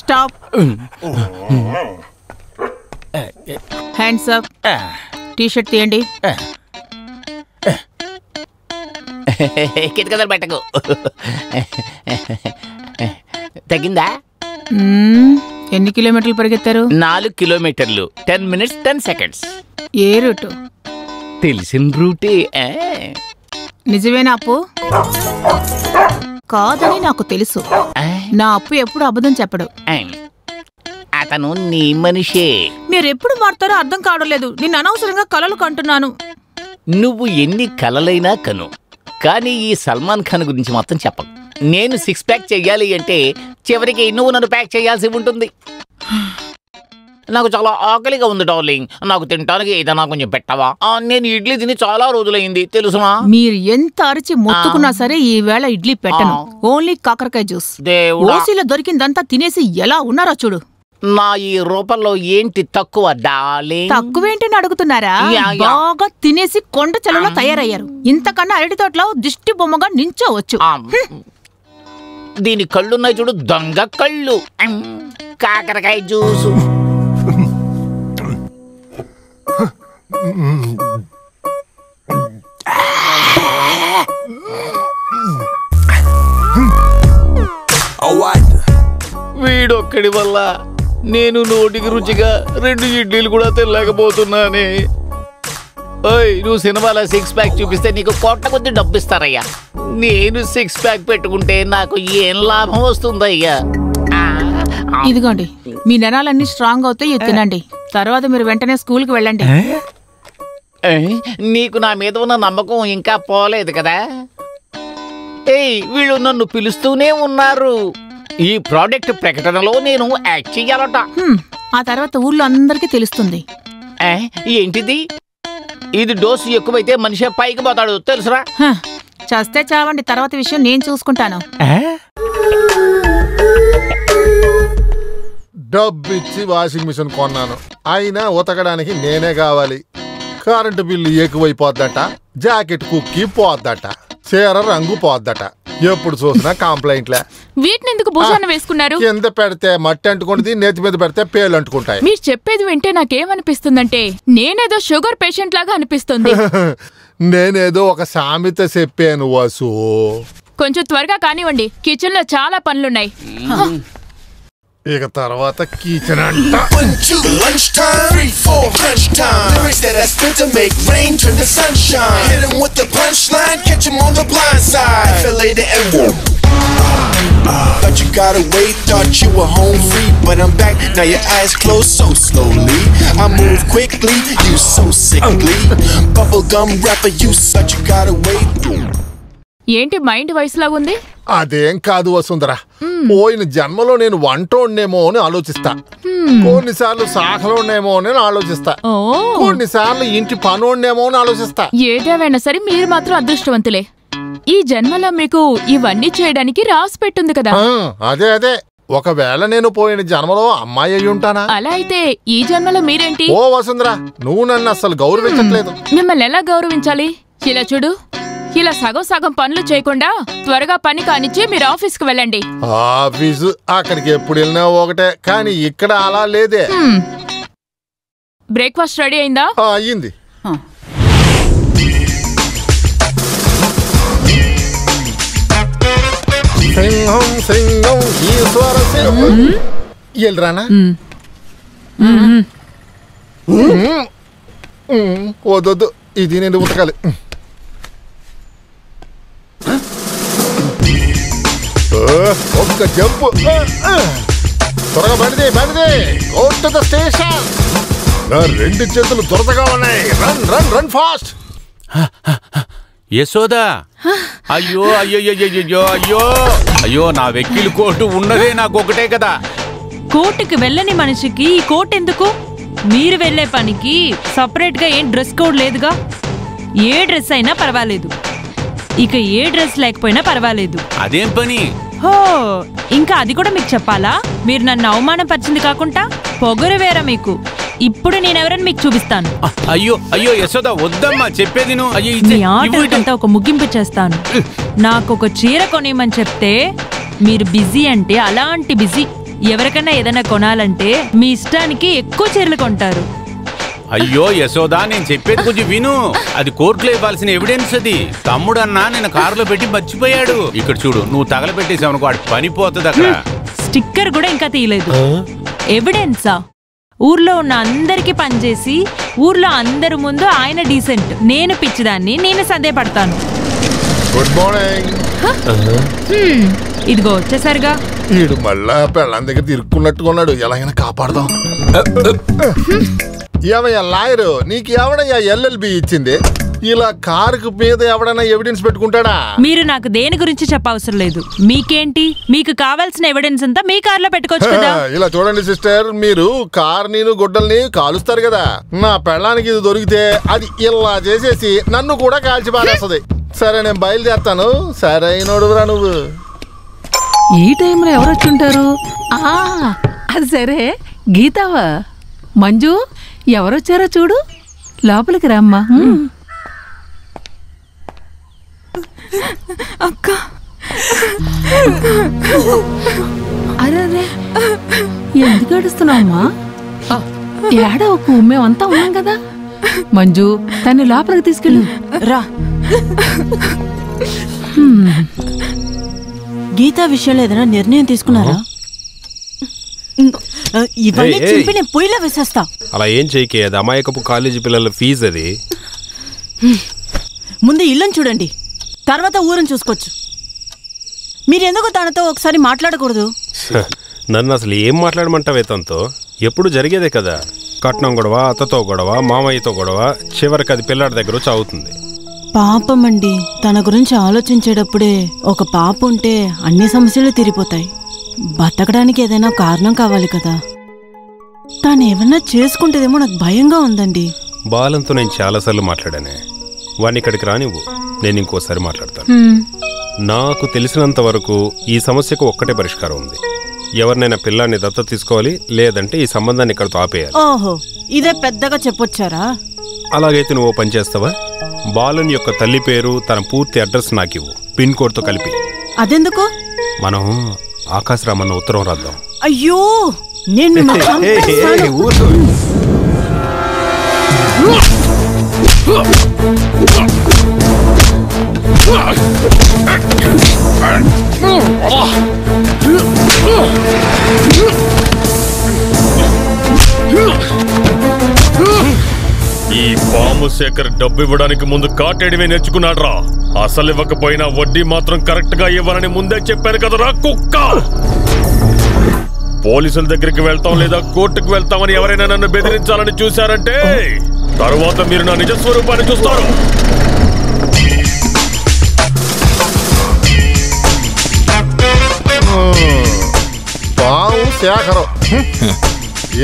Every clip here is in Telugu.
స్టాప్. Hands up. టీ-షర్ట్ తీయండి. కితకదలు పెట్టకు. తగ్గిందా? ఎన్ని కిలోమీటర్లు పరిగెత్తారు? 4 కిలోమీటర్లు. 10 minutes 10 seconds. ఏ రూటు? తెలిసిన రూటే. నిజమేనా అప్పు? కాదని నాకు తెలుసు. నా అప్పు ఎప్పుడు అబద్ధం చెప్పడు. అతను నీ మనిషే. మీరెప్పుడు మారుతారో అర్థం కావడం లేదు. నేను అనవసరంగా కలలు కంటున్నాను. నువ్వు ఎన్ని కలలైనా కను, కానీ ఈ సల్మాన్ ఖాన్ గురించి మొత్తం చెప్పకు. నేను 6 pack చెయ్యాలి అంటే చివరికి నువ్వు నన్ను ప్యాక్ చేయాల్సి ఉంటుంది. నాకు చాలా ఆకలిగా ఉంది డార్లింగ్. నాకు తినడానికి ఏదైనా కొంచెం పెట్టవా? నేను ఇడ్లీ తిని చాలా రోజులైంది తెలుసునా? మీరు ఎంత అరిచి మొత్తుకున్నా సరే ఈ వేళ ఇడ్లీ పెట్టను. ఓన్లీ కాకరకాయ జ్యూస్. ఓసీలో దొరికిందంతా తినేసి ఎలా ఉన్నారో చూడు. నా ఈ రూపంలో ఏంటి తక్కువ డార్లింగ్? తక్కువేంటని అడుగుతున్నారా? బాగా తినేసి కొండ చెలలో తయారయ్యారు. ఇంతకన్నా అరటి తోటలో దిష్టి బొమ్మగా నించోవచ్చు. దీని కళ్ళున్నాయి చూడు, దొంగ కళ్ళు. కాకరకాయ జ్యూసు. వీడొక్కడి వల్ల నేను నోటికి రుచిగా 2 ఇడ్లీలు కూడా తినలేకపోతున్నానే. నువ్వు సినిమాలో 6 pack చూపిస్తే నీకు కోట్ల కొద్ది డబ్బు ఇస్తారయ్యా. నేను 6 pack పెట్టుకుంటే నాకు ఏం లాభం వస్తుందయ్యా? ఇదిగోండి, మీ నరాలన్నీ స్ట్రాంగ్ అవుతాయి. తినండి. తర్వాత మీరు వెంటనే స్కూల్కి వెళ్ళండి. నీకు నా మీద ఉన్న నమ్మకం ఇంకా పోలేదు కదా? వీళ్ళు నన్ను పిలుస్తూనే ఉన్నారు. ఈ ప్రోడక్ట్ ప్రకటనలో నేను యాక్ట్ చెయ్యాలట. ఆ తర్వాత ఊర్లో అందరికీ తెలుస్తుంది. ఏంటిది? ఇది డోసు ఎక్కువైతే మనిషి పైకి పోతాడు తెలుసురా? చస్తే చావండి, తర్వాత విషయం నేను చూసుకుంటాను. డబ్బిచ్చి వాషింగ్ మిషన్ కొన్నాను, అయినా ఉతకడానికి నేనే కావాలి. కరెంటు బిల్లు ఎక్కువైపోద్దట, జాకెట్ కుక్కి పోద్దట, చీర రంగు పోద్దట. ఎప్పుడు చూసినా కంప్లైంట్లే. వీటిని ఎందుకు భూషాన్ని వేసుకున్నారు? కింద పెడితే మట్టి అంటుకుంటుంది, నేతి మీద పెడితే పేర్లు అంటుకుంటాయి. మీరు చెప్పేది వింటే నాకేమనిపిస్తుందంటే నేనేదో షుగర్ పేషెంట్ లాగా అనిపిస్తుంది. నేనేదో ఒక సామెత చెప్పాను వసు. కొంచెం త్వరగా కానివ్వండి, కిచెన్ లో చాలా పనులున్నాయి. ఇక తర్వాత కిచెన్ అంట. Thought you got away, thought you were home free, but I'm back, now your eyes close so slowly. I move quickly, you so sickly. Bubblegum rapper, you such you got away. ఏంటి మైండ్ వయసులాగా ఉంది? అదేం కాదు వసుంధర, పోయిన జన్మలో నేను వంటోడ్నేమో అని ఆలోచిస్తా. కొన్నిసార్లు సాకలోనేమో అని ఆలోచిస్తా. కొన్నిసార్లు ఇంటి పనోడ్నేమో అని ఆలోచిస్తా. ఏదేమైనా సరే మీరు మాత్రం అదృష్టవంతులే. ఈ జన్మలో మీకు ఇవన్నీ చేయడానికి రాసి పెట్టుంది కదా. అదే అదే, ఒకవేళ నేను పోయిన జన్మలో అమ్మాయి అయి ఉంటానా? అలా అయితే ఈ జన్మలో మీరేంటి? ఓ వసుంధర, నువ్వు నన్ను అసలు గౌరవించట్లేదు. మిమ్మల్ని ఎలా గౌరవించాలి? ఇలా చూడు, ఇలా సగం సగం పనులు చేయకుండా త్వరగా పని కానిచ్చి మీరు ఆఫీస్కి వెళ్ళండి. ఆఫీసు అక్కడికి ఎప్పుడు వెళ్ళినా ఒకటే, కానీ ఇక్కడ అలా లేదే. బ్రేక్ఫాస్ట్ రెడీ అయిందా? అయ్యింది. సింహం సింహం ఈశ్వర సింహం. వెళ్ళరానా? వద్దొద్దు, ఇది నేను ఉతకాలి. ఒక్క జంపు. త్వరగా బండిదే బండిదే. Go to the station. నా 2 చేతులు దురదగా ఉన్నాయి. Run run run fast. Yashoda, అయ్యో అయ్యో అయ్యో అయ్యో అయ్యో, నా వెక్కిలి కోటు ఉన్నదే నాకు ఒకటే కదా. కోర్టుకి వెళ్ళని మనిషికి ఈ కోట్ ఎందుకు? మీరు వెళ్లే పనికి సపరేట్ గా ఏం డ్రెస్ కోడ్ లేదుగా. ఏ డ్రెస్ అయినా పర్వాలేదు, ఇక ఏ డ్రెస్ లేకపోయినా పర్వాలేదు. అదేం పని? హో, ఇంకా అది కూడా మీకు చెప్పాలా? మీరు నన్ను అవమానపరిచింది కాకుండా పొగరు వేరా మీకు. ఇప్పుడు నేనెవరని మీకు చూపిస్తాను. అయ్యో అయ్యో యశోదా, వద్దమ్మా, చెప్పేది మీ ఆటంతా ఒక ముగింపు చేస్తాను. నాకు ఒక చీర కొనేమని చెప్తే మీరు బిజీ అంటే అలాంటి బిజీ. ఎవరికైనా ఏదైనా కొనాలంటే మీ ఇష్టానికి ఎక్కువ చీరలు కొంటారు. అయ్యో యశోదా, నేను చెప్పేది కొంచెం విను. అది కోర్టులో ఇవ్వాల్సిన ఎవిడెన్స్. అది తమ్ముడన్నా నేను కారులో పెట్టి మర్చిపోయాడు. ఇక్కడ చూడు, నువ్వు తగలబెట్టేసావు అనుకో, వాడు పని పోతుంది అక్కడ. స్టిక్కర్ కూడా ఇంకా తీయలేదు. ఎవిడెన్సా? ఊర్లో ఉన్న అందరికి పనిచేసి ఊర్లో అందరి ముందు ఆయన డీసెంట్, నేను పిచ్చిదాన్ని, నేను సందేహపడతాను. Good morning. ఇదిగో వచ్చేసరిగా. వీడు మళ్ళా పెళ్ళాం దగ్గర తిరుక్కున్నట్టుగా ఉన్నాడు. ఎలాగైనా కాపాడదాం. ఏమయ్యా లాయరు, నీకు ఎవడయ్యా ఎల్ఎల్బి ఇచ్చింది? ఇలా కారుకు మీద ఎవడైనా ఎవిడెన్స్ పెట్టుకుంటాడా? మీరు నాకు దేని గురించి చెప్పవసరం లేదు. మీకేంటి? మీకు కావాల్సిన ఎవిడెన్స్ అంతా మీ కార్లో పెట్టుకోవచ్చు కదా. ఇలా చూడండి సిస్టర్, మీరు కార్ని గుడ్డల్ని కాలుస్తారు కదా. నా పెళ్ళానికి ఇది దొరికితే అది ఇలా చేసేసి నన్ను కూడా కాల్చి పారేస్తుంది. సరే నేను బయలుదేరుతాను. సరైనోడురా నువ్వు. ఈ టైంలో ఎవరు వచ్చుంటారు? అది సరే, గీతావా? మంజు, ఎవరొచ్చారో చూడు. లోపలికి రామ్మా. అక్క, అరే ఎందుకు ఏడుస్తున్నావమ్మా? ఏడవకు, మేమంతా ఉన్నాం కదా. మంజు, తన్ని లోపలికి తీసుకెళ్ళు. రా. గీతా విషయంలో ఏదైనా నిర్ణయం తీసుకున్నారా? ఇవన్నీ చింపి నేను పొయ్యిలో వేసేస్తా. అలా ఏం చేయకే, అది అమాయకపు కాలేజీ పిల్లల ఫీజు. అది ముందు ఇల్లుని చూడండి, తర్వాత ఊరిని చూసుకోవచ్చు. మీరెందుకు తనతో ఒకసారి మాట్లాడకూడదు? నన్ను అసలు ఏం మాట్లాడమంటావే తనతో? ఎప్పుడు జరిగేదే కదా. కట్నం గొడవ, అత్తతో గొడవ, మామయ్యతో గొడవ, చివరికి అది పిల్లాడి దగ్గర వచ్చి అవుతుంది. పాపం అండి, తన గురించి ఆలోచించేటప్పుడే ఒక పాప ఉంటే అన్ని సమస్యలు తీరిపోతాయి. బతకడానికి ఏదైనా కారణం కావాలి కదా. తాను ఏమన్నా చేసుకుంటేదేమో నాకు భయంగా ఉందండి. బాలంతో నేను చాలాసార్లు మాట్లాడానే. వాడిని ఇక్కడికి రానివ్వు, నేను ఇంకోసారి మాట్లాడతాను. నాకు తెలిసినంత వరకు ఈ సమస్యకు ఒక్కటే పరిష్కారం ఉంది. ఎవరినైనా పిల్లాన్ని దత్తత తీసుకోవాలి, లేదంటే ఈ సంబంధాన్ని ఇక్కడతో ఆపేయాలి. ఓహో, ఇదే పెద్దగా చెప్పొచ్చారా? అలాగైతే నువ్వు పని చేస్తావా? బాలుని యొక్క తల్లి పేరు, తన పూర్తి అడ్రస్ నాకివ్వు, పిన్ కోడ్తో కలిపి. అదెందుకు? మనం ఆకాశరామన్న ఉత్తరం రాద్దాం. అయ్యో, నేను ఈ పాము శేఖర్ డబ్బు ఇవ్వడానికి ముందు కాటేడివే నేర్చుకున్నాడు రా. అసలు ఇవ్వకపోయినా వడ్డీ మాత్రం కరెక్ట్ గా ఇవ్వాలని ముందే చెప్పాను కదరా కుక్క. పోలీసుల దగ్గరికి వెళ్తాం లేదా కోర్టుకు వెళ్తామని ఎవరైనా నన్ను బెదిరించాలని చూశారంటే తరువాత మీరు నా నిజ స్వరూపాన్ని చూస్తారు. పాము శేఖరం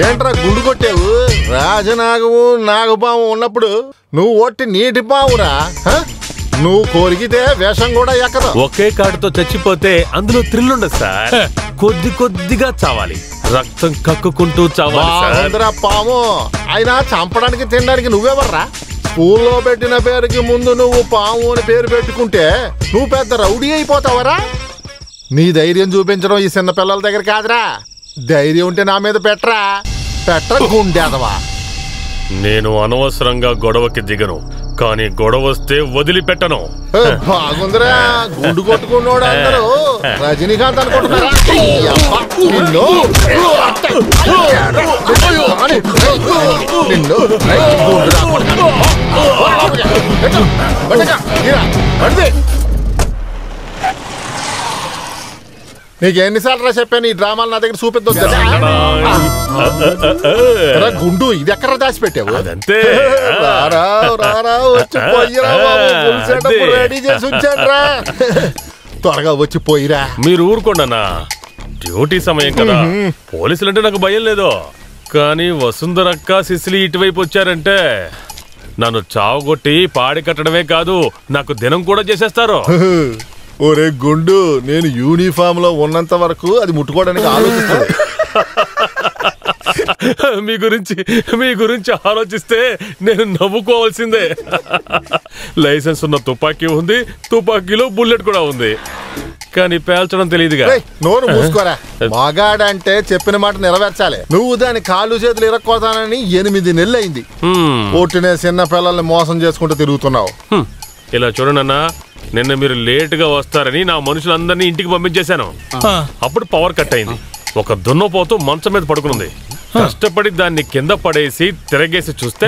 ఏంట్రా గుండు కొట్టావు? రాజనాగము నాగపాము ఉన్నప్పుడు నువ్వు ఒట్టి నీటి పావురా. నువ్వు కోరికితే వేషం కూడా ఎక్కదు. ఒకే కాటుతో చచ్చిపోతే అందులో థ్రిల్ ఉండదు సార్. కొద్ది కొద్దిగా చావాలి, రక్తం కక్కుకుంటూ చావాలి. పాము అయినా చంపడానికి తినడానికి నువ్వెవర్రా? స్కూల్లో పెట్టిన పేరుకి ముందు నువ్వు పాము అని పేరు పెట్టుకుంటే నువ్వు పెద్ద రౌడీ అయిపోతావరా? నీ ధైర్యం చూపించడం ఈ చిన్న పిల్లల దగ్గర కాదురా. ధైర్యం ఉంటే నా మీద పెట్టరా గుండెదవా. నేను అనవసరంగా గొడవకి దిగను, కానీ గొడవ వస్తే వదిలిపెట్టను. బాగుందిరా, గుండు కొట్టుకున్నాడు అందరూ రజనీకాంత్ అనుకుంటున్నారా? నీకు ఎన్నిసార్లు రా చెప్పాను ఈ డ్రామాలు నా దగ్గర చూపిద్దు. గుండు ఇది ఎక్కడ దాచిపెట్టావు? అదంతే, రెడీ చేసి ఉంచాను రా. త్వరగా వచ్చి పోయిరా. మీరు ఊరుకోండన్నా, డ్యూటీ సమయం కదా. పోలీసులంటే నాకు భయం లేదు, కానీ వసుంధరక్క సిసిలి ఇటువైపు వచ్చారంటే నన్ను చావుగొట్టి పాడి కట్టడమే కాదు, నాకు దినం కూడా చేసేస్తారు. ఒరే గుండు, నేను యూనిఫామ్ లో ఉన్నంత వరకు అది ముట్టుకోవడానికి ఆలోచిస్తాను. మీ గురించి ఆలోచిస్తే నేను నవ్వుకోవాల్సిందే. లైసెన్స్ ఉన్న తుపాకీ ఉంది, తుపాకీలో బుల్లెట్ కూడా ఉంది. కానీ పేల్చడం తెలియదుగా. నోరు మూసుకోరా. మగాడంటే చెప్పిన మాట నెరవేర్చాలి. నువ్వు దాని కాళ్ళు చేతులు ఇరక్కోతానని 8 నెలలు అయింది. పుట్టిన చిన్న పిల్లల్ని మోసం చేసుకుంటూ తిరుగుతున్నావు. ఇలా చూడనన్నా, నిన్న మీరు లేటుగా వస్తారని నా మనుషులందరినీ ఇంటికి పంపించేశాను. అప్పుడు పవర్ కట్ అయింది. ఒక దున్నపోతూ మంచం మీద పడుకునుంది. కష్టపడి దాన్ని కింద పడేసి తిరగేసి చూస్తే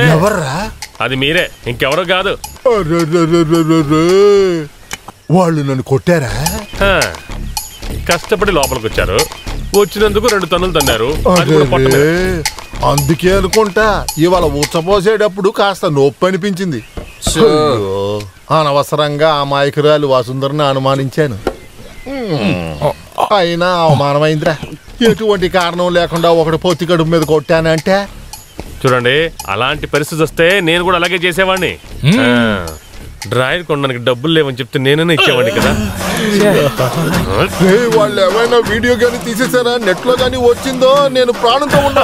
అది మీరే, ఇంకెవరో కాదు. వాళ్ళు నన్ను కొట్టారా? కష్టపడి లోపలికి వచ్చారు. వచ్చినందుకు 2 తన్నులు తన్నారు. అందుకే అనుకుంటా ఇవాళ ఉచ్చపోసేటప్పుడు కాస్త నొప్పి అనిపించింది. అనవసరంగా అమాయకురాలు వసుంధరని అనుమానించాను. అయినా అవమానమైందిరా. ఎటువంటి కారణం లేకుండా ఒకటి పొత్తి కడుపు మీద కొట్టానంటే. చూడండి, అలాంటి పరిస్థితి వస్తే నేను కూడా అలాగే చేసేవాడిని. డ్రాయర్ కొనడానికి డబ్బులు లేవని చెప్తే నేనైనా ఇచ్చేవాడిని కదా. వాళ్ళు ఏమైనా వీడియో గానీ తీసేసారా? నెట్ లో గానీ వచ్చిందో నేను ప్రాణంతో ఉన్నా.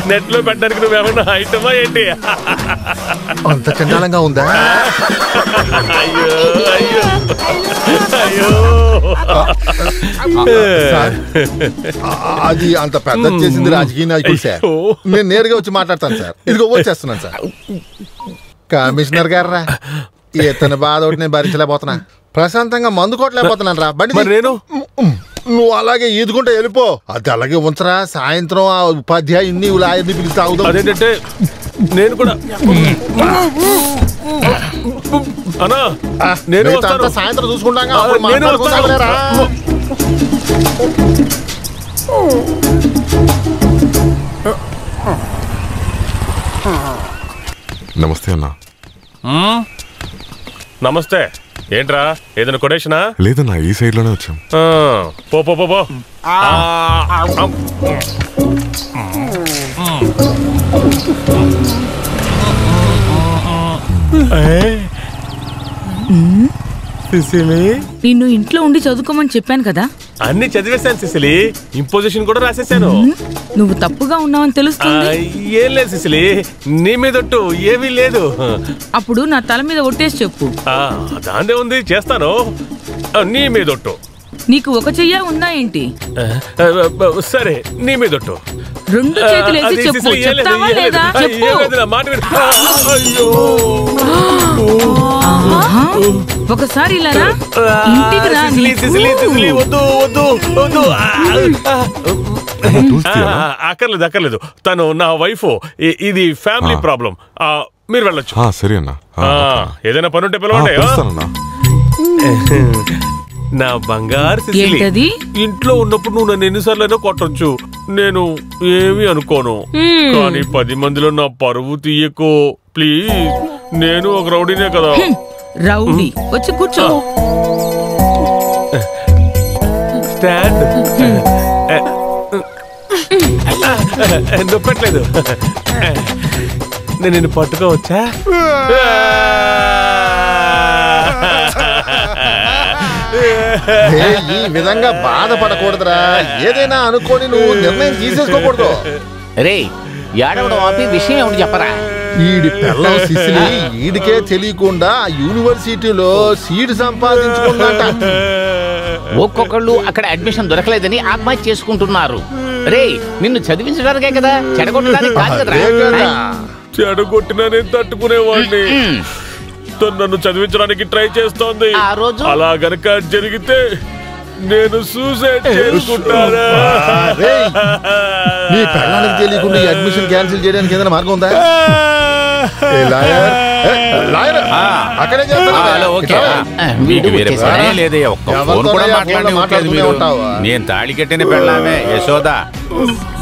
నెట్ లో పెట్టడానికి నువ్వేమైనా ఐటమా ఏంటి? అంత చండాలంగా ఉందా? అయ్యో అయ్యో అయ్యో. అది అంత పెద్ద చేసింది రాజకీయ నాయకులు సార్. నేను నేరుగా వచ్చి మాట్లాడతాను సార్. ఇదిగో వచ్చేస్తున్నాను సార్. కమిషనర్ గారా, ఇతని బాధ ఒకటి నేను భరించలేకపోతున్నా. ప్రశాంతంగా మందు కొట్టలేకపోతున్నాను రా. బండి నేను నువ్వు అలాగే ఈదుకుంటే వెళ్ళిపో. అది అలాగే ఉంచరా. సాయంత్రం ఆ ఉపాధ్యాయుని లాయర్ని పిలిచి తాగుదాం. అదేంటంటే నేను కూడా అన్నా, నేను సాయంత్రం చూసుకుంటాగా. నమస్తే అన్నా. నమస్తే. ఏంట్రా, ఏదైనా కొటేషనా? లేదన్నా, ఈ సైడ్ లోనే వచ్చాం. పో పో పో. నిన్ను ఇంట్లో ఉండి చదువుకోమని చెప్పాను కదా. అన్ని చదివేశాను సిసిలి. ఇంపోజిషన్ కూడా రాసేసాను. నువ్వు తప్పుగా ఉన్నావని తెలుస్తుంది. ఏం లేదు సిసిలి, నీ మీదొట్టు ఏమీ లేదు. అప్పుడు నా తల మీద ఒట్టేసి చెప్పు. దాందే ఉంది, చేస్తాను. నీ మీదొట్టు. నీకు ఒక చెయ్య ఉందా ఏంటి? సరే, నీ మీదొట్టు. 2 చేతులు వేసి చెప్పు. చెప్తావా లేదా? చెప్పు. ఒకసారి ఇలా రా. ఇంటికి రా. అక్కర్లేదు అక్కర్లేదు. తను నా వైఫ్. ఇది ఫ్యామిలీ ప్రాబ్లం. మీరు వెళ్ళొచ్చు. సరే అన్నా. ఏదైనా పని ఉంటే పిలవండి. నా బంగారు సిసిలి, ఇంట్లో ఉన్నప్పుడు నువ్వు నన్ను ఎన్నిసార్లైనా కొట్టొచ్చు, నేను ఏమీ అనుకోను. కానీ 10 మందిలో నా పరువు తీయకో ప్లీజ్. నేను ఒక రౌడీనే కదా. రౌడీ వచ్చి కూర్చో. స్టాండ్. నొప్పట్లేదు. నేను నిన్ను పట్టుకోవచ్చా? ఈ విధంగా బాధపడకూడదురా. ఏదైనా అనుకోని నువ్వు నిర్ణయం తీసేసుకోకూడదు. రే, ఏడవడం ఆపి విషయం ఏమిటి చెప్పరా? ఈడి పిల్లం సిసిలి ఈడికే తెలియకుండా యూనివర్సిటీలో సీట్ సంపాదించుకుందంట. ఒక్కొక్కళ్ళు అక్కడ అడ్మిషన్ దొరకలేదని ఆత్మహత్య చేసుకుంటున్నారు. రే, నిన్ను చదివించడానికే కదా, చెడగొట్టడానికి కాదు కదరా. చెడగొట్టినా నేను తట్టుకునేవాడిని. తను నన్ను చదివించడానికి ట్రై చేస్తోంది. అలా గనక జరిగితే నేను సూసైడ్ చేసుకుంటానా? నీ పెళ్ళానికి తెలియకుండా అడ్మిషన్ క్యాన్సిల్ చేయడానికి ఏదైనా మార్గం ఉందా? నేను తాళి కట్టిన పెళ్ళామే యశోద.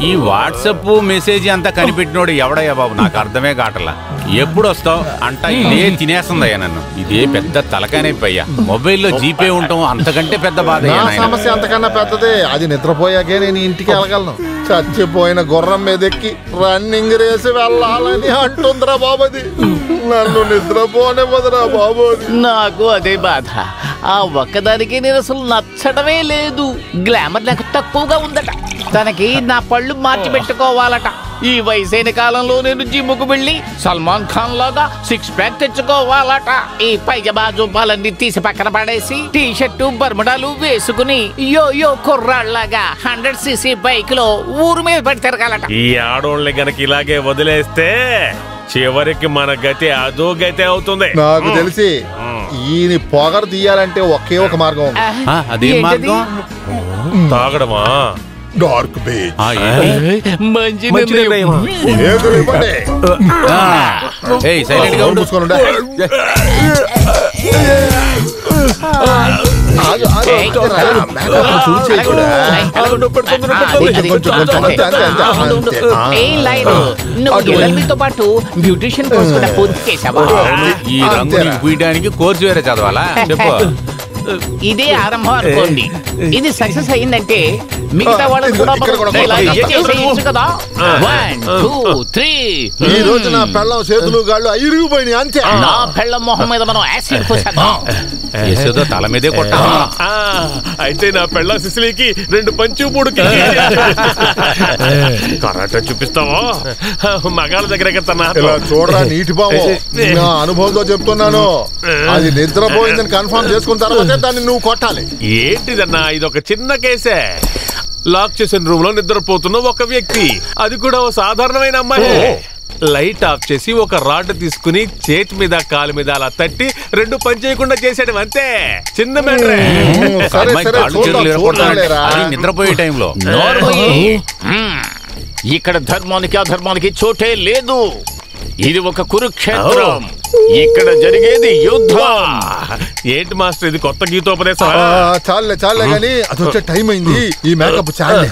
ఈ వాట్సాప్ మెసేజ్ అంతా కనిపెట్టినోడు ఎవడయ్యా బాబు? నాకు అర్థమే కావట్లా. ఎప్పుడు వస్తావు అంట ఇదే తినేస్తుందయ్యా నన్ను. ఇదే పెద్ద తలకానైపోయ్యా. మొబైల్లో జీపే ఉండటం అంతకంటే పెద్ద బాధ. సమస్య అంతకన్నా పెద్దదే. అది నిద్రపోయాకే నేను ఇంటికి వెళ్ళగలను. చచ్చిపోయిన గుర్రం మీదెక్కి రన్నింగ్ రేసి వెళ్ళాలని అంటుందిరా బాబుది. నన్ను నిద్రపోనివ్వదురా బాబు. నాకు అదే బాధ. ఆ ఒక్కదానికి నేను అసలు నచ్చడమే లేదు. గ్లామర్ నాకు తక్కువగా ఉందట. తనకి నా పళ్ళు మార్చి పెట్టుకోవాలట. ఈ వయసైన కాలంలో నేను జిమ్ముకు వెళ్ళి సల్మాన్ ఖాన్ లాగా 6 ప్యాక్ తెచ్చుకోవాలట. ఈ పైజమా జుబ్బాలన్నీ తీసి పక్కన పడేసి టీ షర్టు బర్మడాలు వేసుకుని యో కుర్రాళ్లాగా 100cc బైక్ లో ఊరు మీద పడి తిరగాలట. ఈ ఆడోళ్ళని గనక ఇలాగే వదిలేస్తే చివరికి మన గతి అదో గతి అవుతుంది. నాకు తెలిసి ఈయన పొగరు తీయాలంటే ఒకే ఒక మార్గం ఉంది. అదే మార్గం తాగడమా? Dark beach. మంచి నువ్వు పాటు బ్యూటిషియన్ కోర్స్ కూడా పూర్తి చేసావా? ఈ రంగు పూయడానికి కోర్సు వేరే చదవాలా? చెప్పు. ఇదే ఆరంభం అనుకోండి. ఇది సక్సెస్ అయిందంటే మిగతా వాళ్ళని కూడా కదా. 1 2 3. ఈ రోజు నా పెళ్ళం చేతులు గాళ్ళు ఇరిగిపోయినాయి అంతే. నా పెళ్ళం మొహం మీద మనం యాసిడ్ పోసేద్దాం. తల మీదే కొట్టా. అయితే నా పెళ్ళం సిసిలీకి 2 పంచు 3 కరాటే చూపిస్తావా? మగాళ్ళ దగ్గర ఇలా చూడరా నీటి బావు. నా అనుభవంతో చెప్తున్నాను. అది నిద్రపోయిందని కన్ఫర్మ్ చేసుకున్న తర్వాత దాన్ని నువ్వు కొట్టాలి. ఏంటిదన్నా, ఇదొక చిన్న కేసే. లాక్ చేసిన రూమ్ లో నిద్రపోతున్న ఒక వ్యక్తి, అది కూడా ఓ సాధారణమైన అమ్మాయి. లైట్ ఆఫ్ చేసి ఒక రాడ్ తీసుకుని చేతి మీద కాలు మీద అలా తట్టి 2 పని చేయకుండా చేసాడు అంతే. చిన్న మ్యాటరే. నిద్రపోయే టైంలో ఇక్కడ ధర్మానికి అధర్మానికి చోటే లేదు. ఇది ఒక కురుక్షేత్రం. ఇక్కడ జరిగేది యుద్ధం. ఏంటి మాస్టర్ ఇది కొత్త గీతోపదేశం? చాలే గాని అది వచ్చే టైం అయింది. ఈ మేకప్ చాలే.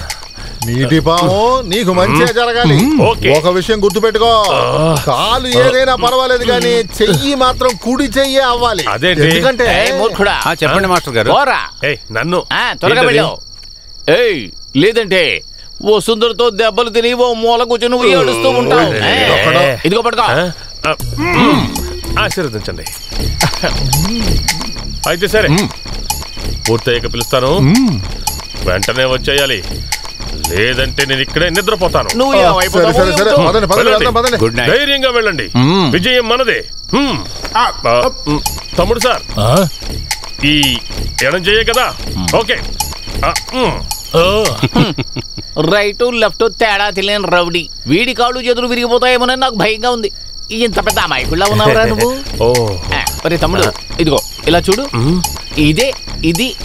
నీటి పాము నీకు మంచిగా జరగాలి. ఒక విషయం గుర్తుపెట్టుకో, కాలు ఏదైనా పర్వాలేదు కానీ చెయ్యి మాత్రం కుడి చెయ్యి అవ్వాలి. ఎందుకంటే చెప్పండి మాస్టర్ గారు. నన్ను త్వరగా వెళ్ళావు. లేదంటే ఓ సుందరితో దెబ్బలు తిని ఓ మూల కూర్చొని నువ్వు ఏడుస్తూ ఉంటావు. ఇదిగో పట్టుకో. ఆశీర్వదించండి. అయితే సరే, పూర్తయ్యాక పిలుస్తాను. వెంటనే వచ్చేయాలి, లేదంటే నేను ఇక్కడే నిద్రపోతాను. ధైర్యంగా వెళ్ళండి, విజయం మనదే. తమ్ముడు సార్, ఈ ఎడం చెయ్యే కదా? ఓకే. రైటు లెఫ్ట్ తేడా తెలియని రౌడీ. వీడి కాళ్ళు చేతులు విరిగిపోతాయేమోనని నాకు భయంగా ఉంది. ఇంత పెద్ద అమాయకుల్లా ఉన్నావురా నువ్వు. ఒరే తమ్ముడు, ఇదిగో ఇలా చూడు.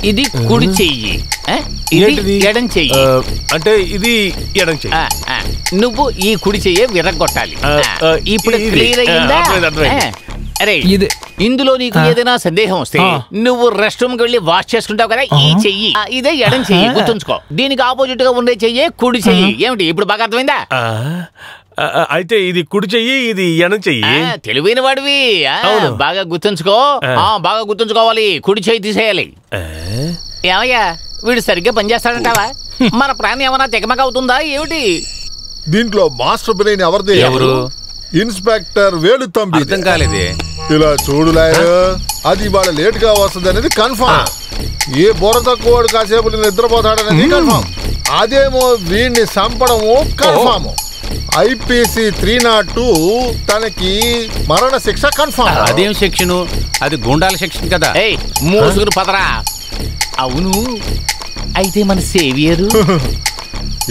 ఇది కుడి చెయ్యి, ఇది ఎడం చెయ్యి. అంటే ఇది ఎడం చెయ్యి. నువ్వు ఈ కుడి చెయ్యే విరగొట్టాలి. ఇప్పుడు క్లియర్ అయ్యిందా? అరే, ఇందులో నీకు ఏదైనా సందేహం వస్తే నువ్వు రెస్ట్ రూమ్ కి వెళ్ళి వాష్ చేసుకుంటావు కదా. ఈ చెయ్యి ఇదే ఎడం చెయ్యి, గుర్తుంచుకో. దీనికి ఆపోజిట్ గా ఉండే చెయ్యే కుడి చెయ్యి. ఏమిటి ఇప్పుడు బాగా అర్థమైందా? అయితే ఇది కుడి చెయ్యి, ఇది ఎడం చెయ్యి. తెలివైన వాడివి. బాగా గుర్తుంచుకో. బాగా గుర్తుంచుకోవాలి. కుడి చెయ్యి తీసేయాలి. ఏమయ్యా, వీడు సరిగ్గా పనిచేస్తాడంటావా? మన ప్రాణం ఏమన్నా తెగమగ అవుతుందా ఏమిటి? దీంట్లో మాస్టర్ బ్రెయిన్ ఎవరిది? ఎవరు? ఇన్స్పెక్టర్ వేలుతంబి. అర్థం కాలేదే. ఇలా చూడు లాయర్, అది ఇవాళ లేట్ గా వస్తుంది అనేది కన్ఫర్మ్. ఏ బుర్ర తక్కువడు కాసేపు నిద్రపోతాడనేది కన్ఫర్మ్. అదేమో వీడిని చంపడము కన్ఫర్మ్. ఐపీసీ 302 తనకి మరణ శిక్ష కన్ఫర్మ్. అదేం సెక్షను? అది గుండాల సెక్షన్ కదా. మూసుగురు పదరా. అవును, అయితే మన సేవియరు.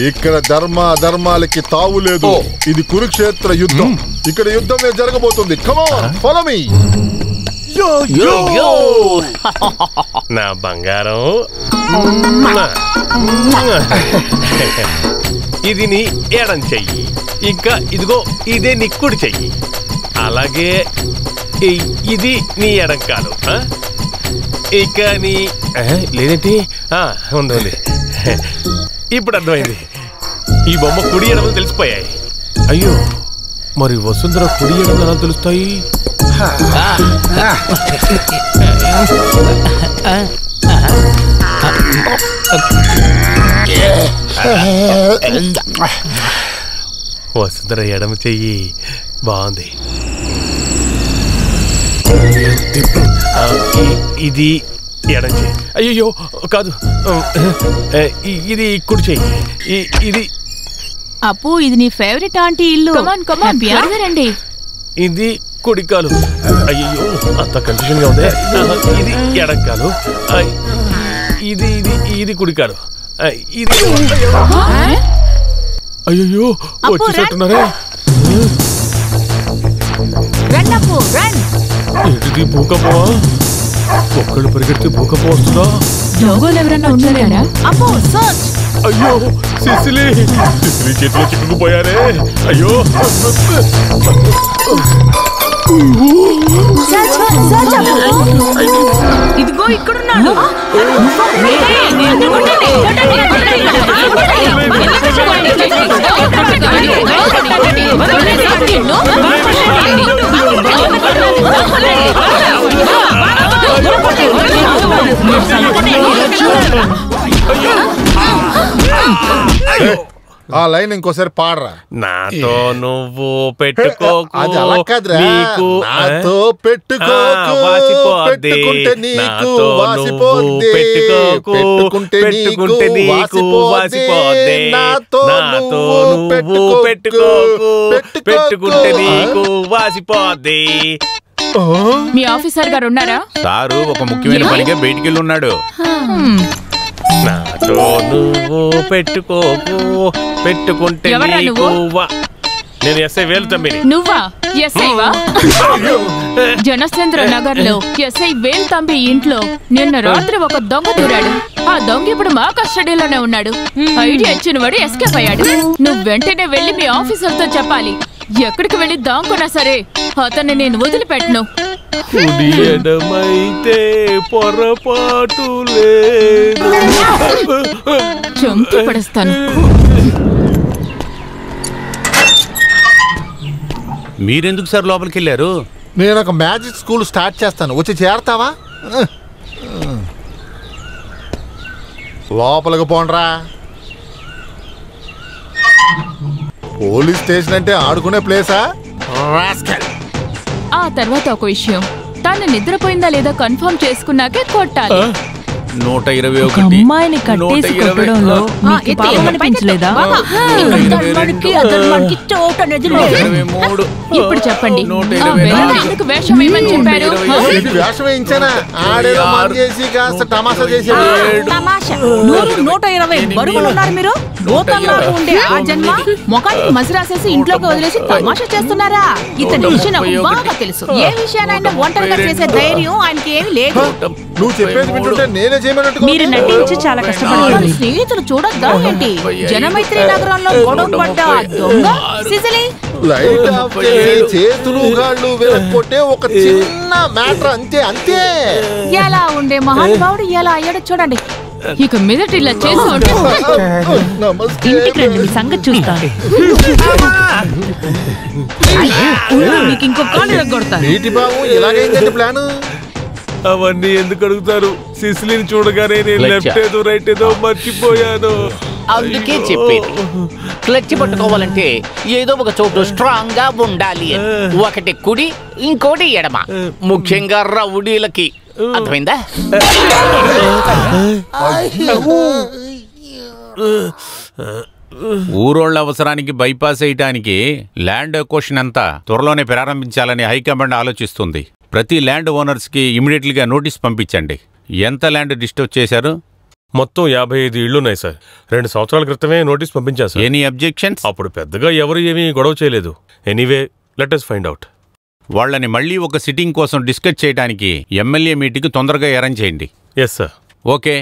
ఇక్కడ ధర్మ అధర్మాలకి తావు లేదు. ఇది కురుక్షేత్ర యుద్ధం. ఇక్కడ యుద్ధమే జరగబోతుంది. Come on, follow me. నా బంగారం, ఇది నీ ఎడం చెయ్యి. ఇంకా ఇదిగో ఇదే నీ కుడి చెయ్యి. అలాగే ఇది నీ ఎడం కాలు. ఇక నీ లేదేంటి? ఉంది. ఇప్పుడు అర్థమైంది. ఈ బొమ్మ కుడి ఎడమలు తెలిసిపోయాయి. అయ్యో, మరి వసుంధర కుడి ఎడమలు ఎలా తెలుస్తాయి? వసుంధర ఎడమ చెయ్యి. బాగుంది. ఇది ఎడం చెయ్యి. అయ్యో కాదు, ఇది కుడి చెయ్యి. ఇది అప్పు ఇది నీ ఫేవరెట్ ఆంటీ ఇల్లు. రండి. ఇది కుడికాలు. అయ్యో అంత కన్ఫ్యూజన్ గా ఉంది. ఇది ఎడంకాలు. ఇది ఇది ఇది కుడికాలు. ఇది అయ్యో వచ్చేసట్టున్నారే. ఏంటిది భూకంపమా? ఒక్కళ్ళు పరిగెడితే భూకంపం వస్తుందా? జోగోలు ఎవరన్నా ఉన్నారా? అయ్యో సిసిలి చేతిలో చిక్కుకుపోయారే. అయ్యో ఇదిగో ఇక్కడున్నాడు. ఆ లైన్ ఇంకోసారి పాడరా. నాతో నువ్వు పెట్టుకోకు, అది అలా కాదురా. నాతో పెట్టుకోకు, పెట్టుకుంటే నీకు వాసిపోద్ది, పెట్టుకుంటే నీకు వాసిపోద్ది. నాతో నువ్వు పెట్టుకోకు, పెట్టుకుంటే నీకు వాసిపోద్ది. మీ ఆఫీసర్ గారు ఉన్నారా? సారు ఒక ముఖ్యమైన పనిగా బయటికి వెళ్ళి ఉన్నాడు. నాతో నువ్వు పెట్టుకోకు, పెట్టుకుంటే నేను ఎస్ఐ వేలుతమ్మిని. నువ్వా ఎస్ఐవా? జనసేంద్ర నగర్ లో ఎస్ఐ వేలుతమ్మి ఇంట్లో నిన్న రాత్రి ఒక దొంగ దూరాడు. ఆ దొంగ ఇప్పుడు మా కస్టడీలోనే ఉన్నాడు. ఐడియా ఇచ్చిన వాడు ఎస్కేప్ అయ్యాడు. నువ్వు వెంటనే వెళ్లి మీ ఆఫీసర్ తో చెప్పాలి. ఎక్కడికి వెళ్లి దాంకున్నా సరే అతన్ని నేను వదిలిపెట్టను. కుడి ఎడమైతే పొరపాటు లేదు. చంపి పడేస్తాను. మీరెందుకు సార్ లోపలికి వెళ్ళారు? నేను ఒక మ్యాజిక్ స్కూల్ స్టార్ట్ చేస్తాను, వచ్చి చేరతావా? లోపలికి పోండ్రా. పోలీస్ స్టేషన్ అంటే ఆడుకునే ప్లేసా? ఆ తర్వాత ఒక విషయం, తను నిద్రపోయిందా లేదా కన్ఫర్మ్ చేసుకున్నాకే కొట్టాలి. 121 అమ్మాయిని కట్టేసి కొట్టడంలో మీకు పాపం అనిపించలేదా? ఇప్పుడు చెప్పండి, ఎందుకు వేషం వేయమని చెప్పారు? వేషం వేయించానా? ఆడేదో మాం చేసి కాస్త తమాషా చేశాడు. 120 బరువులు ఉన్నారు మీరు. ఉండే ఆ జన్మ ముఖానికి మసి రాసేసి ఇంట్లోకి వదిలేసి తమాషా చేస్తున్నారా? ఇతని విషయం నాకు బాగా తెలుసు. ఏ విషయానైనా ఒంటరిగా చేసే ధైర్యం ఆయనకి ఏమీ లేదు. నువ్వు చెప్పేది వింటుంటే నేనే మీరు నటించి చాలా కష్టపడారు. స్నేహితులు చూడొద్దా ఏంటి? జనమైత్రి నగరంలో గొడవ పడ్డ దొంగ సిసిలి లైట్ ఆఫ్ చేసి చేతులు గాళ్ళు వెనక్కొట్టే ఒక చిన్న మ్యాటర్, అంతే అంతే. ఎలా ఉండే మహానుభావుడు ఎలా అయ్యాడో చూడండి. ఇక మీదట ఇలా చేసి ఇంటికి రండి, మీ సంగతి చూస్తాను. నీకు ఇంకో కాలు కొడతా. నీటి బాబు ఇలాగైందండి ప్లాన్. అవన్నీ ఎందుకు అడుగుతారు? సిసిలిని చూడగానే నేను లెఫ్ట్ ఏదో రైట్ ఏదో మర్చిపోయాను. అందుకే చెప్పేది, క్లచ్ పట్టుకోవాలంటే ఏదో ఒక చోటు స్ట్రాంగ్ గా ఉండాలి. ఒకటి కుడి, ఇంకోటి ఎడమ, ముఖ్యంగా రౌడీలకి. అర్థమైందా? ఊరోళ్ల అవసరానికి బైపాస్ వేయటానికి ల్యాండ్ ఎక్వేషన్ అంతా త్వరలోనే ప్రారంభించాలని హైకమాండ్ ఆలోచిస్తుంది. ప్రతి ల్యాండ్ ఓనర్స్ కి ఇమీడియట్ గా నోటీస్ పంపించండి. ఎంత ల్యాండ్ డిస్టర్బ్ చేశారు? మొత్తం 55 ఇళ్లున్నాయి సార్. 2 సంవత్సరాల క్రితమే నోటీస్ పంపించారు సార్. Any objections? అప్పుడు పెద్దగా ఎవరు ఏమీ గొడవ చేయలేదు. Anyway let us find out. వాళ్ళని మళ్ళీ ఒక సిట్టింగ్ కోసం డిస్కస్ చేయడానికి ఎమ్మెల్యే మీటింగ్ తొందరగా అరేంజ్ చేయండి. Yes sir. ఓకే,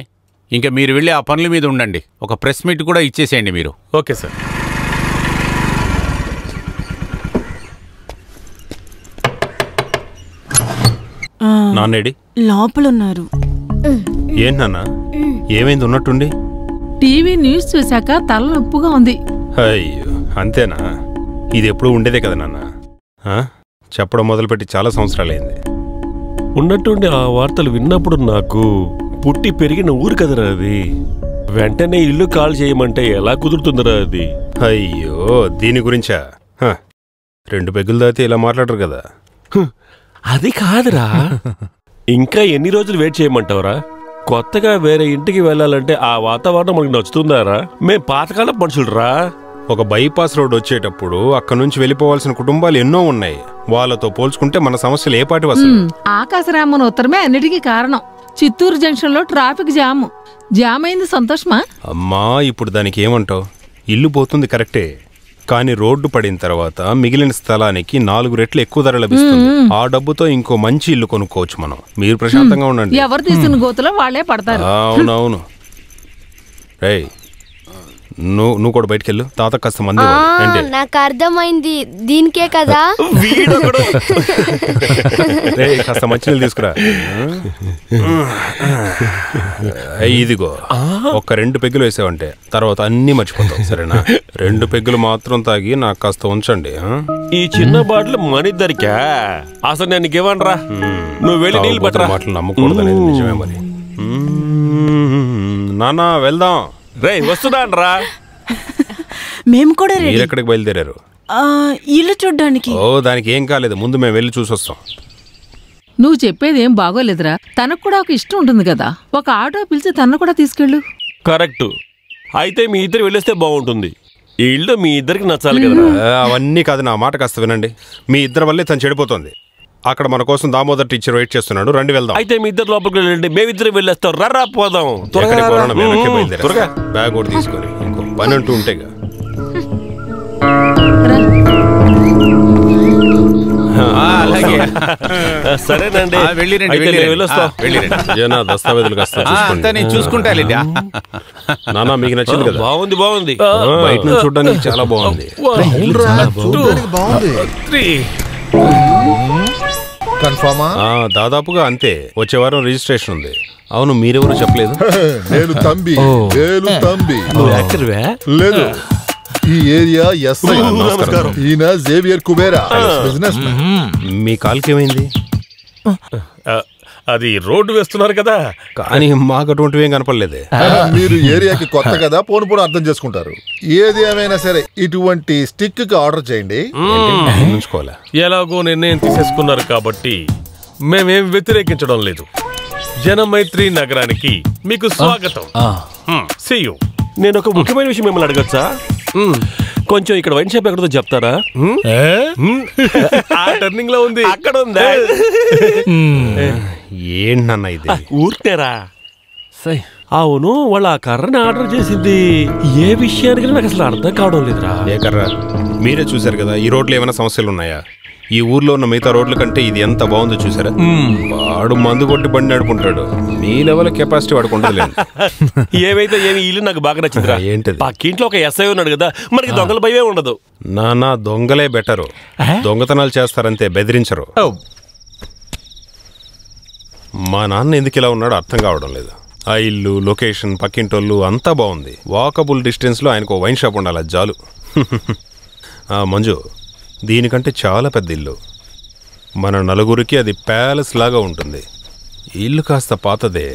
ఇంకా మీరు వెళ్ళి ఆ పనుల మీద ఉండండి. ఒక ప్రెస్ మీట్ కూడా ఇచ్చేసేయండి మీరు. Okay sir. నాన్నేడి లోపలున్నారు. ఏంటి నాన్న, ఏమైంది ఉన్నట్టుండి? టీవీ న్యూస్ చూశాక తలనొప్పుగా ఉంది. అయ్యో అంతేనా? ఇది ఎప్పుడు ఉండేదే కదా నాన్న. చెప్పడం మొదలుపెట్టి చాలా సంవత్సరాలైంది. ఉన్నట్టుండి ఆ వార్తలు విన్నప్పుడు నాకు పుట్టి పెరిగిన ఊరు కదరా అది. వెంటనే ఇల్లు కాల్ చేయమంటే ఎలా కుదురుతుందిరా అది? అయ్యో దీని గురించా? 2 పెగ్గులు దాతే ఇలా మాట్లాడరు కదా. అది కాదురా. ఇంకా ఎన్ని రోజులు వెయిట్ చేయమంటావురా? కొత్తగా వేరే ఇంటికి వెళ్ళాలంటే ఆ వాతావరణం మనకు నచ్చుతుందారా? మేం పాతకాలం మనుషులరా. ఒక బైపాస్ రోడ్ వచ్చేటప్పుడు అక్కడ నుంచి వెళ్ళిపోవాల్సిన కుటుంబాలు ఎన్నో ఉన్నాయి. వాళ్ళతో పోల్చుకుంటే మన సమస్యలు ఏపాటి అసలు? ఆకాశరామన్ ఉత్తరమే అన్నిటికీ కారణం. చిత్తూరు జంక్షన్ లో ట్రాఫిక్ జామ్ అయింది. సంతోషమా? అమ్మా, ఇప్పుడు దానికి ఏమంటావు? ఇల్లు పోతుంది కరెక్టే, కానీ రోడ్డు పడిన తర్వాత మిగిలిన స్థలానికి 4 రెట్లు ఎక్కువ ధర లభిస్తుంది. ఆ డబ్బుతో ఇంకో మంచి ఇల్లు కొనుక్కోవచ్చు మనం. మీరు ప్రశాంతంగా ఉండండి. ఎవరు తీసిన గోతులో వాళ్ళే పడతారు. అవునవును. రేయ్, నువ్వు కూడా బయటకెళ్ళు. తాత కాస్త మంది నాకు అర్థమైంది. దీనికే కదా. కాస్త మంచినీళ్ళు తీసుకురా. ఇదిగో, ఒక 2 పెగ్గులు వేసావంటే తర్వాత అన్ని మర్చిపోతావు, సరేనా? 2 పెగ్గులు మాత్రం తాగి నాకు కాస్త ఉంచండి. ఈ చిన్న బాటిల్ మనిద్దరికా? అసలు నేను నీకేమనరా? నువ్వు వెళ్ళి నీళ్ళు పట్టరా. మాటలు నమ్మకూడదు అనేది నిజమే. మరి నాన్న వెళ్దాం. రే వస్తున్నానరా. మేము కూడా రెడీ. ఎక్కడికి బయలుదేరారు? ఇల్లు చూడ్డానికి. ఓ, దానికి ఏం కాలేదు, ముందు మేము వెళ్ళి చూసొస్తాం. నువ్వు చెప్పేది ఏం బాగోలేదురా. తనకు కూడా ఒక ఇష్టం ఉంటుంది కదా. ఒక ఆటో పిలిచి తను కూడా తీసుకెళ్ళు. కరెక్ట్. అయితే మీ ఇద్దరు వెళ్ళేస్తే బాగుంటుంది. ఈ ఇల్లు మీ ఇద్దరికి నచ్చాలి కదా. అవన్నీ కాదు, నా మాట కాస్త వినండి. మీ ఇద్దరి వల్లే తను చెడిపోతుంది. అక్కడ మన కోసం దామోదర్ టీచర్ వెయిట్ చేస్తున్నాడు. రండి వెళ్దాం. అయితే మీ ఇద్దరు లోపలికి వెళ్ళండి, మేమిద్దరు వెళ్ళేస్తాం. రా పోదాం. త్వరగా బ్యాగ్ కూడా తీసుకొని ఇంకో పని అంటూ ఉంటేగా. సరేనండి, దస్తావేజులు కాస్త చూసుకుంటా. నానా, మీకు నచ్చింది కదా? బాగుంది. బయట నుంచి చూడడానికి చాలా బాగుంది. కన్ఫర్మా? దాదాపుగా అంతే. వచ్చే వారం రిజిస్ట్రేషన్ ఉంది. అవును, మీరెవరు చెప్పలేదు? నేను తంబి. లేదు, ఈ ఏరియా ఎస్ఐ. ఈయన జేవియర్ కుబేరా, బిజినెస్ మ్యాన్. మీ కాల్కి ఏమైంది? అది రోడ్డు వేస్తున్నారు కదా, కానీ మాకు అటువంటివి ఏం కనపడలేదే. మీరు ఏరియాకి కొత్త కదా, పోను అర్థం చేసుకుంటారు. ఏది ఏమైనా సరే ఇటువంటి స్టిక్ కి ఆర్డర్ చేయండి. ఎలాగో నిర్ణయం తీసేసుకున్నారు కాబట్టి మేమేం వ్యతిరేకించడం లేదు. జనమైత్రి నగరానికి మీకు స్వాగతం. See you. నేను ఒక ముఖ్యమైన విషయం మిమ్మల్ని అడగచ్చా? కొంచెం ఇక్కడ వైన్ షాప్ ఎక్కడో చెప్తారా? టర్నింగ్ లో ఉంది, అక్కడ ఉందా? ఏంటన్నా ఇది? ఊరికేరా. అవును, వాళ్ళ ఆ కర్రని ఆర్డర్ చేసింది ఏ విషయానికి నాకు అసలు అర్థం కావడం లేదురా. ఏ కర్ర? మీరే చూసారు కదా. ఈ రోడ్లో ఏమైనా సమస్యలు ఉన్నాయా? ఈ ఊర్లో ఉన్న మిగతా రోడ్ల కంటే ఇది ఎంత బాగుందో చూసారా? వాడు మందు కొట్టి బండి నడుపుకుంటాడు. మీ లెవెల్ కెపాసిటీ వాడుకు ఉండదు. ఏమైతే ఏమి, ఇల్లు నాకు బాగా నచ్చిందిరా. ఏంటిది? పక్కింట్లో ఒక ఎస్ఐ ఉన్నాడు కదా, మనకి దొంగల భయమే ఉండదు. నానా, దొంగలే బెటరు. దొంగతనాలు చేస్తారంతే, బెదిరించరు. మా నాన్న ఎందుకు ఇలా ఉన్నాడో అర్థం కావడం లేదు. ఆ ఇల్లు, లొకేషన్, పక్కింటోళ్ళు అంతా బాగుంది. వాకబుల్ డిస్టెన్స్ లో ఆయనకు వైన్ షాప్ ఉండాలి, అది చాలు. మంజు, దీనికంటే చాలా పెద్ద ఇల్లు. మన నలుగురికి అది ప్యాలెస్ లాగా ఉంటుంది. ఇల్లు కాస్త పాతదే,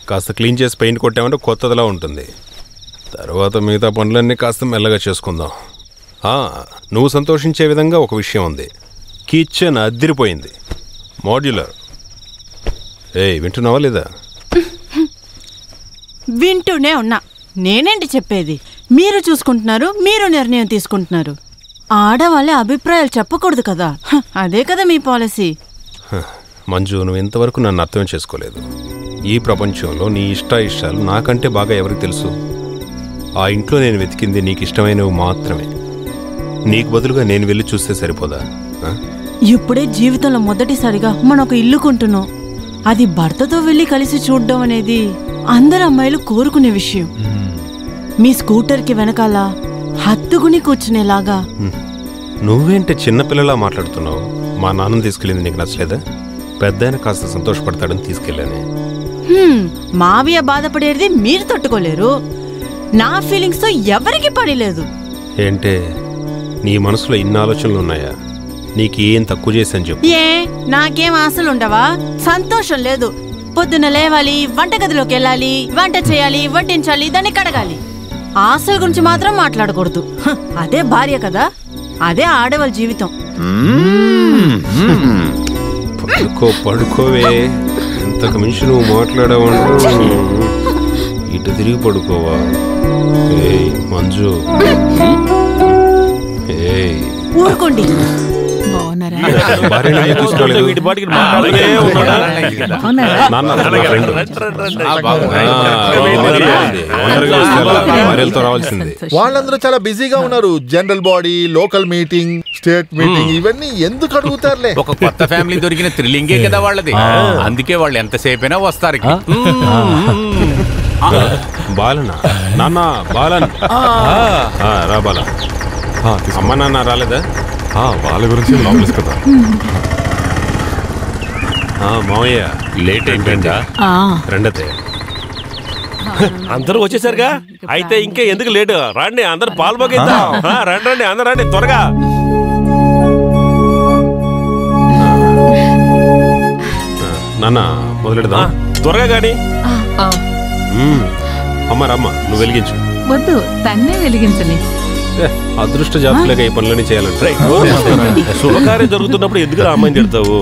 కాస్త క్లీన్ చేసి పెయింట్ కొట్టామంటే కొత్తదిలా ఉంటుంది. తర్వాత మిగతా పనులన్నీ కాస్త మెల్లగా చేసుకుందాం. నువ్వు సంతోషించే విధంగా ఒక విషయం ఉంది. కిచెన్ అద్దిరిపోయింది, మోడ్యులర్. వింటున్నావా లేదా? వింటూనే ఉన్నా. నేనేంటి చెప్పేది? మీరు చూసుకుంటున్నారు, మీరు నిర్ణయం తీసుకుంటున్నారు. ఆడవాళ్ళే అభిప్రాయాలు చెప్పకూడదు కదా. అదే కదా మీ పాలసీ. మంజు, నువ్వు ఇంతవరకు నన్ను అర్థం చేసుకోలేదు. ఈ ప్రపంచంలో నీ ఇష్టాలు నాకంటే బాగా ఎవరికి తెలుసు? ఆ ఇంట్లో నేను వెతికింది నీకు ఇష్టమైనవి మాత్రమే. నీకు బదులుగా నేను వెళ్ళి చూస్తే సరిపోదా? ఇప్పుడే జీవితంలో మొదటిసారిగా మనం ఒక ఇల్లు కొంటున్నాం. అది భర్తతో వెళ్ళి కలిసి చూడడం అనేది అందరు అమ్మాయిలు కోరుకునే విషయం. మీ స్కూటర్కి వెనకాల హత్తుకుని కూర్చునేలాగా. నువ్వేంటే చిన్నపిల్లలా మాట్లాడుతున్నావు? మా నాన్న తీసుకెళ్ళింది నీకు నచ్చలేదా? పెద్దాయన కాస్త సంతోషపడతాడని తీసుకెళ్ళానే. మావయ్య బాధపడేది మీరు తట్టుకోలేరు. నా ఫీలింగ్స్ తో ఎవరికి పని లేదు. ఏంటే, నీ మనసులో ఇన్ని ఆలోచనలు ఉన్నాయా? నీకు ఏం తక్కువ చేశాను చెప్పు. నాకేం ఆశలు ఉండవా? సంతోషం లేదు. పొద్దున లేవాలి, వంటగదిలోకి వెళ్ళాలి, వంట చేయాలి, వడ్డించాలి, దాన్ని కడగాలి. ఆశల గురించి మాత్రం మాట్లాడకూడదు. అదే భార్య కదా, అదే ఆడవాళ్ళ జీవితం. పడుకోవే, ఇంతకు మించి నువ్వు మాట్లాడావంటే ఇటు తిరిగి పడుకోవా. ఏయ్ మంజు, ఏయ్ ఊరుకోండి. భార్యని తీసుకురాలేదు. భార్యలతో రావాల్సింది. వాళ్ళందరూ చాలా బిజీగా ఉన్నారు. General body, local meeting, state meeting, ఇవన్నీ ఎందుకు అడుగుతారులే. ఒక కొత్త ఫ్యామిలీ దొరికిన థ్రిల్లింగే కదా వాళ్ళది. అందుకే వాళ్ళు ఎంతసేపైనా వస్తారు. బాలనా నాన్న, బాలన్ రా బాల. అమ్మ నాన్న రాలేదా? వాళ్ళ గురించి లోపలేసు కదా. మావయ్య లేట్ అయిపోయిందా? రెండతే అందరూ వచ్చేసారుగా, అయితే ఇంకా ఎందుకు లేటు? రండి అందరు పాల్గొగిద్దాం. రండి రండి అందరు రండి త్వరగా. నాన్న మొదలెడదాం త్వరగా గాని. అమ్మ రమ్మ, నువ్వు వెలిగించు. వద్దు, తన్నే వెలిగించని. అదృష్ట జాతకులుగా ఈ పనులని చేయాలంటే శుభకార్యం జరుగుతున్నప్పుడు ఎందుకు అమ్మాయిని తిడతావు?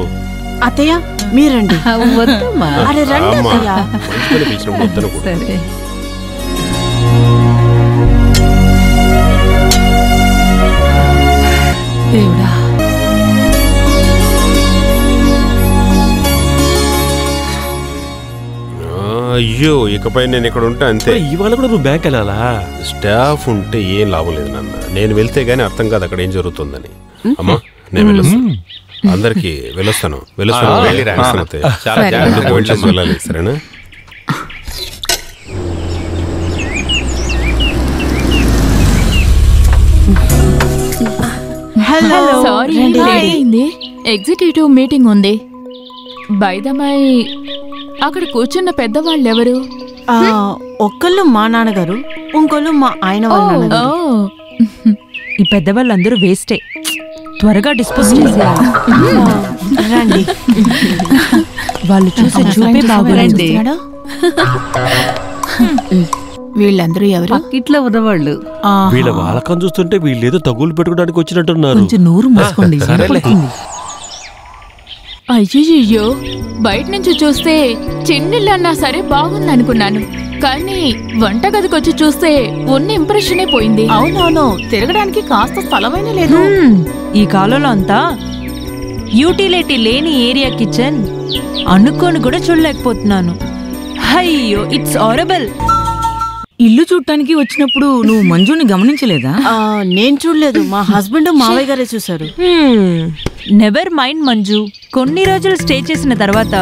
అత్తయ్య మీరండి. వద్దమ్మా. అరే రండి అత్తయ్య. సరే. దేవుడా, అయ్యో ఇకపై నేను ఇక్కడ ఉంటే అంతే. ఇవాళ కూడా నువ్వు బ్యాంక్ వెళ్ళాలా? స్టాఫ్ ఉంటే ఏం లాభం లేదు నాన్న. నేను వెళ్తే గానీ అర్థం కాదు అక్కడ ఏం జరుగుతుందని. అమ్మా నేను వెళ్ళొస్తాను. అందరికి వెళ్ళొస్తాను. వెళ్ళాలి సరేనా? హలో. సారీ లేట్ అయింది. ఎగ్జిక్యూటివ్ మీటింగ్ ఉంది. బై ద బై, అక్కడ కూర్చున్న పెద్దవాళ్ళు ఎవరు? ఒక్కళ్ళు మా నాన్నగారు, ఇంకోళ్ళు మా ఆయన వాళ్ళ నాన్నగారు. ఈ పెద్దవాళ్ళందరూ వేస్టే. త్వరగా డిస్పోజ్ చేసేయాలి. రండి. వాళ్ళు చూసి చూపే బాగుంది. వీళ్ళందరూ ఎవరు? ఇట్లా ఉన్నవాళ్ళు. వీళ్ళ వాళ్ళకం చూస్తుంటే వీళ్ళేదో తగులు పెట్టుకోవడానికి వచ్చినట్టున్నారు. కొంచెం నూరు మూసుకోండి. అయ్యయ్యో, బయట నుంచి చూస్తే చిన్నిల్లు అన్నా సరే బాగుందనుకున్నాను. కానీ వంటగదికి వచ్చి చూస్తే ఉన్న ఇంప్రెషనే పోయింది. అవునవును, తిరగడానికి కాస్త స్థలమైన లేదు. ఈ కాలంలో అంతా యూటిలిటీ లేని ఏరియా కిచెన్ అనుకోని కూడా చూడలేకపోతున్నాను. అయ్యో, ఇట్స్ హారబుల్. ఇల్లు చూడటానికి వచ్చినప్పుడు నువ్వు మంజుని గమనించలేదా? నేను చూడలేదు. మా హస్బెండ్ మావయ్య గారే చూశారు. నెవర్ మైండ్ మంజు, కొన్ని రోజులు స్టే చేసిన తర్వాత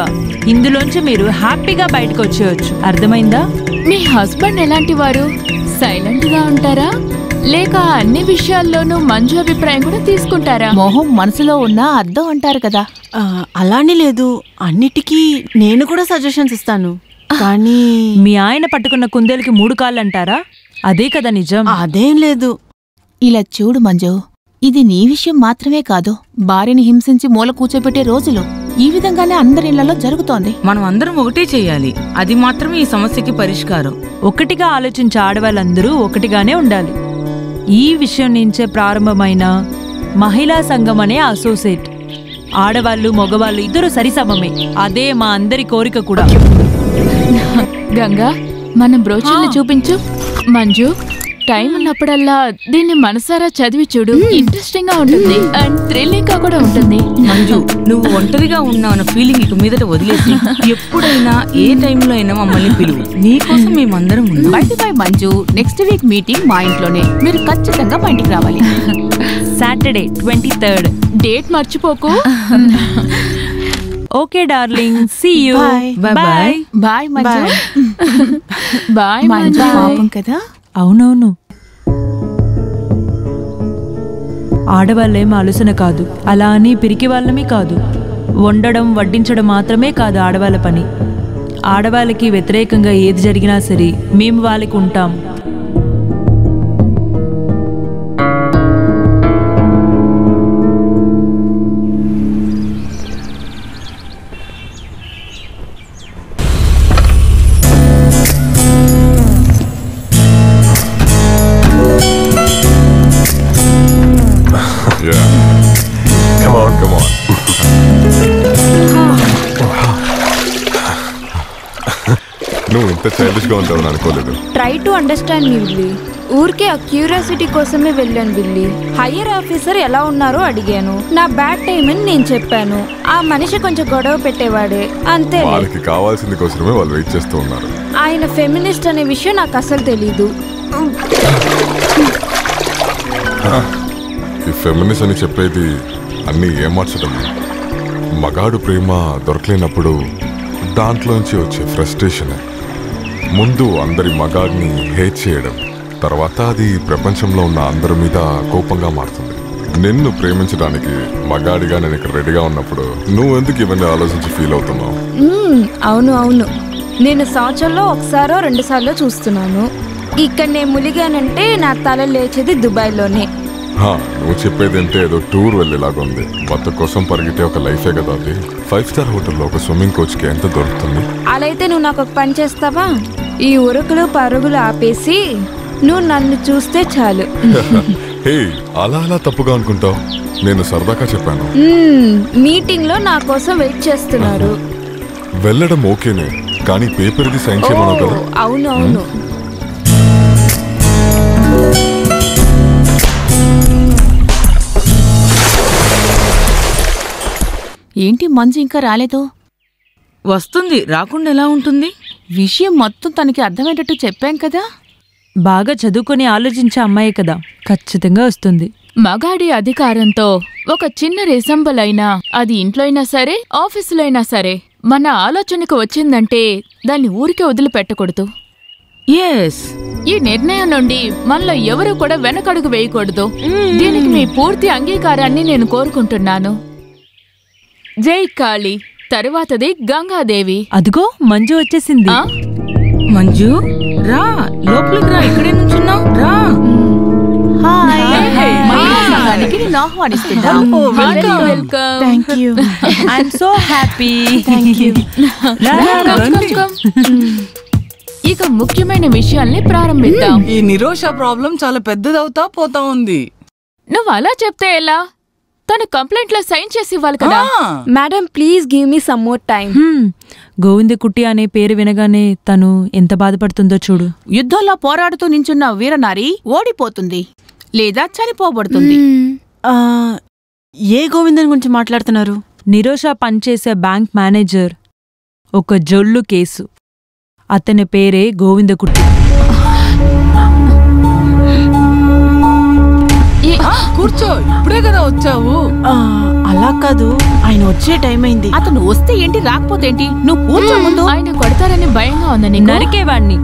ఇందులోంచి మీరు హ్యాపీగా బయటకు వచ్చేయచ్చు. అర్థమైందా? మీ హస్బెండ్ ఎలాంటి వారు? సైలెంట్ గా ఉంటారా, లేక అన్ని విషయాల్లోనూ మంజు అభిప్రాయం కూడా తీసుకుంటారా? మొహం మనసులో ఉన్న అర్థం అంటారు కదా. అలానే లేదు, అన్నిటికీ నేను కూడా సజెషన్స్ ఇస్తాను. కానీ మీ ఆయన పట్టుకున్న కుందేలుకి 3 కాళ్ళు అంటారా? అదే కదా నిజం. అదేం లేదు. ఇలా చూడు మంజు, ఇది నీ విషయం మాత్రమే కాదు, భార్యని హింసించి మూల కూర్చోబెట్టే రోజులు ఈ విధంగానే అందరి ఇళ్లలో జరుగుతోంది. మనం అందరం ఒకటే చెయ్యాలి. అది మాత్రమే ఈ సమస్యకి పరిష్కారం. ఒకటిగా ఆలోచించే ఆడవాళ్ళందరూ ఒకటిగానే ఉండాలి. ఈ విషయం నుంచే ప్రారంభమైన మహిళా సంఘం అనే అసోసియేట్. ఆడవాళ్ళు మగవాళ్ళు ఇద్దరు సరిసమమే. అదే మా అందరి కోరిక కూడా. గంగా, మన బ్రోచర్ని చూపించు. మంజు, టైం ఉన్నప్పుడల్లా దీన్ని మనసారా చదివి చూడు. ఇంట్రెస్టింగ్ గా ఉంటుంది అండ్ థ్రిల్లింగ్ గా కూడా ఉంటుంది. మంజు, నువ్వు ఒంటరిగా ఉన్నావన్న ఫీలింగ్ ఇక మీదట వదిలేసి ఎప్పుడైనా ఏ టైంలో అయినా మమ్మల్ని పిలువు. నీకోసం మేమందరం ఉన్నాం. Bye Manju, next week meeting మా ఇంట్లోనే. మీరు ఖచ్చితంగా మా ఇంటికి రావాలి. Saturday 23rd. డేట్ మర్చిపోకు. Okay darling, see you. Bye bye Manju. Bye Manju. పాపం కదా. అవునవును, ఆడవాళ్ళేం ఆలోచన కాదు. అలా అని పిరికి వాళ్ళమే కాదు. వండడం వడ్డించడం మాత్రమే కాదు ఆడవాళ్ళ పని. ఆడవాళ్ళకి వ్యతిరేకంగా ఏది జరిగినా సరే మేము వాళ్ళకి ఉంటాం. Come on. నువ్వు ఇంత చైల్డిష్ గా ఉంటావని అనుకోలేదు. Try to understand me Willey. ఊరికే ఆ క్యూరియాసిటీ కోసమే వెళ్ళాను విల్లి. హయ్యర్ ఆఫీసర్ ఎలా ఉన్నారో అడిగాను. నా బ్యాడ్ టైం అని నేను చెప్పాను. ఆ మనిషి కొంచెం గొడవ పెట్టేవాడే, అంతే. వాళ్ళకి కావాల్సింది కోసమే వాళ్ళు వెయిట్ చేస్తూ ఉన్నారు. ఆయన ఫెమినిస్ట్ అనే విషయం నాకు అసలు తెలీదు. ఈ ఫెమినిస్ట్ అని చెప్పేది అన్నీ ఏమార్చడం. మగాడు ప్రేమ దొరకలేనప్పుడు దాంట్లోంచి వచ్చే ఫ్రస్ట్రేషన్. ముందు అందరి మగాడిని హేట్ చేయడం, తర్వాత అది ప్రపంచంలో ఉన్న అందరి మీద కోపంగా మారుతుంది. నిన్ను ప్రేమించడానికి మగాడిగా నేను ఇక్కడ రెడీగా ఉన్నప్పుడు నువ్వెందుకు ఇవన్నీ ఆలోచించి ఫీల్ అవుతున్నావు? అవును అవును, నేను సంవత్సరంలో ఒకసారో 2 సార్లు చూస్తున్నాను. ఇక్కడ నేను ములిగానంటే నా తల లేచేది దుబాయ్లోనే. నువ్వు చెప్పేది అంటే ఏదో టూర్ వెళ్ళేలాగా ఉంది. భర్త కోసం పరిగెట్టే ఒక లైఫే కదా అది. 5 స్టార్ హోటల్లో ఒక స్విమ్మింగ్ కోచ్ కి ఎంత దొరుకుతుంది? అలా అయితే నువ్వు నాకు ఒక పని చేస్తావా? ఈ ఉరుకులు పరుగులు ఆపేసి నువ్వు నన్ను చూస్తే చాలు. హే, అలా అలా తప్పుగా అనుకుంటావు. నేను సరదాగా చెప్పాను. మీటింగ్ లో నా కోసం వెయిట్ చేస్తున్నారు. వెళ్ళడం ఓకేనే, కానీ పేపర్ది సైన్ చేయమన్నావు కదా. అవును అవును. ఏంటి మంజు ఇంకా రాలేదు? వస్తుంది, రాకుండా ఎలా ఉంటుంది? విషయం మొత్తం తనకి అర్థమయ్యేటట్టు చెప్పాం కదా. బాగా చదువుకొని ఆలోచించే అమ్మాయి కదా, ఖచ్చితంగా వస్తుంది. మగాడి అధికారంతో ఒక చిన్న రిజంబల్ అయినా, అది ఇంట్లో అయినా సరే ఆఫీసులో అయినా సరే, మన ఆలోచనకు వచ్చిందంటే దాన్ని ఊరికే వదిలిపెట్టకూడదు. ఈ నిర్ణయం నుండి మనలో ఎవరు కూడా వెనకడుగు వేయకూడదు. దీనికి మీ పూర్తి అంగీకారాన్ని నేను కోరుకుంటున్నాను. జై కాళీ. తరువాతది గంగాదేవి. అదిగో మంజు వచ్చేసింది. మంజు రా, లోపలికి రా. ఇక్కడే నుంచున్నావు, రా. ఇక ముఖ్యమైన విషయాల్ని ప్రారంభిద్దాం. ఈ నిరోష ప్రాబ్లం చాలా పెద్దదవుతా పోతా ఉంది. నువ్వు అలా చెప్తే ఎలా? తను కంప్లైంట్ లో సైన్ చేసి ఇవ్వాలి కదా. Madam please give me some more time. Govindakutty అనే పేరు వినగానే తను ఎంత బాధపడుతుందో చూడు. యుద్ధంలో పోరాడుతూ నించున్న వీరనారి ఓడిపోతుంది లేదా చనిపోబడుతుంది. ఏ గోవిందన్ గురించి మాట్లాడుతున్నారు? నిరోష పనిచేసే బ్యాంక్ మేనేజర్ ఒక జొల్లు కేసు. అతని పేరే గోవిందకుట్టి. కూర్చో, ఇప్పుడే కదా వచ్చావు. అలా కాదు, ఆయన వచ్చే టైం అయింది. అతను వస్తే ఏంటి, రాకపోతే ఏంటి? నువ్వు కూర్చో ముందు. ఆయన కొడతారని భయంగా ఉందని నరికేవాణ్ణి.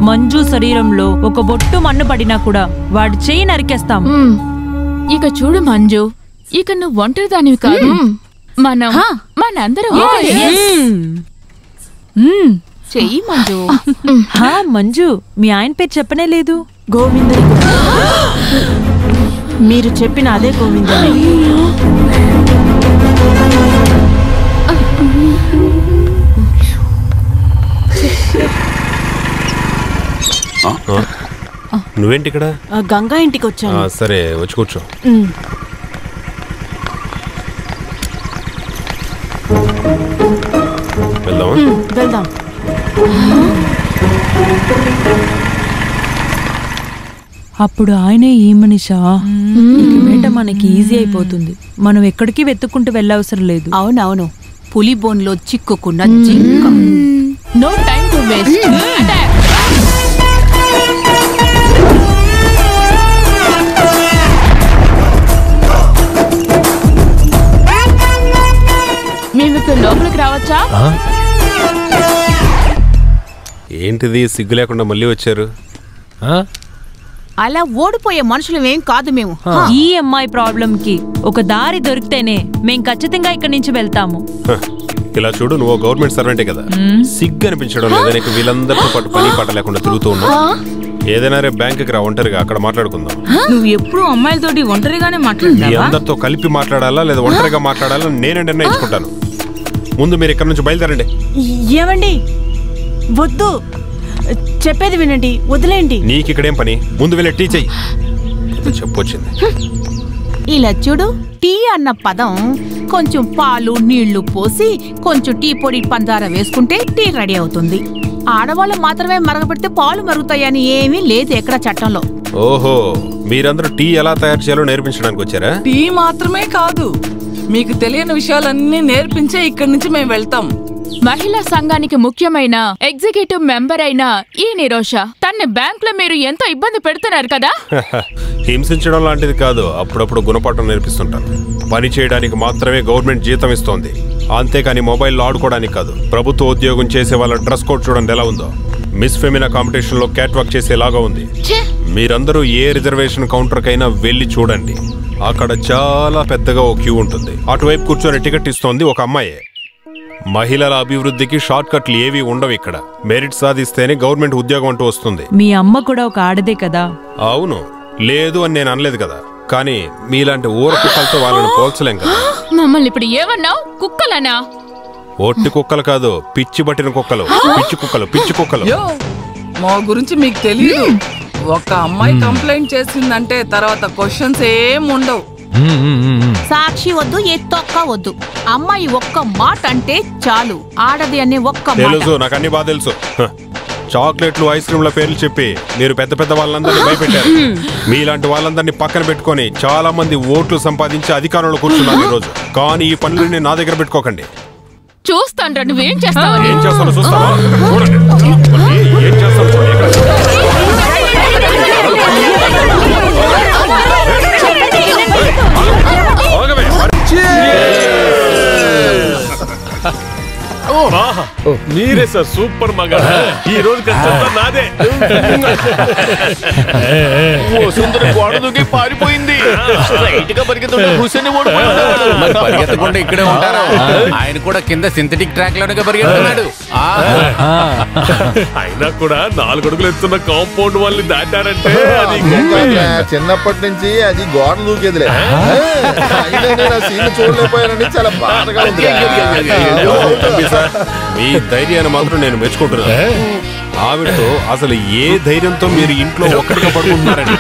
మంజు శరీరంలో ఒక బొట్టు మన్ను పడినా కూడా వాడి చెయ్యి నరికేస్తాం. ఇక చూడు మంజు, ఇక నువ్వు ఒంటరిదానివి కాదు. మనందరం చెయ్యి మంజు. మంజు, మీ ఆయన పేరు చెప్పనే లేదు. గోవిందన్. మీరు చెప్పిన అదే గోవిందన్. నువ్వేంటి ఇక్కడ? గంగా ఇంటికి వచ్చాను. సరే, వచ్చి కూర్చో. వెళ్దాం. అప్పుడు ఆయనే ఈ మనిషా. వేట మనకి ఈజీ అయిపోతుంది. మనం ఎక్కడికి వెతుక్కుంటూ వెళ్ళవసరం లేదు. అవునవును, పులి బోన్లో చిక్కుకున్న జింక. No time to waste. మేము లోపలికి రావచ్చా? ఏంటిది, సిగ్గు లేకుండా మళ్ళీ వచ్చారు? అలా ఓడిపోయే మనుషులమేం కాదు మేము. ఈ అమ్మాయి ప్రాబ్లం కి ఒక దారి దొరికితేనే మేం ఖచ్చితంగా ఇక్కడి నుంచి వెళ్తాము. ఇలా చూడు, నువ్వు గవర్నమెంట్ సర్వెంటే కదా, సిగ్గు అనిపించడం లేదా నీకు? వీళ్ళందరితో పాటు పని పాట లేకుండా తిరుగుతూ ఉన్నావు. ఏదైనా రేపు బ్యాంకుకి రా, ఒంటరిగా అక్కడ మాట్లాడుకుందాం. నువ్వు ఎప్పుడు అమ్మాయిలతోటి ఒంటరిగానే మాట్లాడుతావా? మీ అందరితో కలిపి మాట్లాడాలా లేదా ఒంటరిగా మాట్లాడాలా నేనే నిర్ణయించుకుంటాను. ముందు మీరు ఇక్కడ నుంచి బయలుదేరండి. ఏమండి, వద్దు, చెప్పేది వినండి, వదిలేండి. నీకు ఇక్కడేం పని? ముందు వెళ్ళి టీ చెయ్యి. చెప్పొచ్చింది. ఇలా చూడు, టీ అన్న పదం కొంచెం పాలు నీళ్లు పోసి కొంచెం టీ పొడి పందార వేసుకుంటే టీ రెడీ అవుతుంది. ఆడవాళ్ళు మాత్రమే మరగపెడితే పాలు మరుగుతాయని ఏమీ లేదు ఎక్కడ చట్టంలో. ఓహో, మీరందరూ టీ ఎలా తయారు చేయాలో నేర్పించడానికి వచ్చారా? టీ మాత్రమే కాదు, మీకు తెలియని విషయాలన్నీ నేర్పించే ఇక్కడి నుంచి మేము వెళ్తాం. మహిళా సంఘానికి ముఖ్యమైన ఎగ్జిక్యూటివ్ మెంబర్ అయిన ఈ నిరోష తన్ని బ్యాంక్ లో మీరు ఎంతో ఇబ్బంది పెడుతున్నారు కదా. హింసించడం లాంటిది కాదు, అప్పుడప్పుడు గుణపాఠం నేర్పిస్తుంటాను. పని చేయడానికి మాత్రమే గవర్నమెంట్ జీతం ఇస్తోంది, అంతేకాని మొబైల్ ఆడుకోవడానికి కాదు. ప్రభుత్వ ఉద్యోగం చేసే వాళ్ళ డ్రెస్ కోడ్ చూడండి ఎలా ఉందో. మిస్ ఫెమినా కాంపిటీషన్ లో క్యాట్ వాక్ చేసేలాగా ఉంది. మీరందరూ ఏ రిజర్వేషన్ కౌంటర్ కైనా వెళ్లి చూడండి, అక్కడ చాలా పెద్దగా ఓ క్యూ ఉంటుంది. అటువైపు కూర్చొని టికెట్ ఇస్తోంది ఒక అమ్మాయి. మహిళల అభివృద్ధికి షార్ట్ కట్లు ఏవి ఉండవు ఇక్కడ. మెరిట్ సాధిస్తేనే గవర్నమెంట్ ఉద్యోగం అంటూ వస్తుంది. మీ అమ్మ కూడా ఒక ఆడదే కదా. అవును, లేదు అని నేను అనలేదు కదా, కానీ మీలాంటి ఊర కుక్కలతో వాళ్ళని పోల్చలేం కదా. మమ్మల్ని ఇప్పుడు ఏమన్నావు? కుక్కలనా? ఒట్టి కుక్కలు కాదు, పిచ్చి పట్టిన కుక్కలు. పిచ్చి కుక్కలు. మా గురించి మీకు తెలియదు. ఒక అమ్మాయి కంప్లైంట్ చేసిందంటే తర్వాత క్వశ్చన్స్ ఏం ఉండవు. సాక్షి వద్దు, ఏ తొక్క వద్దు. అమ్మాయి ఒక్క మాట అంటే చాలు, ఆడది అనే ఒక్క మాట. తెలుసు, నాకు అన్ని బాగా తెలుసు. చాక్లెట్లు, ఐస్ క్రీమ్ల పేర్లు చెప్పి మీరు పెద్ద పెద్ద వాళ్ళందరినీ భయపెట్టారు. మీలాంటి వాళ్ళందరినీ పక్కన పెట్టుకొని చాలా మంది ఓట్లు సంపాదించి అధికారంలో కూర్చున్నారు ఈ రోజు. కానీ ఈ పనులన్నీ నా దగ్గర పెట్టుకోకండి. చూస్తాను, నువ్వేం చేస్తావు? ఏం చేస్తానో చూస్తావా? చూడండి, ఏం చేస్తానో చూడండి. మీరే సార్ సూపర్ మగా. ఈ రోజు కష్టం నాదే. పారిపోయింది. పరిగెత్తకుండా ఇక్కడే ఉంటారా? ఆయన కూడా కింద సింథటిక్ ట్రాక్ లోనే పరిగెడుతున్నాడు. అయినా కూడా 4 అడుగులు ఎత్తున్న కాంపౌండ్ వాళ్ళని దాటారంటే చిన్నప్పటి నుంచి అది గోడ దూకేదిలే. చూడలేకపోయానని చాలా బాధగా ఉంది. మీ ధైర్యాన్ని మాత్రం నేను మెచ్చుకుంటున్నాను. ఆవిడతో అసలు ఏ ధైర్యంతో మీరు ఇంట్లో ఒక్కడిగా పడుకుంటున్నారని.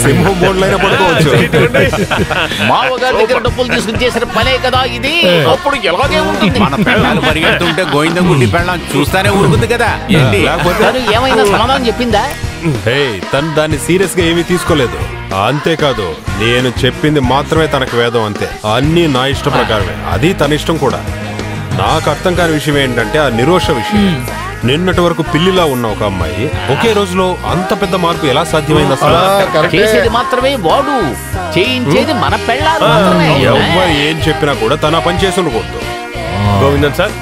సింహం బోర్డులైనా పడుకోవచ్చు. మావగారి దగ్గర డబ్బులు తీసుకుని చేసిన పనే కదా ఇది. అప్పుడు ఎలాగే ఉంటుంది. మన పెళ్ళాలు పరిగెడుతుంటే గోయింద గుడ్డి పెళ్ళం చూస్తానే ఊరుకుంది కదా. ఏమైనా సమాధానం చెప్పిందా? తను దాన్ని సీరియస్ గా ఏమీ తీసుకోలేదు. అంతేకాదు, నేను చెప్పింది మాత్రమే తనకు వేదం, అంతే. అన్నీ నా ఇష్ట ప్రకారమే, అది తన ఇష్టం కూడా. నాకు అర్థం కాని విషయం ఏంటంటే ఆ నిరోష విషయం. నిన్నటి వరకు పిల్లిలా ఉన్న ఒక అమ్మాయి ఒకే రోజులో అంత పెద్ద మార్పు ఎలా సాధ్యమైంది? అసలు చేసేది మాత్రమే వాడు, చేయించేది మన పెళ్ళాలు. ఎవరు ఏం చెప్పినా కూడా తన పని చేసి ఉండకూడదు. గోవిందన్ సార్,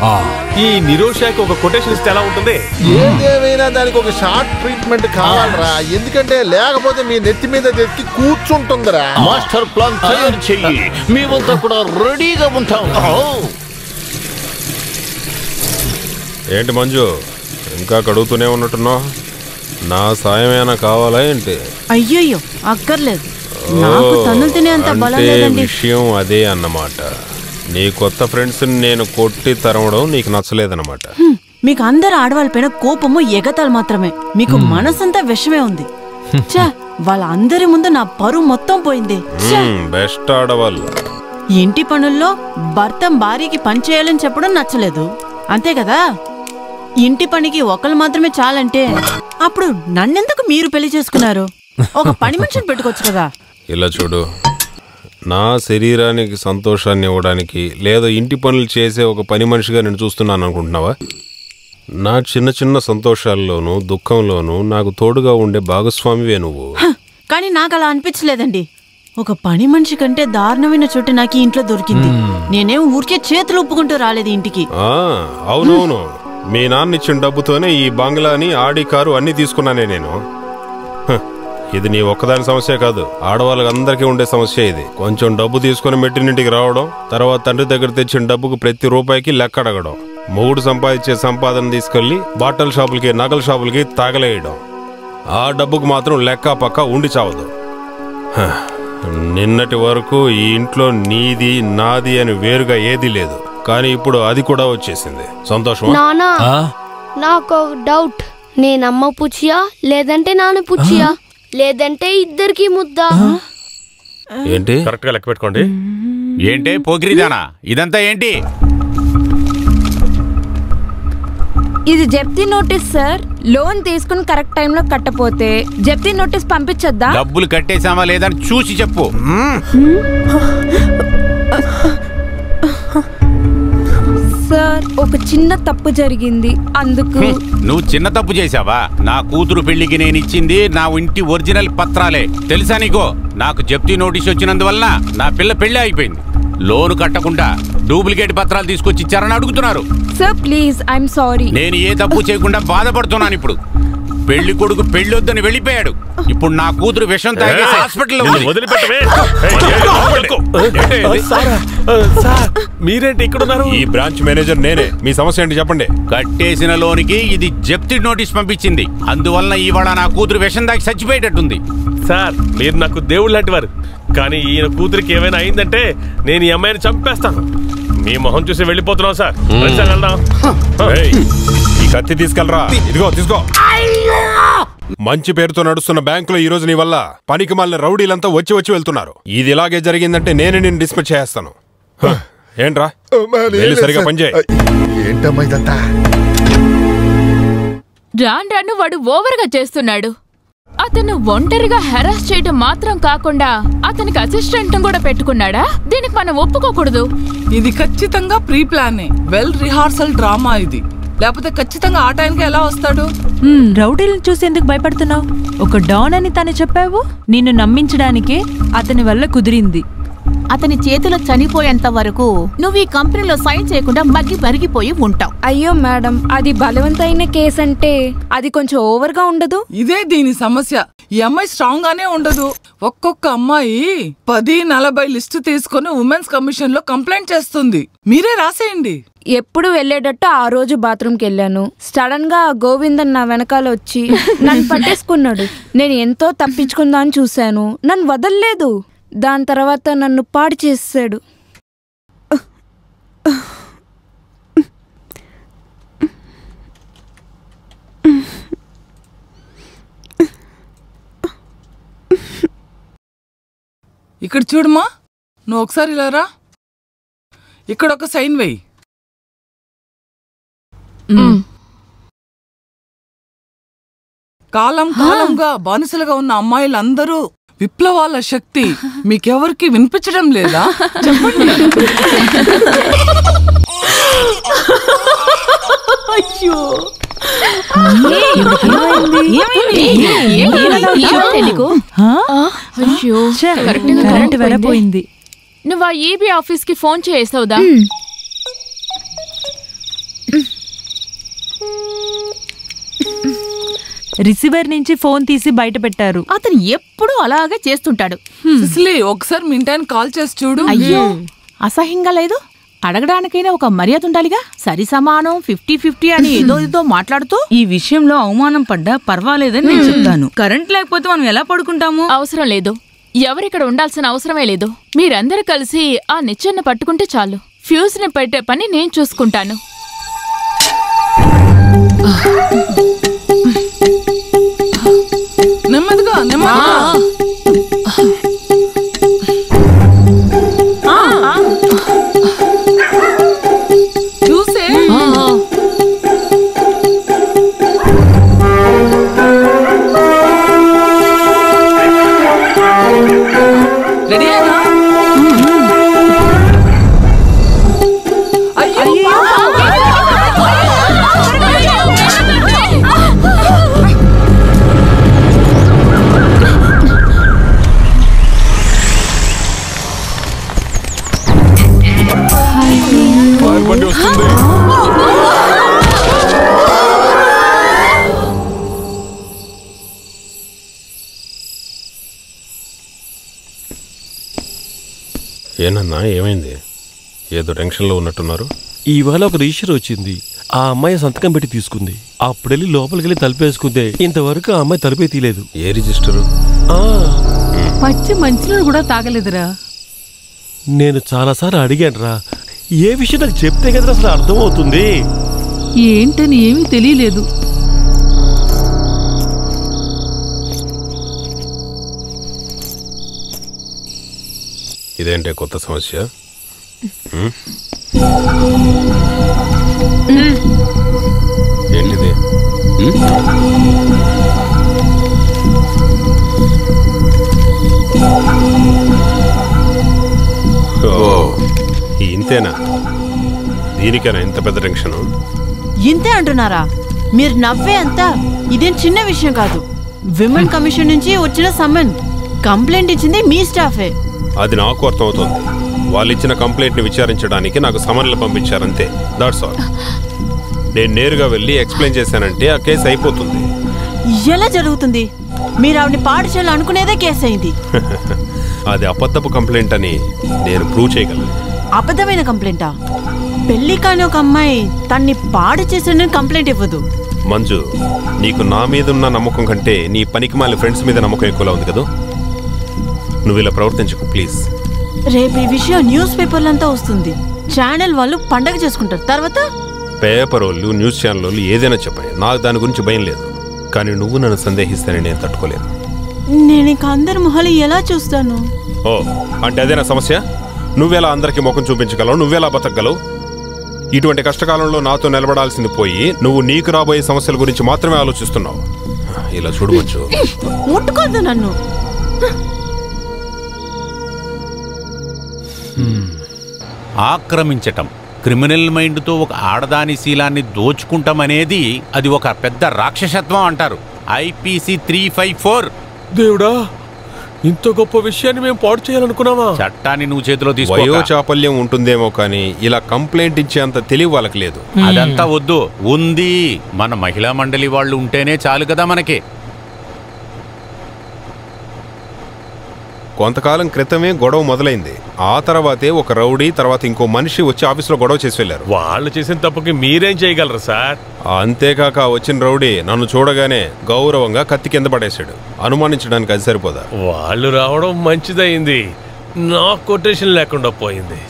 ఈ నిరోషాకి ఒక కొటేషన్ ఇస్తే ఎలా ఉంటుంది? ఏదేమైనా దానికి ఒక షార్ట్ ట్రీట్మెంట్ కావాలరా, ఎందుకంటే లేకపోతే మీ నెత్తి మీద తెచ్చి కూర్చుంటుందిరా. మాస్టర్ ప్లాన్ తయారు చెయ్యి, మేమంతా కూడా రెడీగా ఉంటాం. ఏంటి మంజు, ఇంకా కడుగుతూనే ఉన్నట్టున్నావు? నా సాయమేనా కావాలా ఏంటి? అయ్యయ్యో, అక్కర్లేదు. నాకు తన్నులు తినే అంత బలం లేదండి. విషయం అదే అన్నమాట. నీ కొత్త ఫ్రెండ్స్ నేను కొట్టి తరవడం నీకు నచ్చలేదన్నమాట. మీకు అందరు ఆడవాళ్ళపైన కోపము, ఎగతాలు మాత్రమే. మీకు మనసంతా విషమే ఉంది. వాళ్ళందరి ముందు నా పరువు మొత్తం పోయింది. బెస్ట్ ఆడవాళ్ళు. ఇంటి పనుల్లో భర్త భార్యకి పని చేయాలని చెప్పడం నచ్చలేదు, అంతే కదా? ఇంటి పనికి ఒకళ్ళు మాత్రమే చాలంటే అప్పుడు నన్నెందుకు మీరు పెళ్లి చేసుకున్నారు? ఒక పని మనిషిని పెట్టుకోవచ్చు కదా. ఇలా చూడు, నా శరీరానికి సంతోషాన్ని ఇవ్వడానికి లేదా ఇంటి పనులు చేసే ఒక పని మనిషిగా నేను చూస్తున్నాను అనుకుంటున్నావా? నా చిన్న చిన్న సంతోషాల్లోనూ దుఃఖంలోనూ నాకు తోడుగా ఉండే భాగస్వామివే నువ్వు. కానీ నాకు అలా అనిపించలేదండి. ఒక పని మనిషి కంటే దారుణమైన చోటు నాకు ఇంట్లో దొరికింది. నేనేం ఊరికే చేతులు ఒప్పుకుంటూ రాలేదు ఇంటికి. అవునవును, మీ నాన్న ఇచ్చిన డబ్బుతోనే ఈ బంగ్లాని, ఆడి కారు అన్ని తీసుకున్నానే నేను. ఇది నీ ఒక్కదాని సమస్య కాదు, ఆడవాళ్ళందరికీ ఉండే సమస్య ఇది. కొంచెం డబ్బు తీసుకుని మెట్టినింటికి రావడం, తర్వాత తండ్రి దగ్గర తెచ్చిన డబ్బుకు ప్రతి రూపాయికి లెక్క అడగడం, మొగుడు సంపాదించే సంపాదన తీసుకెళ్లి బట్టల షాపులకి, నగల షాపులకి తగలేయడం. ఆ డబ్బుకు మాత్రం లెక్క పక్క ఉండి చావదు. నిన్నటి వరకు ఈ ఇంట్లో నీది నాది అని వేరుగా ఏదీ లేదు, కానీ ఇప్పుడు అది కూడా వచ్చేసింది. సంతోషం. నానా, నాకు డౌట్. నేనమ్మ పుచ్చియా లేదంటే నాన్న పుచ్చియా లేదంటే ఇద్దరికి ముద్దా? ఏంటి? కరెక్ట్ గా లెక్క పెట్టుకోండి. ఏంటే పోకిరిదానా, ఇదంతా ఏంటి? ఇది జప్తీ నోటీస్ సార్. లోన్ తీసుకుని కరెక్ట్ టైంలో కట్టపోతే జప్తీ నోటీస్ పంపించొద్దా? డబ్బులు కట్టేసామా లేదని చూసి చెప్పు. సార్ ఒక చిన్న తప్పు జరిగింది అందుకు. నువ్వు చిన్న తప్పు చేసావా? నా కూతురు పెళ్లికి నేను ఇచ్చింది నా ఇంటి ఒరిజినల్ పత్రాలే తెలుసా నీకో? నాకు జప్తీ నోటీస్ వచ్చినందువల్ల నా పిల్ల పెళ్లి అయిపోయింది. లోను కట్టకుండా డూప్లికేట్ పత్రాలు తీసుకొచ్చి ఇచ్చారని అడుగుతున్నారు. Sir please I'm sorry. నేను ఏ తప్పు చేయకుండా బాధపడుతున్నాను. ఇప్పుడు పెళ్లి కొడుకు పెళ్లొద్దని వెళ్ళిపోయాడు. ఇప్పుడు నా కూతురు విషం తాగేసి హాస్పిటల్లో మీరేంటి ఇక్కడ ఉన్నారు? ఈ బ్రాంచ్ మేనేజర్ నేనే. మీ సమస్య ఏంటి చెప్పండి. కట్టేసిన లోనికి ఇది జప్తి నోటీస్ పంపించింది. అందువల్ల ఇవాళ నా కూతురు విషం తాగి చచ్చిపోయేటట్టుంది. సార్ మీరు నాకు దేవుడు లాంటి వారు. కానీ ఈయన కూతురికి ఏమైనా అయిందంటే నేను ఈ అమ్మాయిని చంపేస్తాను. మీ మొహం చూసి వెళ్ళిపోతున్నాం సార్. వెళ్దాం. ఈ కత్తి తీసుకెళ్ళరా. ఇదిగో తీసుకో. మంచి పేరుతో నడుస్తున్న బ్యాంకులో ఈ రోజు నీ వల్ల పనికి మాలిన రౌడీలంతా వచ్చి వెళ్తున్నారు. ఇది ఇలాగే జరిగిందంటే నేనే నిన్ను డిస్మిస్ చేస్తాను. ఏంట్రా సరిగా పనిచేయి. ఏంటమ్మా ఇదంతా? రాను వాడు ఓవర్గా చేస్తున్నాడు. అతను ఒంటరిగా హెరాస్ చేయడం మాత్రం కాకుండా అతనికి అసిస్టెంట్ కూడా పెట్టుకున్నాడా? దీనికి మనం ఒప్పుకోకూడదు. ఇది ఖచ్చితంగా ప్రీ ప్లానే, వెల్ రిహార్సల్ డ్రామా ఇది. లేకపోతే ఖచ్చితంగా ఆ టైంకి ఎలా వస్తాడు? రౌడీలను చూసి ఎందుకు భయపడుతున్నావు? ఒక డాన్ అని తను చెప్పావు. నిన్ను నమ్మించడానికే అతని వల్ల కుదిరింది. అతని చేతిలో చనిపోయేంత వరకు నువ్వు ఈ కంపెనీలో సైన్ చేయకుండా మరిగిపోయి ఉంటావు. అయ్యో మేడం, అది బలవంతమైన కేసు అంటే అది కొంచెం ఓవర్ గా ఉండదు? ఇదే దీని సమస్య. ఈ అమ్మాయి స్ట్రాంగ్ గానే ఉండదు. ఒక్కొక్క అమ్మాయి 10-40 లిస్టు తీసుకుని ఉమెన్స్ కమిషన్ లో కంప్లైంట్ చేస్తుంది. మీరే రాసేయండి. ఎప్పుడు వెళ్ళేటట్టు ఆ రోజు బాత్రూమ్కి వెళ్ళాను. సడన్ గా గోవిందన్ నా వెనకాల వచ్చి నన్ను పట్టేసుకున్నాడు. నేను ఎంతో తప్పించుకుందాం చూశాను, నన్ను వదల్లేదు. దాని తర్వాత నన్ను పాడు చేసాడు. ఇక్కడ చూడమా, నువ్వు ఒకసారి ఇలా రా. ఇక్కడ ఒక సైన్ వేయి. కాలంగా బానిసలుగా ఉన్న అమ్మాయిలందరూ విప్లవాల శక్తి మీకెవరికి వినిపించడం లేదా? చెప్పండి. అయ్యో కరెంట్ వెళ్ళిపోయింది. నువ్వు ఆ ఈబీ ఆఫీస్ కి ఫోన్ చేసావుదా? రిసీవర్ నుంచి ఫోన్ తీసి బయట పెట్టారు. అతను ఎప్పుడూ అలాగే చేస్తుంటాడు. ఒకసారి మింటాన్ని కాల్ చేసి చూడు. అయ్యో అసహ్యంగా లేదు? అడగడానికైనా ఒక మర్యాద ఉండాలిగా. సరి సమానం 50-50 అని ఏదో మాట్లాడుతూ ఈ విషయంలో అవమానం పడ్డా పర్వాలేదని నేను చెప్తాను. కరెంట్ లేకపోతే మనం ఎలా పడుకుంటాము? అవసరం లేదు. ఎవరిక్కడ ఉండాల్సిన అవసరమే లేదు. మీరందరూ కలిసి ఆ నిచ్చెన పట్టుకుంటే చాలు. ఫ్యూజ్ ని పెట్టే పని నేను చూసుకుంటాను. నెమ్మదిగా చూసే. రెడీనా? బండి వస్తుంది. ఏనన్నా ఏమైంది? ఏదో టెన్షన్లో ఉన్నట్టున్నారు. ఇవాళ ఒక రిజిస్టర్ వచ్చింది. ఆ అమ్మాయి సంతకం పెట్టి తీసుకుంది. అప్పుడెళ్ళి లోపలికి వెళ్ళి తలుపేసుకుందే. ఇంతవరకు ఆ అమ్మాయి తలుపే తీయలేదు. ఏ రిజిస్టరు? పచ్చి మంచినీళ్ళు కూడా తాగలేదురా. నేను చాలాసార్లు అడిగానురా. ఏ విషయం నాకు చెప్తే కదా అసలు అర్థమవుతుంది. ఏంటని ఏమీ తెలియలేదు. ఇదేంటే కొత్త సమస్య? ఏంటి ఇంతేనా? దీనికేనా ఇంత పెద్ద టెన్షన్? ఇంతే అంటున్నారా? మీరు నవ్వే అంతా ఇదేం చిన్న విషయం కాదు. విమెన్ కమిషన్ నుంచి వచ్చిన సమ్మన్. కంప్లైంట్ ఇచ్చింది మీ స్టాఫే. అది నాకు అర్థమవుతుంది. వాళ్ళు ఇచ్చిన కంప్లైంట్ ని విచారించడానికి నాకు సమన్లు పంపించారంతే. That's all. నేను నేరుగా వెళ్ళి ఎక్స్ప్లెయిన్ చేశానంటే ఆ కేసు అయిపోతుంది. ఎలా జరుగుతుంది? మీరు ఆవిడ పాఠశాల అనుకునేదే కేసు అయింది. అది అబద్ధపు కంప్లైంట్ అని నేను ప్రూవ్ చేయగలను. అబద్ధమైన కంప్లైంటా? పెళ్లి కాని ఒక అమ్మాయి తన్ని పాడు చేసిన కంప్లైంట్ ఇవ్వదు. మంజు, నీకు నా మీద ఉన్న నమ్మకం కంటే నీ పనికి మాలి ఫ్రెండ్స్ మీద నమ్మకం ఎక్కువలా ఉంది కదా. నువ్వు ఇలా ప్రవర్తించకు ప్లీజ్. రేపు ఈ విషయం న్యూస్ పేపర్లంతా వస్తుంది. ఛానల్ వాళ్ళు పండగ చేసుకుంటారు. తర్వాత పేపర్ వాళ్ళు, న్యూస్ ఛానల్ వాళ్ళు ఏదైనా చెప్పాయి, నాకు దాని గురించి భయం లేదు. కానీ నువ్వు నన్ను సందేహిస్తానని నేను తట్టుకోలేను. నేను ఇంక అందరి మొహాలు ఎలా చూస్తాను? ఓ, అంటే అదేనా సమస్య? నువ్వెలా అందరికీ ముఖం చూపించగలవు? నువ్వెలా బతకగలవు? ఇటువంటి కష్టకాలంలో నాతో నిలబడాల్సింది పోయి నువ్వు నీకు రాబోయే సమస్యల గురించి మాత్రమే ఆలోచిస్తున్నావు. ఇలా చూడవచ్చు. ముట్టుకోద్దు నన్ను. ఆక్రమించటం, క్రిమినల్ మైండ్తో ఒక ఆడదాని శీలాన్ని దోచుకుంటామనేది అది ఒక పెద్ద రాక్షసత్వం అంటారు. ఐపీసీ 354. దేవుడా, ఇంత గొప్ప విషయాన్ని మేము పాడు చేయాలనుకున్నావా? చట్టాన్ని నువ్వు చేతిలో తీసుకో. వయోచాపల్యం ఉంటుందేమో కానీ ఇలా కంప్లైంట్ ఇచ్చేంత తెలివి వాళ్ళకి లేదు. అదంతా వద్దు. ఉంది. మన మహిళా మండలి వాళ్ళు ఉంటేనే చాలు కదా మనకి. కొంతకాలం క్రితమే గొడవ మొదలైంది. ఆ తర్వాతే ఒక రౌడీ, తర్వాత ఇంకో మనిషి వచ్చి ఆఫీసులో గొడవ చేసి వెళ్ళారు. వాళ్ళు చేసిన తప్పుకి మీరేం చేయగలరు సార్? అంతేకాక వచ్చిన రౌడీ నన్ను చూడగానే గౌరవంగా కత్తి కింద పడేశాడు. అనుమానించడానికి అది సరిపోదా? వాళ్ళు రావడం మంచిదయింది. నా కొటేషన్ లేకుండా పోయింది.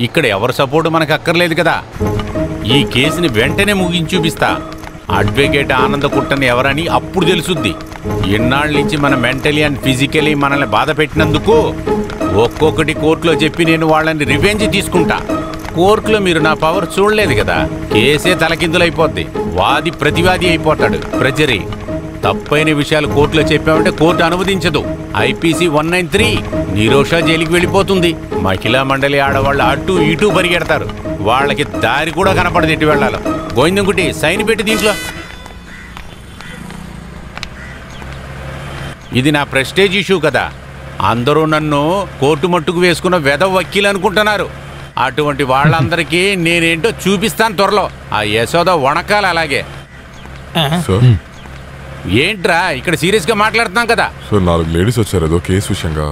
ఇక్కడ ఎవరి సపోర్టు మనకు అక్కర్లేదు కదా. ఈ కేసుని వెంటనే ముగించి చూపిస్తా. అడ్వకేట్ ఆనంద కుట్టని ఎవరని అప్పుడు తెలుసుద్ది. ఎన్నాళ్ళ నుంచి మన మెంటలీ అండ్ ఫిజికలీ మనల్ని బాధ పెట్టినందుకు ఒక్కొక్కటి కోర్టులో చెప్పి నేను వాళ్ళని రివెంజ్ తీసుకుంటా. కోర్టులో మీరు నా పవర్ చూడలేదు కదా. కేసే తలకిందులైపోద్ది. వాది ప్రతివాది అయిపోతాడు. ప్రజరీ తప్పైన విషయాలు కోర్టులో చెప్పామంటే కోర్టు అనుమతించదు. ఐపీసీ 193. నిరోషా జైలుకి వెళ్ళిపోతుంది. మహిళా మండలి ఆడవాళ్ళు అటు ఇటు పరిగెడతారు. వాళ్ళకి దారి కూడా కనపడదు ఎటు వెళ్ళాలో. గోవిందంకుటి సైన్ పెట్టి దీంట్లో. ఇది నా ప్రెస్టేజ్ ఇష్యూ కదా. అందరూ నన్ను కోర్టు మట్టుకు వేసుకున్న వెధవ వకీలు అనుకుంటున్నారు. అటువంటి వాళ్ళందరికీ నేనేంటో చూపిస్తాను త్వరలో. ఆ యశోద వణకాలి అలాగే. ఏంట్రా ఇక్కడ సీరియస్ గా మాట్లాడుతున్నాం కదా. సో 4 లేడీస్ వచ్చారు ఏదో కేసు విషయంగా.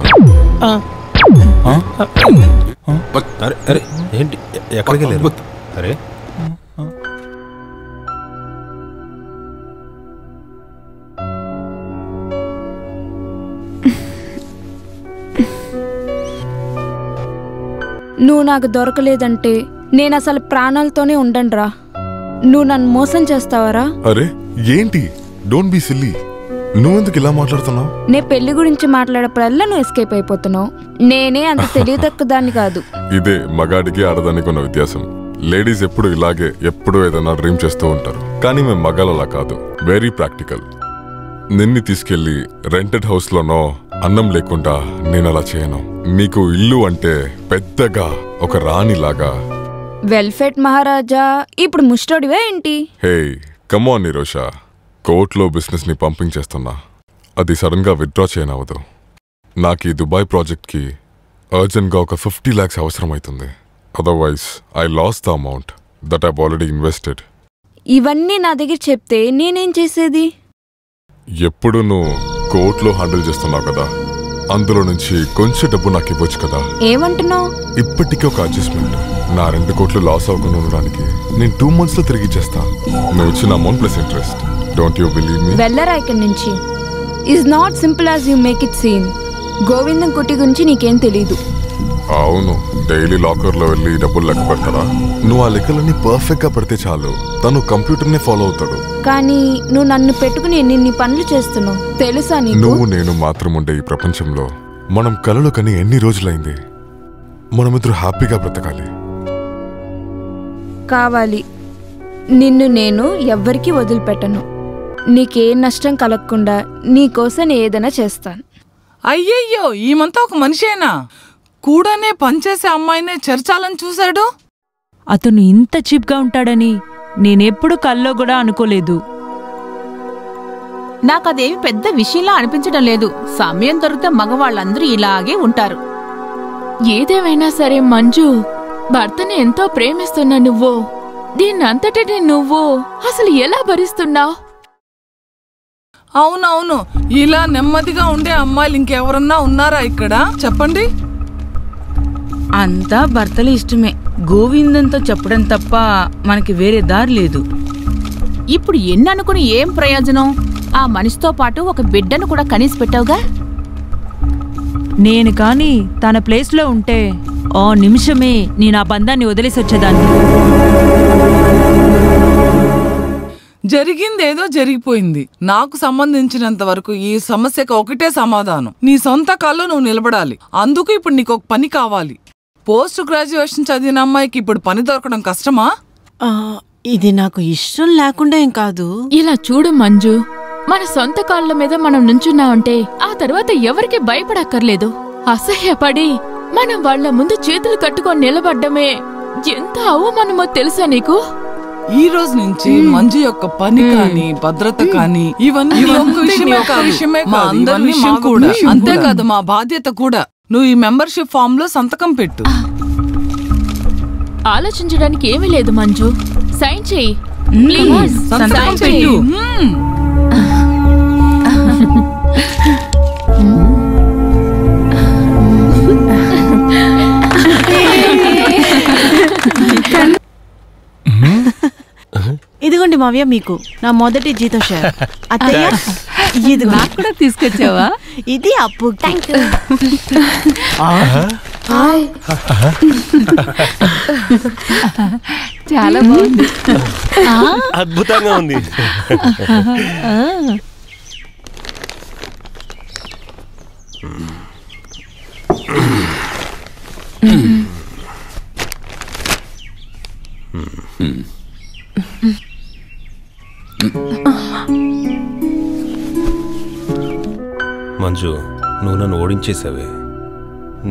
అరే ఏంటి, ఎక్కడికి వెళ్ళారు? అరే నువ్వు నాకు దొరకలేదంటే నేను అసలు ప్రాణాలతోనే ఉండనురా. నువ్వు నన్ను మోసం చేస్తావరా? అరే ఏంటి, డోంట్ బి సిల్లీ. నువ్వెందుకు ఇలా మాట్లాడుతున్నావు? నే పెళ్లి గురించి మాట్లాడేప్పుడల్లా నువ్వు ఎస్కేప్ అయిపోతున్నావు. నేనే అంత తెలివి తక్కువ దాన్ని కాదు. ఇదే మగాడికి ఆడదానికి ఉన్న వ్యత్యాసం. లేడీస్ ఎప్పుడు ఇలాగే ఎప్పుడూ ఏదైనా డ్రీమ్ చేస్తూ ఉంటారు. కానీ మేము మగాళ్ళలా కాదు. Very practical. నిన్ను తీసుకెళ్లి రెంటెడ్ హౌస్ లోనో అన్నం లేకుండా నేను అలా చేయను. నీకు ఇల్లు అంటే పెద్దగా ఒక రాణిలాగా. వెల్ఫెట్ మహారాజా ఇప్పుడు ముష్టోడివే ఏంటి? Hey come on Nirosha. కోర్టులో బిజినెస్ ని పంపింగ్ చేస్తున్నా. అది సడన్ గా విత్డ్రా చేయనవదు. నాకు ఈ దుబాయ్ ప్రాజెక్ట్ కి అర్జెంట్ గా ఒక 50 lakhs అవసరం అవుతుంది. Otherwise I lose the amount that I've already invested. ఇవన్నీ నా దగ్గర చెప్తే నేనేం చేసేది? ఎప్పుడు నువ్వు కోర్టులో హ్యాండిల్ చేస్తున్నావు కదా, అందులో నుంచి కొంచెం డబ్బు నాకు ఇవ్వచ్చు కదా. ఏమంటున్నావు? ఇప్పటికీ ఒక అడ్జస్ట్మెంట్. నా 2 కోట్లు లాస్ అవ్వకుండా ఉండడానికి నేను 2 months లో తిరిగి ఇచ్చేస్తా. నువ్వు ఇచ్చిన amount plus interest. Don't you believe me? వెళ్ళరా ఇక్కడి నుంచి. Is not simple as you make it seem. Govindam Kutty గురించి నీకేం తెలీదు. అవును, డైలీ లాకర్లో వెళ్ళి డబ్బులు లెక్క పెడతారా? నువ్వు ఆ లెక్కలన్నీ పర్ఫెక్ట్ గా పెడితే చాలు, తను కంప్యూటర్నే ఫాలో అవుతాడు. కానీ నువ్వు నన్ను పెట్టుకుని ఎన్ని పనులు చేస్తున్నావు తెలుసా నీకు? నువ్వు నేను మాత్రం ఉండే ఈ ప్రపంచంలో మనం కలలు కని ఎన్ని రోజులైంది? మనమిద్దరు హ్యాపీగా బ్రతకాలి. కావాలి. నిన్ను నేను ఎవ్వరికీ వదిలిపెట్టను. నీకే నష్టం కలగకుండా నీకోసం ఏదైనా చేస్తాను. అయ్యయ్యో, ఈమంతా ఒక మనిషేనా? కూడానే పనిచేసే అమ్మాయినే చేర్చాలని చూశాడు. అతను ఇంత చీప్గా ఉంటాడని నేనెప్పుడు కల్లో కూడా అనుకోలేదు. నాకదేమి పెద్ద విషయంలా అనిపించడం లేదు. సమయం దొరికితే మగవాళ్ళందరూ ఇలాగే ఉంటారు. ఏదేమైనా సరే మంజు, భర్తని ఎంతో ప్రేమిస్తున్నా నువ్వు దీన్నంతటిని నువ్వు అసలు ఎలా భరిస్తున్నావు? అవునవును, ఇలా నెమ్మదిగా ఉండే అమ్మాయిలు ఇంకెవరన్నా ఉన్నారా ఇక్కడ? చెప్పండి. అంతా భర్తల ఇష్టమే. గోవిందంతో చెప్పడం తప్ప మనకి వేరే దారి లేదు. ఇప్పుడు ఎన్ననుకుని ఏం ప్రయోజనం? ఆ మనిషితో పాటు ఒక బిడ్డను కూడా కనీసి పెట్టావుగా. నేను కాని తన ప్లేస్లో ఉంటే ఆ నిమిషమే నేను ఆ బంధాన్ని వదిలేసి వచ్చేదాన్ని. జరిగిందేదో జరిగిపోయింది. నాకు సంబంధించినంత వరకు ఈ సమస్యకు ఒకటే సమాధానం. నీ సొంత కాల్లో నువ్వు నిలబడాలి. అందుకు ఇప్పుడు నీకు ఒక పని కావాలి. పోస్ట్ గ్రాడ్యుయేషన్ చదివిన అమ్మాయికి ఇప్పుడు పని దొరకడం కష్టమా? ఇది నాకు ఇష్టం లేకుండా ఏం కాదు. ఇలా చూడు మంజు, మన సొంత కాళ్ళ మీద మనం నుంచున్నామంటే ఆ తర్వాత ఎవరికి భయపడక్కర్లేదు. అసహ్యపడి మనం వాళ్ల ముందు చేతులు కట్టుకొని నిలబడ్డమే ఎంత అవమానమో తెలుసా నీకు? ఈ రోజు నుంచి మంజు యొక్క పని కానీ భద్రత కానీ ఇవన్నీ మా అందరి విషయం కూడా. అంతేకాదు మా బాధ్యత కూడా. నువ్వు ఈ మెంబర్షిప్ ఫామ్ లో సంతకం పెట్టు. ఆలోచించడానికి ఏమీ లేదు మంజు, సైన్ చెయ్యి. సంతకం పెట్టు. ఇదిగోండి మావయ్య, మీకు నా మొదటి జీతం షేర్. అత్తయ్య, ఇది నాకు కూడా తీసుకొచ్చావా? ఇది అప్పు. చాలా బాగుంది. అద్భుతంగా ఉంది. మంజు, నువ్వు నన్ను ఓడించేసావే.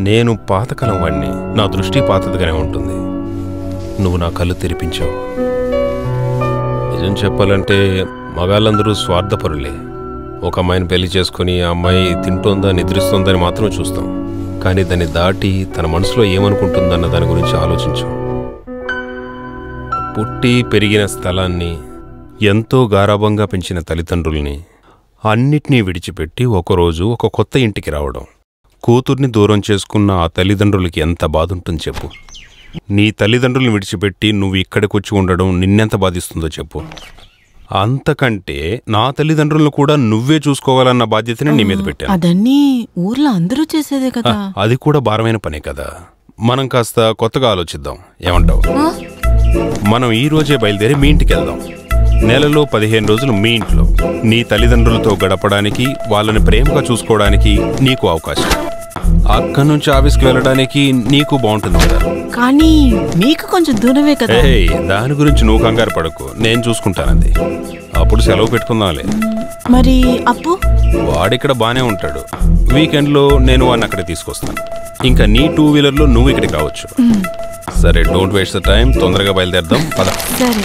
నేను పాతకాలం వాడిని. నా దృష్టి పాతదిగానే ఉంటుంది. నువ్వు నా కళ్ళు తెరిపించావు. నిజం చెప్పాలంటే మగాళ్ళందరూ స్వార్థపరులే. ఒక అమ్మాయిని పెళ్లి చేసుకుని ఆ అమ్మాయి తింటోందా నిద్రిస్తోందని మాత్రం చూస్తాం. కానీ దాన్ని దాటి తన మనసులో ఏమనుకుంటుందన్న దాని గురించి ఆలోచించాం. పుట్టి పెరిగిన స్థలాన్ని, ఎంతో గారాబంగా పెంచిన తల్లిదండ్రుల్ని అన్నిటినీ విడిచిపెట్టి ఒకరోజు ఒక కొత్త ఇంటికి రావడం, కూతుర్ని దూరం చేసుకున్న ఆ తల్లిదండ్రులకి ఎంత బాధుంటుంది చెప్పు. నీ తల్లిదండ్రుల్ని విడిచిపెట్టి నువ్వు ఇక్కడికొచ్చి ఉండడం నిన్నెంత బాధిస్తుందో చెప్పు. అంతకంటే నా తల్లిదండ్రులను కూడా నువ్వే చూసుకోవాలన్న బాధ్యతని నీ మీద పెట్టాను. అదన్నీ ఊర్లో అందరూ చేసేదే కదా. అది కూడా భారమైన పనే కదా. మనం కాస్త కొత్తగా ఆలోచిద్దాం. ఏమంటావు? మనం ఈ రోజే బయలుదేరి మీ ఇంటికి వెళ్దాం. నెలలో 15 రోజులు మీ ఇంట్లో నీ తల్లిదండ్రులతో గడపడానికి, వాళ్ళని ప్రేమగా చూసుకోవడానికి నీకు అవకాశం. అక్కడి నుంచి ఆఫీస్కి వెళ్ళడానికి నీకు బాగుంటుంది కదా. కానీ మీకు కొంచెం దూరమే కదా. దాని గురించి నువ్వు కంగారు పడకు, నేను చూసుకుంటానంది. అప్పుడు సెలవు పెట్టుకుందాంలే. మరి అప్పు? వాడిక్కడ బానే ఉంటాడు. వీకెండ్లో నేను వాడిని అక్కడికి తీసుకొస్తాను. ఇంకా నీ 2 వీలర్లో నువ్వు ఇక్కడికి రావచ్చు. సరే, డోంట్ వేస్ట్ ద టైం. తొందరగా బయలుదేరదాం. పద. సరే.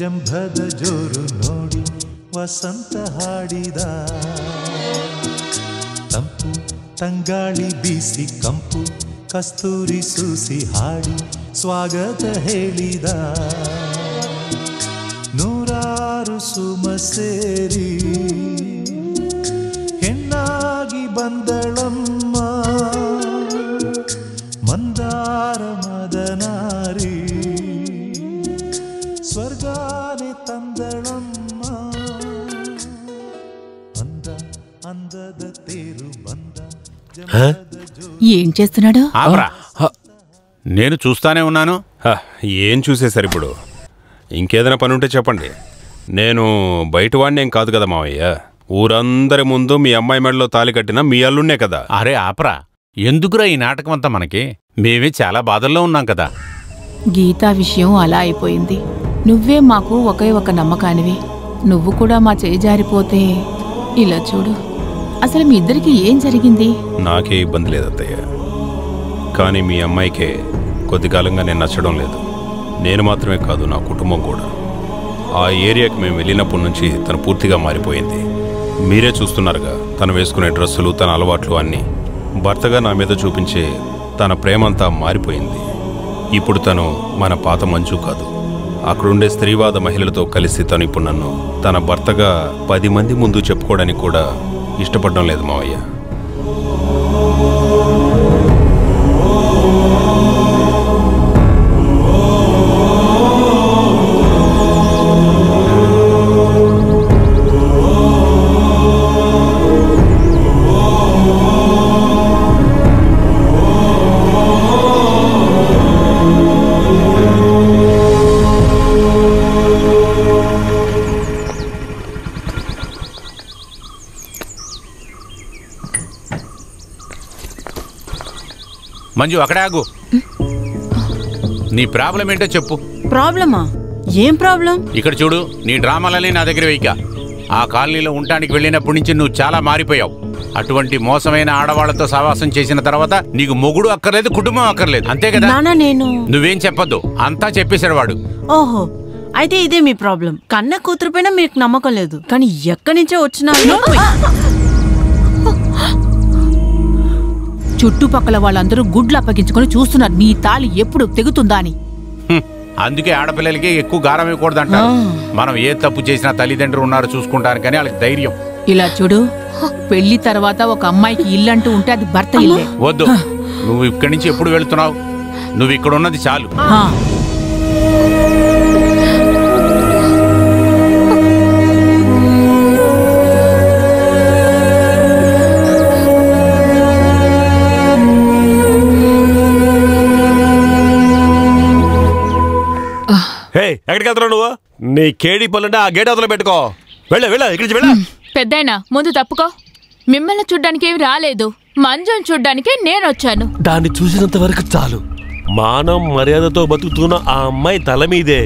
ಜಂಭದ ಜೋರು ನೋಡಿ ವಸಂತ ಹಾಡಿದ ತಂಪು ತಂಗಾಳಿ ಬೀಸಿ ಕಂಪು ಕಸ್ತೂರಿ ಸೂಸಿ ಹಾಡಿ ಸ್ವಾಗತ ಹೇಳಿದ ನೂರಾರು ಸುಮ ಸೇರಿ ಹೆಣ್ಣಾಗಿ ಬಂದಳಮ್ಮ ಮಂದಾರ ಮದನಾರಿ ಸ್ವರ್ಗಾನೆ ತಂದಳಮ್ಮ ಅಂದ అందದ తేరు బంద ఏం చేస్తున్నాడు? నేను చూస్తానే ఉన్నాను. ఏం చూసేశారు ఇప్పుడు? ఇంకేదైనా పని ఉంటే చెప్పండి. నేను బయట వాడిని ఏం కాదు కదా మావయ్య. ఊరందరి ముందు మీ అమ్మాయి మెడలో తాళి కట్టిన మీ అల్లున్నే కదా. అరే ఆపరా, ఎందుకురా ఈ నాటకం అంతా మనకి? మేమే చాలా బాధల్లో ఉన్నాం కదా. గీతా విషయం అలా అయిపోయింది. నువ్వే మాకు ఒకే ఒక నమ్మకానివి. నువ్వు కూడా మా చేయి జారిపోతే ఇలా చూడు. అసలు మీ ఇద్దరికి ఏం జరిగింది? నాకే ఇబ్బంది లేదు అత్తయ్య, కానీ మీ అమ్మాయికే కొద్ది కాలంగా నేను నచ్చడం లేదు. నేను మాత్రమే కాదు, నా కుటుంబం కూడా. ఆ ఏరియాకి మేము వెళ్ళినప్పటి నుంచి తను పూర్తిగా మారిపోయింది. మీరే చూస్తున్నారుగా, తను వేసుకునే డ్రెస్సులు, తన అలవాట్లు అన్నీ. భర్తగా నా మీద చూపించే తన ప్రేమంతా మారిపోయింది. ఇప్పుడు తను మన పాత మంచు కాదు. అక్కడుండే స్త్రీవాద మహిళలతో కలిసి తను ఇప్పుడు నన్ను తన భర్తగా 10 మంది ముందు చెప్పుకోవడానికి కూడా ఇష్టపడడం లేదు మావయ్య. మంజు, అక్కడే ఆగు. నీ ప్రాబ్లం ఏంటో చెప్పు. ప్రాబ్లమా? ఏం ప్రాబ్లం? ఇక్కడ చూడు, నీ డ్రామాలని నా దగ్గర వెయ్యక. ఆ కాలనీలో ఉండటానికి వెళ్ళినప్పటి నుంచి నువ్వు చాలా మారిపోయావు. అటువంటి మోసమైన ఆడవాళ్లతో సహవాసం చేసిన తర్వాత నీకు మొగుడు అక్కర్లేదు, కుటుంబం అక్కర్లేదు, అంతే కదా? నువ్వేం చెప్పొద్దు, అంతా చెప్పేశాడు వాడు. ఓహో, అయితే ఇదే మీ ప్రాబ్లం. కన్న కూతురు పైన మీకు నమ్మకం లేదు, కానీ ఎక్కడి నుంచో వచ్చినా చుట్టుపక్కల వాళ్ళందరూ గుడ్లు అప్పగించుకొని చూస్తున్నారు నీ తాళి ఎప్పుడు తెగుతుందా అని. అందుకే ఆడపిల్లలకి ఎక్కువ గారం ఇవ్వకూడదంటారు. మనం ఏ తప్పు చేసినా తల్లిదండ్రులు ఉన్నారు చూసుకుంటారు, కానీ వాళ్ళకి ధైర్యం. ఇలా చూడు, పెళ్లి తర్వాత ఒక అమ్మాయికి ఇల్లంటూ ఉంటే అది భర్త ఇల్లే. వద్దు, నువ్వు ఇక్కడి నుంచి ఎప్పుడు వెళ్తున్నావు? నువ్వు ఇక్కడ ఉన్నది చాలు. ఎక్కడికి వెళ్తున్నావు నువ్వు? నీ కేడి పనులంటే ఆ గేట్ అవతల పెట్టుకో. వెళ్ళ ఇక్కడి నుంచి వెళ్ళ. పెద్దాయనా, ముందు తప్పుకో. మిమ్మల్ని చూడ్డానికి ఏమి రాలేదు, మంజుని చూడ్డానికి నేను వచ్చాను. దాన్ని చూసినంత వరకు చాలు. మానం మర్యాదతో బతుకుతున్న ఆ అమ్మాయి తల మీదే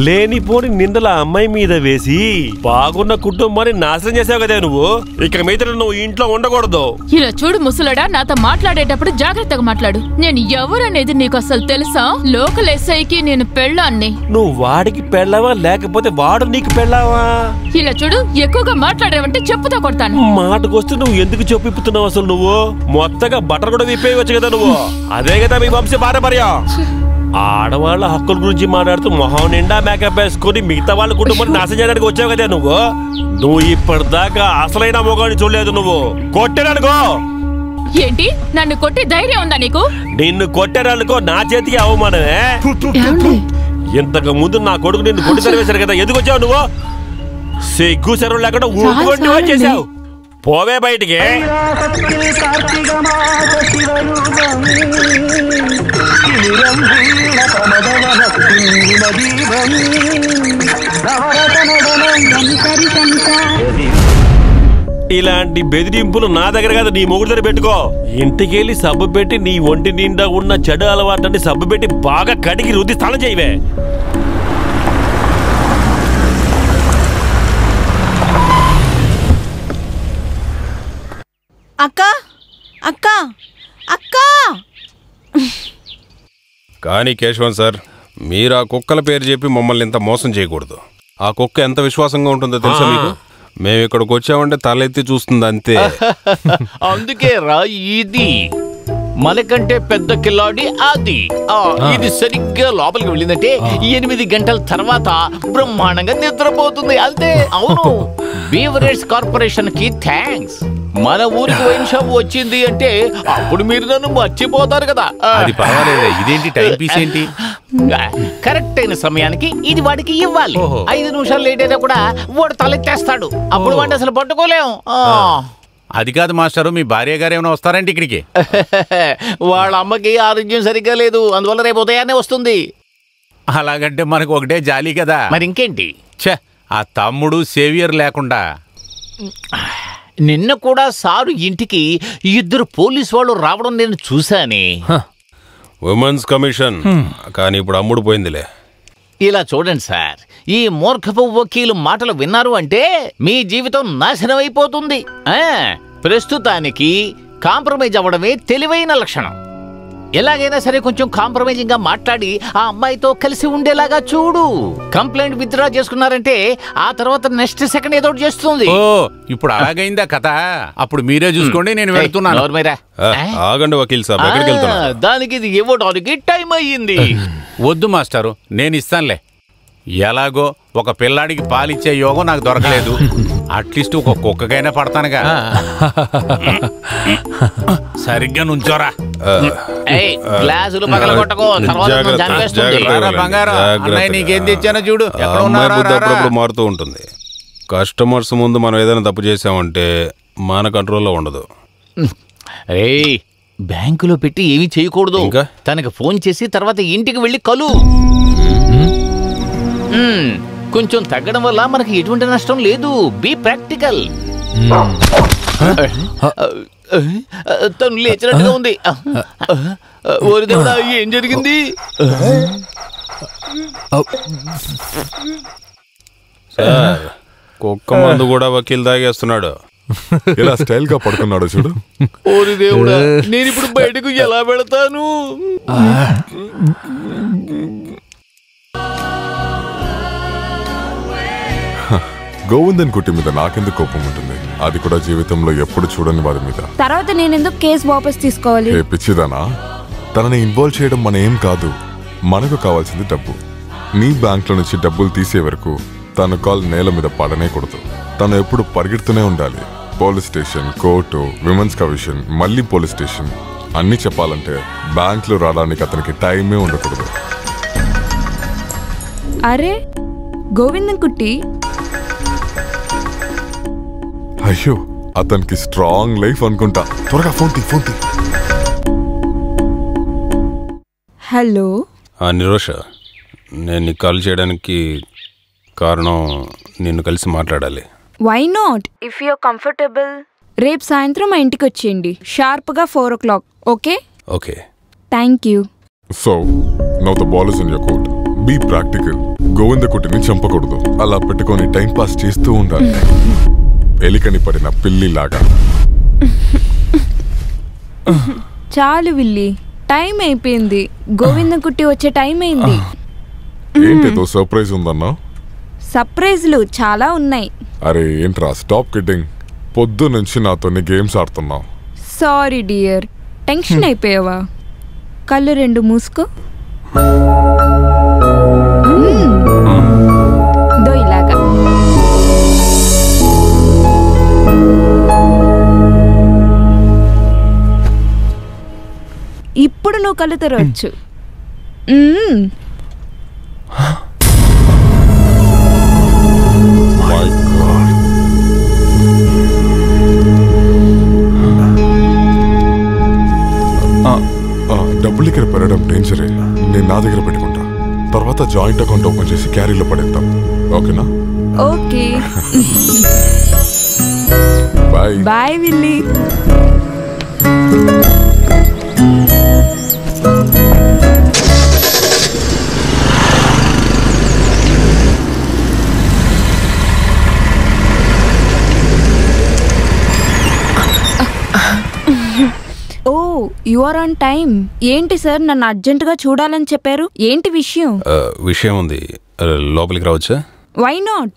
లేనిపోని నిందల అమ్మాయి మీద వేసి బాగున్న కుటుంబాన్ని నాశనం చేసావు కదా నువ్వు. ఇక మీద నువ్వు ఇంట్లో ఉండకూడదు. ఇలా చూడు ముసలడా, నాతో మాట్లాడేటప్పుడు జాగ్రత్తగా మాట్లాడు. నేను ఎవరనేది నీకు అసలు తెలుసా? లోకల్ ఎస్ఐకి నేను పెళ్ళాన్ని. నువ్వు వాడికి పెళ్ళావా లేకపోతే వాడు నీకు పెళ్ళావా? ఇలా చూడు, ఎక్కువగా మాట్లాడావంటే చెప్పుతో కొడతాను. మాటకొస్తే నువ్వు ఎందుకు చెప్పు విప్పుతున్నావు? అసలు నువ్వు మొత్తగా బట్టలు కూడా విప్పేయవచ్చు కదా నువ్వు. అదే కదా మీ వంశ పారంపర్యం. ఆడవాళ్ళ హక్కుల గురించి మాట్లాడుతూ మొహం నిండా మేకప్ వేసుకుని మిగతా వాళ్ళ కుటుంబాన్ని నాశనం చేయడానికి వచ్చావు కదా నువ్వు ఇప్పటిదాకా అసలైన మొగాన్ని చూడలేదు. నువ్వు కొట్టారనుకో. ఏంటి, నన్ను కొట్టి ధైర్యం ఉందా నీకు? నిన్ను కొట్టారనుకో నా చేతికి అవమానమే. ఇంతకు ముందు నా కొడుకు నిన్ను కొట్టి తరివేశారు కదా, ఎందుకు వచ్చావు నువ్వు? సిగ్గు సెరవు లేకుండా ఊరుకుంటూ వచ్చేసావు. పోవే బయటికి. ఇలాంటి బెదిరింపులు నా దగ్గర కాదు, నీ మొగుడు దగ్గర పెట్టుకో. ఇంటికెళ్ళి సబ్బు పెట్టి నీ ఒంటి నిండా ఉన్న చెడు అలవాటు సబ్బు పెట్టి బాగా కడిగి రుద్ది స్నానం చేయవే. అక్క అక్క అక్క కానీ కేశవన్ సార్, మీరు ఆ కుక్కల పేరు చెప్పి మమ్మల్ని ఇంత మోసం చేయకూడదు. ఆ కుక్క ఎంత విశ్వాసంగా ఉంటుందో తెలుసా మీకు? మేము ఇక్కడికి వచ్చామంటే తలెత్తి చూస్తుంది అంతే. అందుకే రా ఇది మనకంటే పెద్ద కిల్లాడి అది. ఇది సరిగ్గా లోపలికి వెళ్ళిందంటే 8 గంటల తర్వాత బ్రహ్మాండంగా నిద్రపోతుంది అంతే. అవును, బీవరేజ్ కార్పొరేషన్ కి థ్యాంక్స్. మన ఊరికి వైన్ షాప్ వచ్చింది అంటే అప్పుడు మీరు నన్ను మర్చిపోతారు కదా. అది పర్వాలేదు. ఇదేంటి టైం పీస్ ఏంటి? కరెక్ట్ అయిన సమయానికి ఇది వాడికి ఇవ్వాలి. 5 నిమిషాలు లేట్ అయినా కూడా వాడు తలెత్తేస్తాడు. అప్పుడు వాడిని అసలు పట్టుకోలేం. అది కాదు మాస్టారు, మీ భార్య గారు ఏమైనా వస్తారంటే ఇక్కడికి? వాళ్ళ అమ్మకి ఆరోగ్యం సరిగ్గా లేదు, అందువల్ల రేపు ఉదయాన్నే వస్తుంది. అలాగంటే మనకు ఒకటే జాలి కదా. మరి ఇంకేంటి? ఛే, ఆ తమ్ముడు సేవియర్ లేకుండా. నిన్న కూడా సారు ఇంటికి 2 పోలీసు వాళ్ళు రావడం నేను చూశానే. Women's commission. కానీ ఇప్పుడు అమ్ముడు పోయిందిలే. ఇలా చూడండి సార్, ఈ మూర్ఖపు వకీలు మాటలు విన్నారు అంటే మీ జీవితం నాశనం అయిపోతుంది. ప్రస్తుతానికి కాంప్రమైజ్ అవ్వడమే తెలివైన లక్షణం. ఎలాగైనా సరే కొంచెం కాంప్రమైజింగ్ గా మాట్లాడి ఆ అమ్మాయితో కలిసి ఉండేలాగా చూడు. కంప్లైంట్ విత్డ్రా చేసుకున్నారంటే ఆ తర్వాత నెక్స్ట్ సెకండ్ ఏదో చేస్తుంది. ఓ, ఇప్పుడు అలాగైందా కథ? అప్పుడు మీరే చూసుకోండి, నేను వెళ్తున్నాను. ఆగండి వకీల్ సాబ్, ఎక్కడికి వెళ్తున్నారు? దానికి ఇది ఇవ్వడానికి టైం అయ్యింది. వద్దు మాస్టారు, నేను ఇస్తానులే. ఎలాగో ఒక పిల్లాడికి పాలిచ్చే యోగం నాకు దొరకలేదు. అట్లీస్ట్ ఒక కుక్కకైనా పడతానుగా. సరిగ్గా నుంచోరా. గ్లాసులు పగలగొట్టకో, బంగారం. అన్నయ్య నీకేం తెచ్చానో చూడు. అప్పుడప్పుడు మారుతూ ఉంటుంది. కస్టమర్స్ ముందు మనం ఏదైనా తప్పు చేసామంటే మన కంట్రోల్లో ఉండదు. బ్యాంకులో పెట్టి ఏమీ చేయకూడదు. తనకి ఫోన్ చేసి తర్వాత ఇంటికి వెళ్ళి కలు. కొంచెం తగ్గడం వల్ల మనకి ఎటువంటి నష్టం లేదు. Be practical. తను లేచినట్టుగా ఉంది. ఓరి దేవుడా, ఏం జరిగింది? సార్, కుక్క మందు కూడా వకీల్ తాగేస్తున్నాడు. ఇలా స్టైల్ గా పడుకున్నాడు చూడు. ఓరి దేవుడా, నేను ఇప్పుడు బయటకు ఎలా వెళతాను? గోవిందన్ కుట్టి మీద నాకెందుకు కోపం ఉంటుంది? అది కూడా జీవితంలో ఎప్పుడు చూడని వారి మీద. తర్వాత నేను ఎందుకు కేసు వాపస్ తీసుకోవాలి? పిచ్చిదానా, తనని ఇన్వాల్వ్ చేయడం మన ఏం కాదు. మనకు కావాల్సింది డబ్బు. నీ బ్యాంక్ లో నుంచి డబ్బులు తీసే వరకు తన కాల్ నేల మీద పడనేకూడదు. తను ఎప్పుడు పరిగెడుతూనే ఉండాలి. Police station, court, women's commission, మళ్ళీ పోలీస్ స్టేషన్. అన్ని చెప్పాలంటే బ్యాంక్ లో రావడానికి అతనికి టైమే ఉండకూడదు. అరే గోవిందన్ కుట్టి, అయ్యో అతనికి స్ట్రాంగ్ లైఫ్ అనుకుంటా. త్వరగా ఫోన్ తీ. హలో నిరోష, నేను నీకు కాల్ చేయడానికి కారణం నిన్ను కలిసి మాట్లాడాలి. Why not? If you comfortable, రేపు సాయంత్రం మా ఇంటికి వచ్చేయండి షార్ప్గా 4 o'clock. Okay? Okay, thank you. So now the ball is in your court. Be practical. Govinda కుట్టిని చంపకూడదు. అలా పెట్టుకొని టైం పాస్ చేస్తూ ఉండాలి. ఎలికని పడిన పిల్లిలాగా. చాలు విల్లి, టైం అయిపోయింది. గోవిందన్ కుట్టి వచ్చే టైం అయింది. ఏంటిదో సర్ప్రైజ్ ఉందన్నా? సర్ప్రైజ్లు చాలా ఉన్నాయి. అరే ఏంట్రా, స్టాప్ కిడ్డింగ్. పొద్దు నుంచి నాతోని గేమ్స్ ఆడుతున్నావు. సారీ డియర్, టెన్షన్ అయిపోయావా? కళ్ళు 2 మూసుకో. దో ఇలాగా. ఇప్పుడు నువ్వు కళ్ళు తెరవచ్చు. డబ్బులు ఇక్కడ పెరగడం డేంజరే. నేను నా దగ్గర పెట్టుకుంటా. తర్వాత జాయింట్ అకౌంట్ ఓపెన్ చేసి క్యారీలో పడేద్దాం. ఓకేనా? Okay. Bye. Bye Willy. Oh you are on time. ఏంటి సార్ నన్ను అర్జెంటుగా చూడాలని చెప్పారు? ఏంటి విషయం? విషయం ఉంది, లోపలికి రావచ్చా? Why not?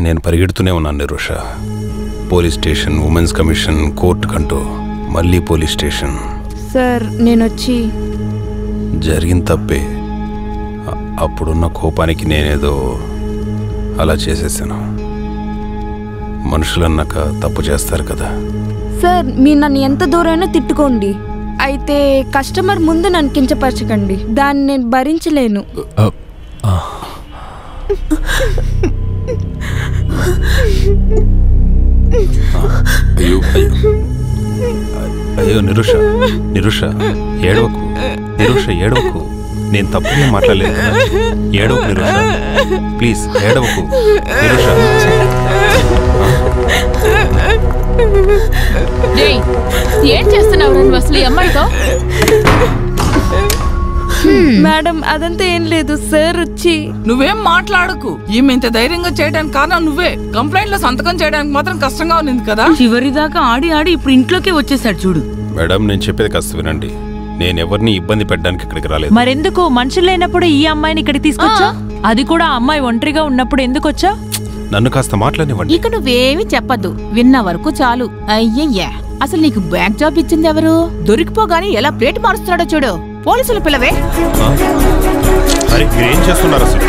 నేను పరిగెడుతూనే ఉన్నాను Nirosha. Police station, women's commission, court కంటూ మళ్ళీ పోలీస్ స్టేషన్. సార్ నేను వచ్చి జరిగిన తప్పే. అప్పుడున్న కోపానికి నేనేదో అలా చేసేసాను. మనుషులన్నాక తప్పు చేస్తారు కదా. సార్ మీరు నన్ను ఎంత దూరమైనా తిట్టుకోండి, అయితే కస్టమర్ ముందు నన్ను కించపరచకండి. దాన్ని నేను భరించలేను. అయ్యో నిరుష, నిరుష ఏడవకు, నిరుష ఏడవకు. నేను తప్పుగా మాట్లాడలేదు. ఏడవకు నిరుష, ప్లీజ్ ఏడవకు నిరుష. ఏం చేస్తున్నావు నువ్వు అసలు ఈ అమ్మాయితో? మేడం అదంతా ఏం లేదు సార్. వచ్చి నువ్వేం మాట్లాడకు. ఈమె ఇంత ధైర్యంగా చేయడానికి కారణం నువ్వే. కంప్లైంట్ లో సంతకం చేయడానికి మాత్రం కష్టంగా ఉంది కదా. చివరిదాకా ఆడి ఆడి ఇప్పుడు ఇంట్లోకే వచ్చేసాడు చూడు. మేడం నేను చెప్పేది కాస్త వినండి. నేను ఎవరిని ఇబ్బంది పెట్టడానికి ఇక్కడికి రాలేదు. మరెందుకు మనుషులు లేనప్పుడు ఈ అమ్మాయిని ఇక్కడికి తీసుకొచ్చా? అది కూడా అమ్మాయి ఒంటరిగా ఉన్నప్పుడు ఎందుకు వచ్చా? నన్ను కాస్త మాట్లాడివ్వండి. ఇక నువ్వేమి చెప్పద్దు, విన్న వరకు చాలు. అయ్యయ్యా, అసలు నీకు బ్యాంక్ జాబ్ ఇచ్చింది ఎవరు? దొరికిపోగానే ఎలా ప్లేట్ మారుస్తున్నాడో చూడు. పోలీసులు పిల్లవే. అరే మీరేం చేస్తున్నారు అసలు?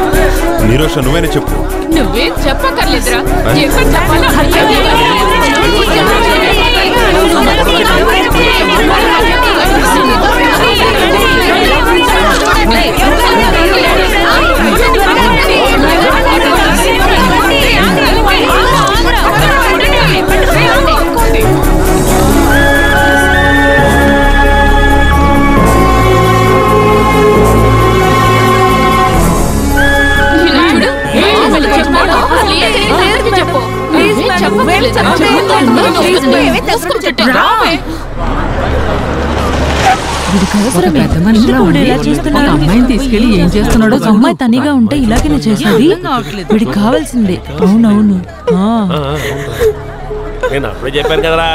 నిరోష నువ్వేనే చెప్పు. నువ్వేం చెప్పక్కర్లేదురా. ఎక్కడ చెప్పాలో అమ్మాయిని తీసుకెళ్లి ఏం చేస్తున్నాడో. అమ్మాయి తనిగా ఉంటే ఇలాగనే చేసేది. వీడికి కావాల్సిందే. అవునవును. నేను అప్పుడే చెప్పాను కదరా.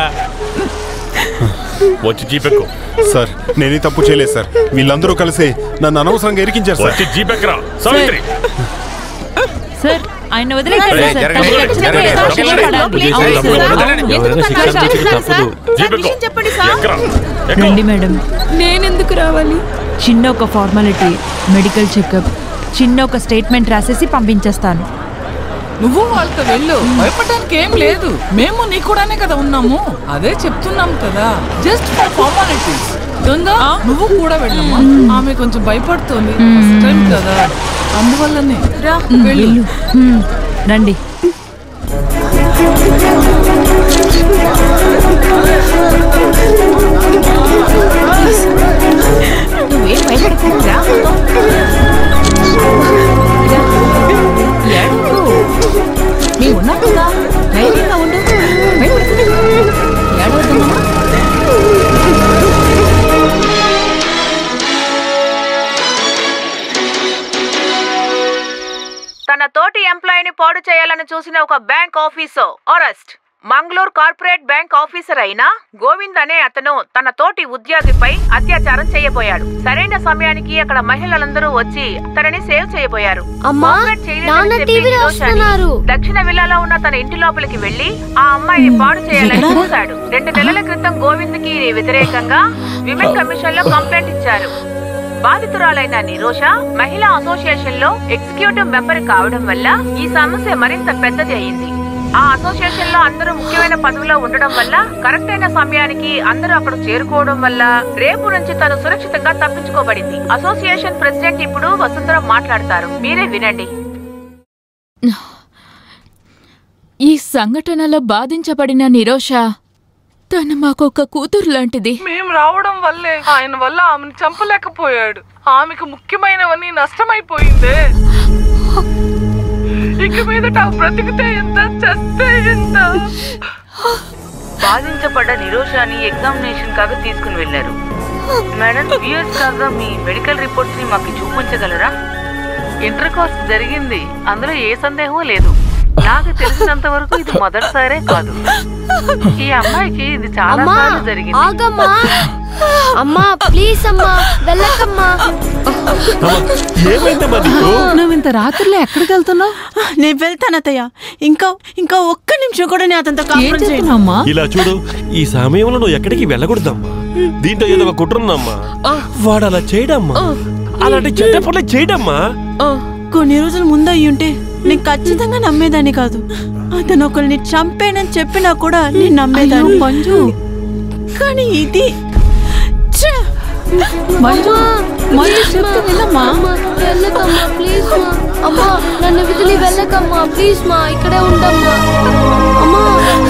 వచ్చి జీపెక్కు. సార్ నేనే తప్పు చేయలేదు సార్. వీళ్ళందరూ కలిసి నన్ను అనవసరంగా ఇరికించారు సార్. వచ్చి జీపెక్కరా సావిత్రి. సార్ ఆయన రండి మేడం. నేనెందుకు రావాలి? చిన్న ఒక ఫార్మాలిటీ, మెడికల్ చెకప్, చిన్న ఒక స్టేట్మెంట్ రాసేసి పంపించేస్తాను. నువ్వు వాళ్ళతో వెళ్ళు, భయపడడానికి ఏం లేదు. మేము నీ కూడానే కదా ఉన్నాము. అదే చెప్తున్నాం కదా, జస్ట్ ఫర్ ఫార్మాలిటీస్. గంగా నువ్వు కూడా వెళ్ళమ్మా. ఆమె కొంచెం భయపడుతోంది, ఫస్ట్ టైం కదా, అందువల్లనే. రా వెళ్ళు. రండి. నువ్వేం భయపడకుండా మేము ఉన్నాం కదా, ధైర్యంగా ఉండు. ఏడవద్దమ్మా. తన తోటి ఎంప్లాయీని పాడు చేయాలని చూసిన ఒక bank officer arrest. Mangaluru corporate bank officer అయిన గోవింద్ అనే అతను తన తోటి ఉద్యోగిపై అత్యాచారం చేయబోయాడు. సరైన సమయానికి అక్కడ మహిళలందరూ వచ్చి తనని సేవ్ చేయబోయారు. దక్షిణ విల్లాలో ఉన్న తన ఇంటి లోపలికి వెళ్లి ఆ అమ్మాయిని పాడు చేయాలని చూశాడు. 2 నెలల క్రితం గోవింద్ కి వ్యతిరేకంగా విమెన్ కమిషన్ లో కంప్లైంట్ ఇచ్చారు. బాధితురాలైన నిరోష మహిళా అసోసియేషన్ లో ఎగ్జిక్యూటివ్ మెంబర్ కావడం వల్ల ఈ సమస్య మరింత పెద్దది అయింది. ఆ అసోసియేషన్ లో అందరూ ముఖ్యమైన పదవిలో ఉండడం వల్ల, కరెక్ట్ అయిన సమయానికి అందరూ అక్కడ చేరుకోవడం వల్ల రేపు నుంచి తను సురక్షితంగా తప్పించుకోబడింది. అసోసియేషన్ ప్రెసిడెంట్ ఇప్పుడు వసుంధర మాట్లాడతారు, మీరే వినండి. ఈ సంఘటనలో బాధించబడిన నిరోష తను మాకొక కూతురు లాంటిది. మేము రావడం వల్లే ఆయన వల్ల ఆమెను చంపలేకపోయాడు. ఆమెకు ముఖ్యమైనవన్నీ నష్టమైపోయిందే. ఇక మీదట బ్రతికితే ఎంత, చస్తే ఎంత. బాధించబడ్డ నిరోషాని ఎగ్జామినేషన్ కాగా తీసుకుని వెళ్లారు. మేడం వ్యూయర్స్ కాగా మీ మెడికల్ రిపోర్ట్స్ ని మాకు చూపించగలరా? ఇంటర్ కోర్స్ జరిగింది, అందులో ఏ సందేహం లేదు. నాకు తెలిసినంత వరకు ఇది మొదటిసారే కాదు. ఈ అమ్మాయికి ఇది చాలా సార్లు జరిగింది. ఆగమ్మా, అమ్మా ప్లీజ్ అమ్మా వెళ్ళకమ్మా. నువ్వు ఇంత రాత్రిలో ఎక్కడికి వెళ్తున్నావు? నేను వెళ్తాను అత్తయ్య. ఇంకా ఒక్క నిమిషం కూడా నేను అతనితో కాపురం చేయను. ఇలా చూడు, ఈ సమయంలో నువ్వు ఎక్కడికి వెళ్ళకూడదమ్మా. దీంట్లో ఏదో ఒక కుట్రుందమ్మా. వాడు అలా చేయడమ్మా, అలాంటి చెడ్డ పనులు చేయడమ్మా. కొన్ని రోజుల ముందు అయ్యుంటే నేను ఖచ్చితంగా నమ్మేదాన్ని కాదు. అతను ఒకరిని చంపేనని చెప్పినా కూడా నేను నమ్మేదాన్ని మంజు. కానీ ఇది వెళ్ళకమ్మా ప్లీజ్ మా. అమ్మా నన్ను వదిలి వెళ్ళకమ్మా ప్లీజ్ మా. ఇక్కడే ఉండమ్మా. అమ్మా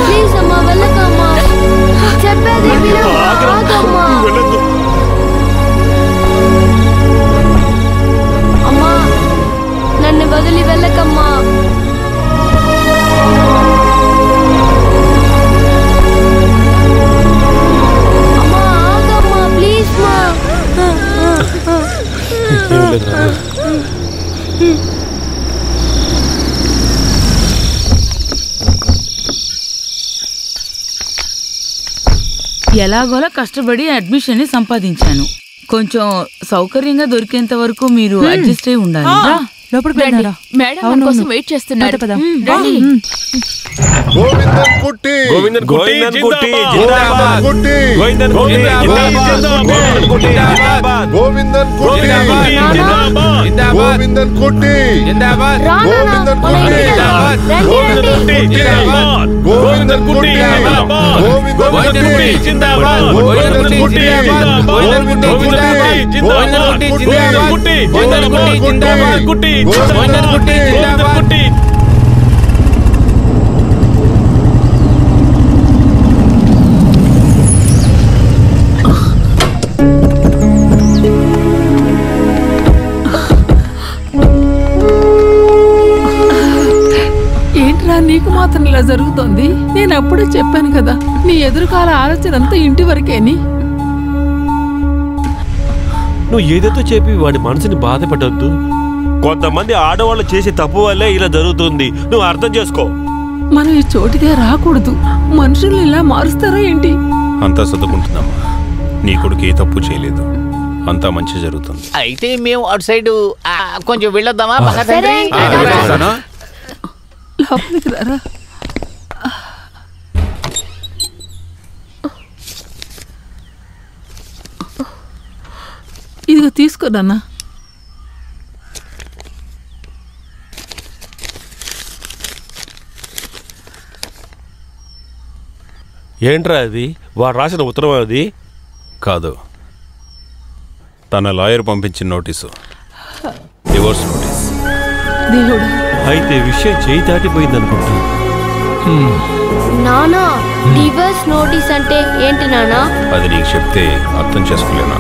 ప్లీజ్ అమ్మా వెళ్ళకమ్మా. చెప్పేది వినమ్మా. అమ్మా నన్ను వదిలి వెళ్ళకమ్మా. అమ్మా ఆగమ్మా ప్లీజ్ మా. ఎలాగోలా కష్టపడి అడ్మిషన్ ని సంపాదించాను. కొంచెం సౌకర్యంగా దొరికేంత వరకు మీరు అడ్జస్ట్ అయి ఉండాలి. మేడం మన కోసం వెయిట్ చేస్తున్నారు. గోవిందన్ కుట్టి గోవిందన్ కుట్టి జిందాబాద్. గోవిందన్ కుట్టి జిందాబాద్. గోవిందన్ కుట్టి జిందాబాద్. గోవిందన్ కుట్టి జిందాబాద్. గోవిందన్ కుట్టి జిందాబాద్. గోవిందన్ కుట్టి జిందాబాద్. గోవిందన్ కుట్టి జిందాబాద్. గోవిందన్ కుట్టి జిందాబాద్. గోవిందన్ కుట్టి జిందాబాద్. కుట్టి గోవిందన్ కుట్టి జిందాబాద్. ఏంట్రా నీకు మాత్రం ఇలా జరుగుతోంది? నేను అప్పుడే చెప్పాను కదా, నీ ఎదురుకాల ఆలోచన అంతా ఇంటి వరకేని. నువ్వు ఏదైతే చెప్పి వాడి మనసుని బాధ పెట్టద్దు. కొంతమంది ఆడవాళ్ళు చేసే తప్పు వల్లే ఇలా జరుగుతుంది. నువ్వు అర్థం చేసుకో. మనం ఈ చోటికే రాకూడదు. మనుషులు ఇలా మారుస్తారా ఏంటి? అంతా చదువుకుంటున్నామా. నీ కొడుకు ఏ తప్పు చేయలేదు, అంతా మంచి జరుగుతుంది. అయితే మేము అటు సైడ్ కొంచెం వెళ్ళొద్దామా? లోపలికి రారా. ఇదిగో తీసుకోరన్నా. ఏంట్రా అది? వాడు రాసిన ఉత్తరం అది కాదు, తన లాయర్ పంపించిన నోటీసు, డివోర్స్ నోటీస్. దేవుడా, అయితే విషయం చేయి దాటిపోయింది అనుకుంటా. నానా డివోర్స్ నోటీస్ అంటే ఏంటి నానా? అది నీకు చెప్తే అర్థం చేసుకోలేనా?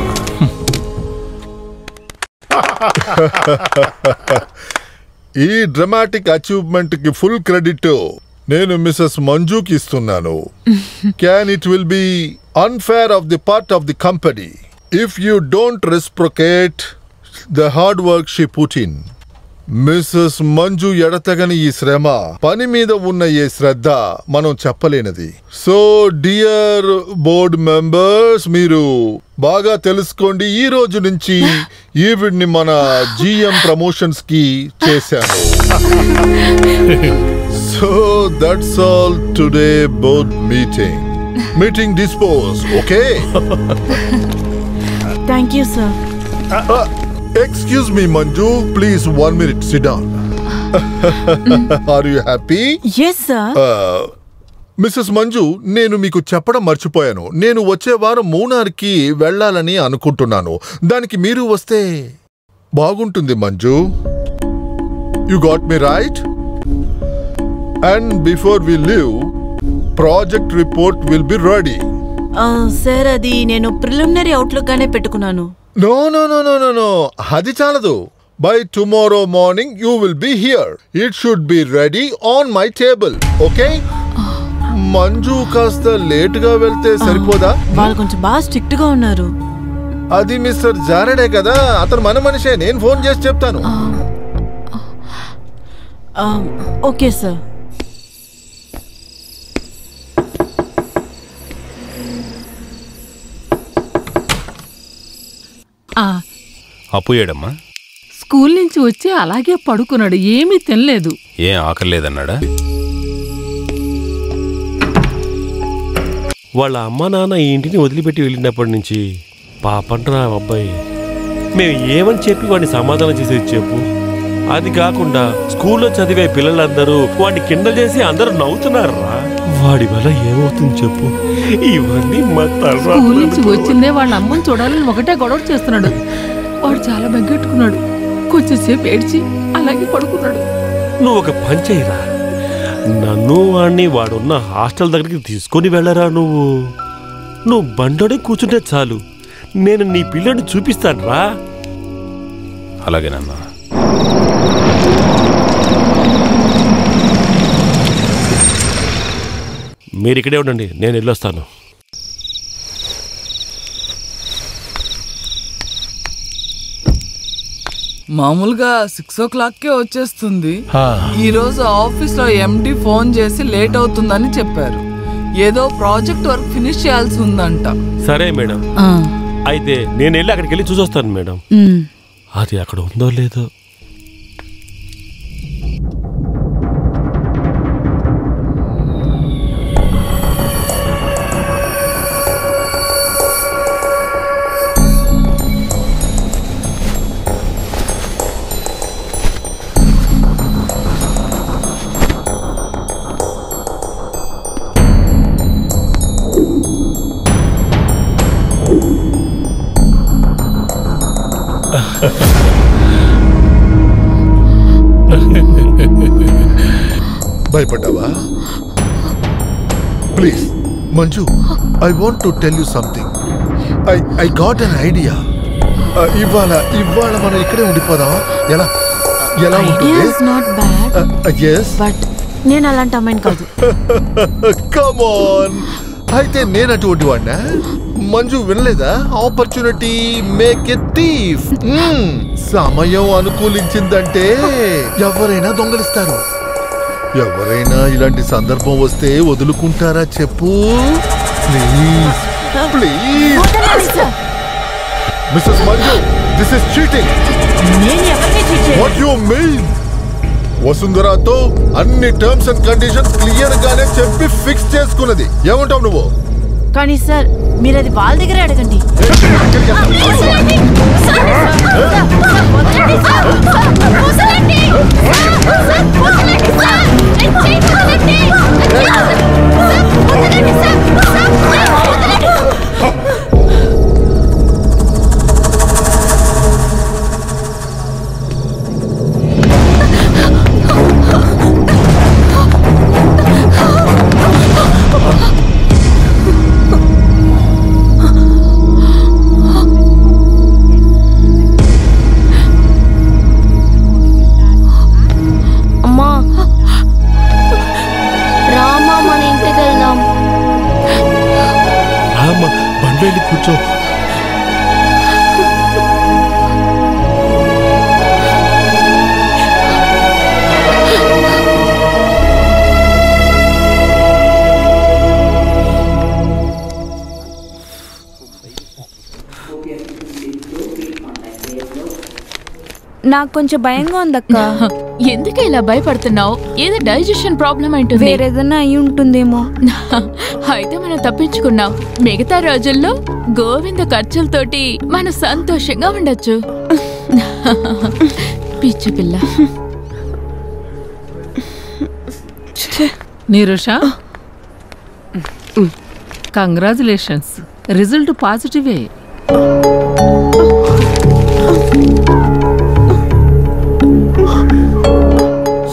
ఈ డ్రామాటిక్ అచీవ్మెంట్ కి ఫుల్ క్రెడిట్ నేను మిసెస్ మంజుకి ఇస్తున్నాను. Can it will be unfair of the part of the company if you don't reciprocate the hard work she put in. Mrs Manju ఎడతగని ఈ శ్రమ, పని మీద ఉన్న ఈ శ్రద్ధ మనం చెప్పలేనిది. సో డియర్ బోర్డ్ మెంబర్స్, మీరు బాగా తెలుసుకోండి, ఈ రోజు నుంచి ఈవిడ్ని మన జిఎం ప్రమోషన్స్ కి చేశాను. So that's all today board meeting dispose. Okay, thank you sir. Excuse me, Manju. Please, 1 minute. Sit down. Are you happy? Yes, sir. Mrs Manju, నేను మీకు చెప్పడం మర్చిపోయాను. నేను వచ్చే వారం మూనార్కి వెళ్ళాలని అనుకుంటున్నాను. దానికి మీరు వస్తే బాగుంటుంది Manju. You got me right? And before we leave, project report will be ready. Sir, అది నేను ప్రిలిమినరీ అవుట్లుక్ గానే పెట్టుకున్నాను. No, అది చాలదు. By tomorrow morning you will be here. It should be ready on my table. Okay? Manju కాస్త లేట్ గా వెళ్తే సరిపోదా? వాళ్ళు కొంచెం బాగా స్ట్రిక్ట్ గా ఉన్నారు. అది మిస్టర్ జారడే కదా, అతను మన మనిషే. నేను ఫోన్ చేసి చెప్తాను. Okay sir. అప్పు ఏడమ్మా? స్కూల్ నుంచి వచ్చి అలాగే పడుకున్నాడు, ఏమీ తినలేదు. ఏం ఆకలేదన్నాడా? వాళ్ళ అమ్మ నాన్న ఈ ఇంటిని వదిలిపెట్టి వెళ్ళినప్పటి నుంచి పాపంట్రా అబ్బాయి. మేము ఏమని చెప్పి వాడిని సమాధానం చేసేది చెప్పు? అది కాకుండా స్కూల్లో చదివే పిల్లలందరూ వాడిని కిండల్ చేసి అందరూ నవ్వుతున్నారా? వాడి వల్ల ఏమవుతుంది చెప్పు? ఇవన్నీ మా స్కూల్ నుంచి వచ్చిందే వాళ్ళ అమ్మని చూడాలని ఒకటే గొడవ చేస్తున్నాడు. వాడు చాలా బెగ్గెట్టుకున్నాడు, కొంచెంసేపు ఏడ్చి అలాగే పడుకున్నాడు. నువ్వు ఒక పని చేయరా, నన్ను వాడిని వాడున్న హాస్టల్ దగ్గరికి తీసుకొని వెళ్ళరా. నువ్వు బండోడే కూర్చుంటే చాలు, నేను నీ పిల్లని చూపిస్తాను రా. అలాగేనమ్మా. మీరు ఇక్కడే ఉండండి, నేను వెళ్ళొస్తాను. మామూలుగా 6 o'clockకే వచ్చేస్తుంది. ఈ రోజు ఆఫీస్ లో ఎండి ఫోన్ చేసి లేట్ అవుతుందని చెప్పారు. ఏదో ప్రాజెక్ట్ వర్క్ ఫినిష్ చేయాల్సి ఉందంట. సరే మేడం, అయితే నేను వెళ్ళి అక్కడికి వెళ్ళి చూసొస్తాను మేడం. అది అక్కడ ఉందో లేదో. భయపడ్డావా? Please Manju, I want to tell you something. I got an idea. ఇవాళ మనం ఇక్కడే ఉండిపోదామా? ఎలా ఉంటుంది? నేను అలాంటి అమ్మాయిని కాదు. Come on. అయితే నేను అటువంటి వాడినా? మంజు వినలేదా? Opportunity make a thief. సమయం అనుకూలించిందంటే ఎవరైనా దొంగలిస్తారు. ఎవరైనా ఇలాంటి సందర్భం వస్తే వదులుకుంటారా చెప్పు? Please please Mrs Manju, this is cheating. What you mean? వసుంధరాతో అన్ని టర్మ్స్ అండ్ కండిషన్స్ క్లియర్ గానే చెప్పి ఫిక్స్ చేసుకున్నది. ఏమంటావు నువ్వు? కానీ సార్, మీరు అది వాళ్ళ దగ్గరే అడగండి. కూర్చో. నాకు కొంచెం భయంగా ఉందక్క. ఎందుకు ఇలా భయపడుతున్నావు? ఏదో డైజెషన్ ప్రాబ్లం ఉంటుంది. వేరేదన్నా అయి ఉంటుందేమో. అయితే మనం తప్పించుకున్నాం. మిగతా రోజుల్లో గోవింద ఖర్చులతోటి మనం సంతోషంగా ఉండొచ్చు. పిచ్చి పిల్ల. నీరుషా, కంగ్రాచులేషన్స్, రిజల్ట్ పాజిటివే.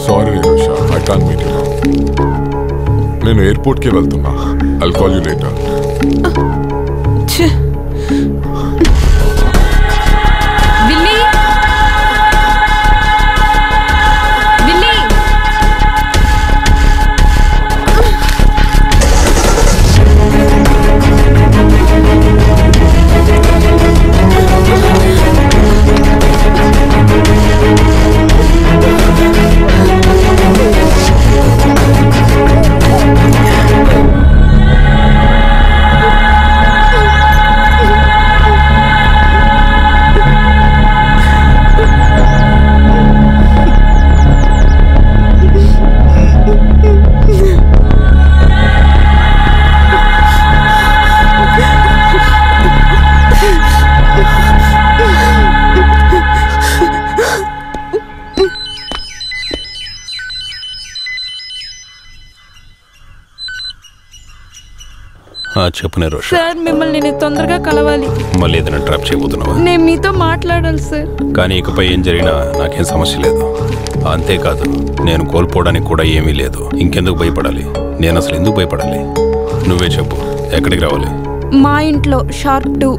Sorry Nirusha, I can't meet you now. నేను ఎయిర్పోర్ట్కి వెళ్తున్నా. I'll call you later. చెప్పు నిరోష. సార్ మిమ్మల్ని నేను తొందరగా కలవాలి. మళ్ళీ ఏదైనా ట్రాప్ చేయబోతున్నావా? నేను మీతో మాట్లాడాలి సార్. కానీ ఇకపై ఏం జరిగినా నాకేం సమస్య లేదు. అంతేకాదు నేను కోల్పోవడానికి కూడా ఏమీ లేదు. ఇంకెందుకు భయపడాలి? నేను అసలు ఎందుకు భయపడాలి? నువ్వే చెప్పు, ఎక్కడికి రావాలి? మా ఇంట్లో షార్ప్ 2.